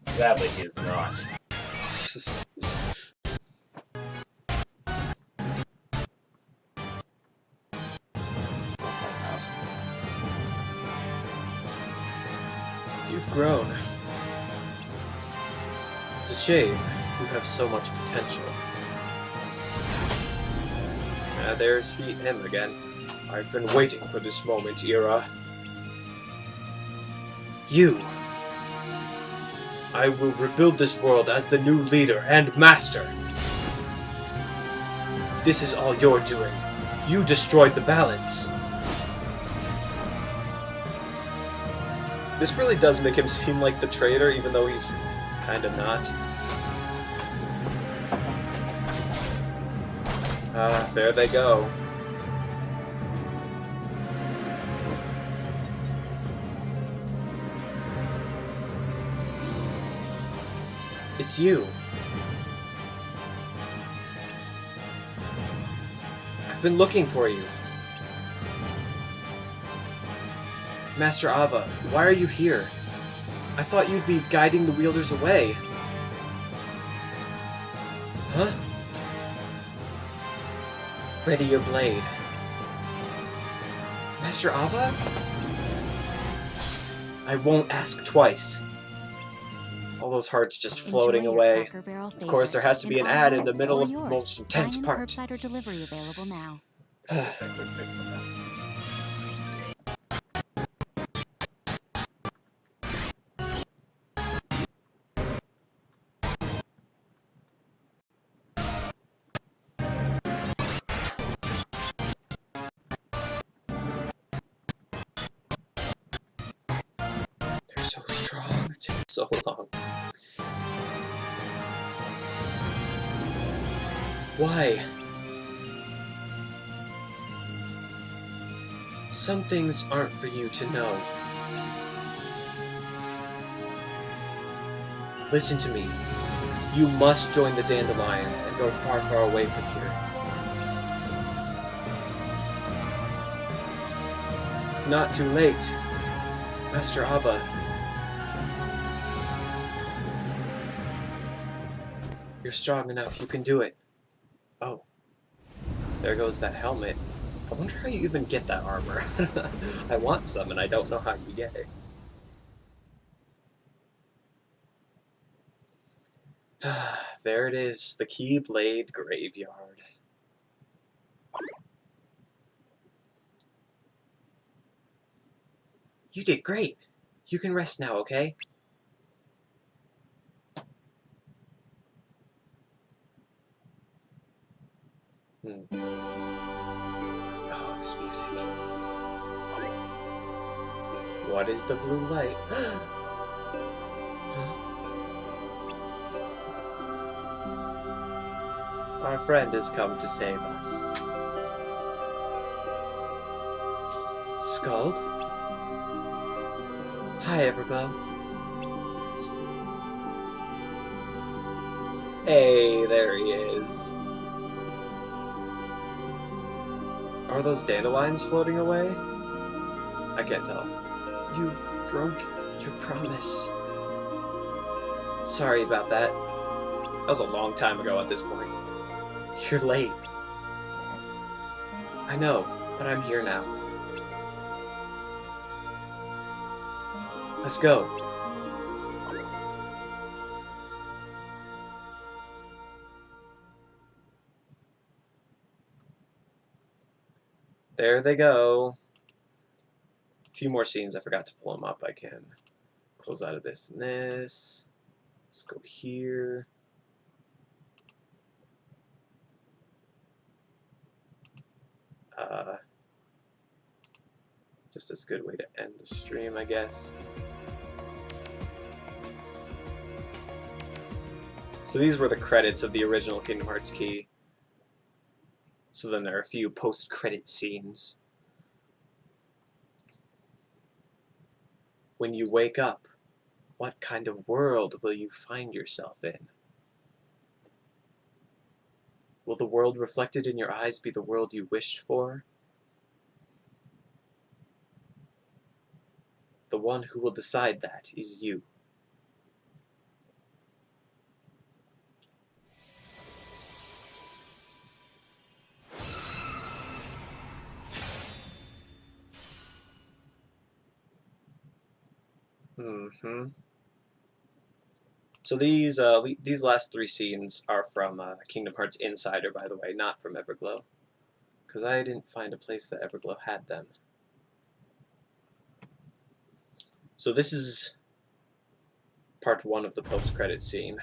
Sadly, he is not. You've grown. It's a shame. You have so much potential. There's him again. I've been waiting for this moment, Ira. You! I will rebuild this world as the new leader and master. This is all you're doing. You destroyed the balance. This really does make him seem like the traitor, even though he's kind of not. There they go. It's you. I've been looking for you. Master Ava, why are you here? I thought you'd be guiding the wielders away. Huh? Ready your blade. Master Ava? I won't ask twice. All those hearts just floating away. Of course, there has to be an ad in the middle of the most intense part. Curbside or delivery available now. so long. Why? Some things aren't for you to know. Listen to me. You must join the Dandelions and go far, far away from here. It's not too late, Master Ava. You're strong enough, you can do it. Oh, there goes that helmet. I wonder how you even get that armor. I want some and I don't know how you get it. There it is, the Keyblade Graveyard. You did great. You can rest now, okay? Oh, this music. What is the blue light? Our friend has come to save us. Scald? Hi, Everglow. Hey, there he is. Are those dandelions floating away? I can't tell. You broke your promise. Sorry about that. That was a long time ago at this point. You're late. I know, but I'm here now. Let's go. There they go. A few more scenes. I forgot to pull them up. I can close out of this and this. Let's go here. Just as a good way to end the stream, I guess. So these were the credits of the original Kingdom Hearts key. So then there are a few post-credit scenes. When you wake up, what kind of world will you find yourself in? Will the world reflected in your eyes be the world you wished for? The one who will decide that is you. So these last three scenes are from Kingdom Hearts Insider, by the way, not from Everglow, because I didn't find a place that Everglow had them. So this is part one of the post-credit scene.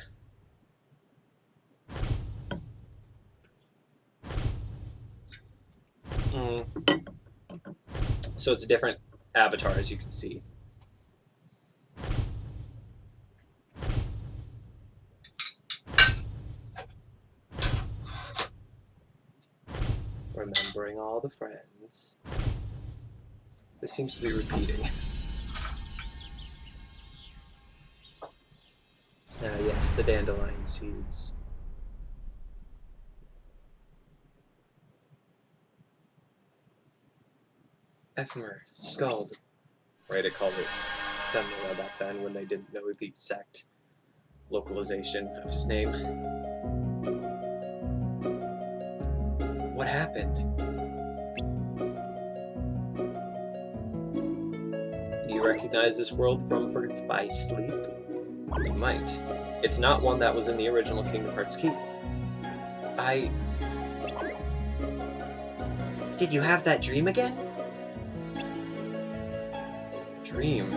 So it's a different avatar, as you can see. Remembering all the friends. This seems to be repeating. Yes, the dandelion seeds. Ephemer, Scald. Right, I called it Ephemer back then when they didn't know the exact localization of his name. What happened? Do you recognize this world from Birth by Sleep? You might. It's not one that was in the original Kingdom Hearts key. Did you have that dream again? Dream?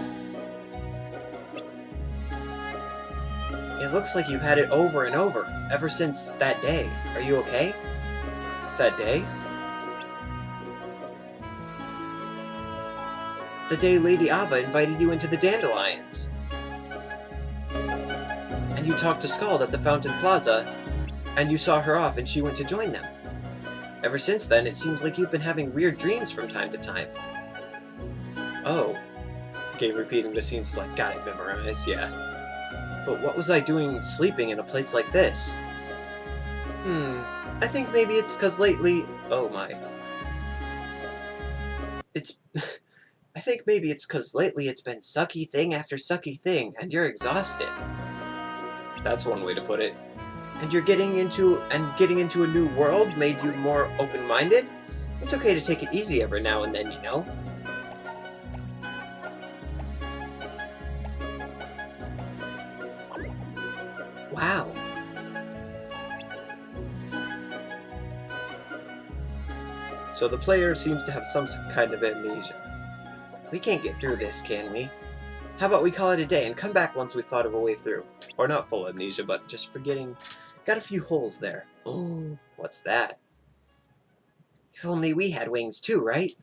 It looks like you've had it over and over, ever since that day. Are you okay? That day? The day Lady Ava invited you into the Dandelions. and you talked to Scald at the Fountain Plaza, and you saw her off and she went to join them. Ever since then, it seems like you've been having weird dreams from time to time. Oh. Game repeating the scenes like, got it memorized, yeah. But what was I doing sleeping in a place like this? I think maybe it's cause lately... Oh my. I think maybe it's cause lately it's been sucky thing after sucky thing, and you're exhausted. That's one way to put it. And you're getting into a new world made you more open-minded? It's okay to take it easy every now and then, you know? Wow. So the player seems to have some kind of amnesia. We can't get through this, can we? How about we call it a day and come back once we've thought of a way through? Or not full amnesia, but just forgetting. Got a few holes there. Oh, what's that? If only we had wings too, right?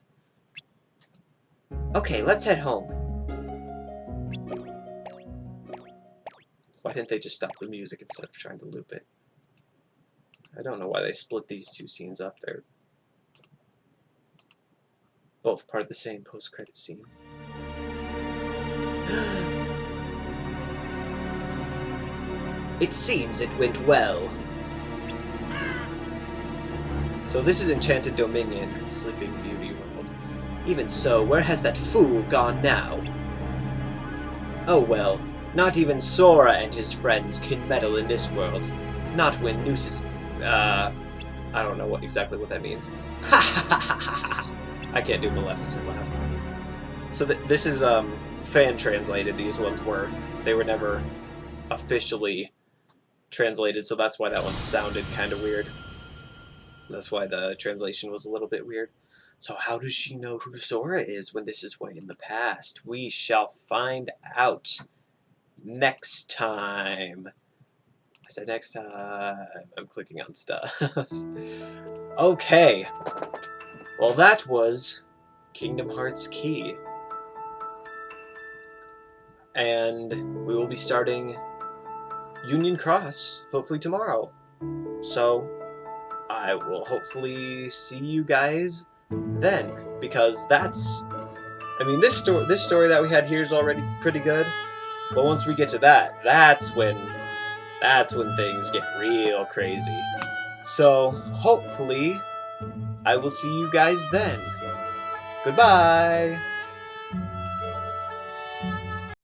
Okay, let's head home. Why didn't they just stop the music instead of trying to loop it? I don't know why they split these two scenes up. They're both part of the same post-credit scene. It seems it went well. So this is Enchanted Dominion, Sleeping Beauty World. Even so, where has that fool gone now? Oh well, not even Sora and his friends can meddle in this world. Not when Noose is... I don't know exactly what that means. Ha ha ha ha ha! I can't do Maleficent laugh. So this is fan translated. These ones were. They were never officially translated, so that's why that one sounded kind of weird. That's why the translation was a little bit weird. So how does she know who Sora is when this is way in the past? We shall find out next time. I said next time. I'm clicking on stuff. Okay. Well, that was Kingdom Hearts Key. And we will be starting Union Cross, hopefully tomorrow. So, I will hopefully see you guys then. Because that's... I mean, this story that we had here is already pretty good. But once we get to that, that's when things get real crazy. So, hopefully... I will see you guys then. Goodbye!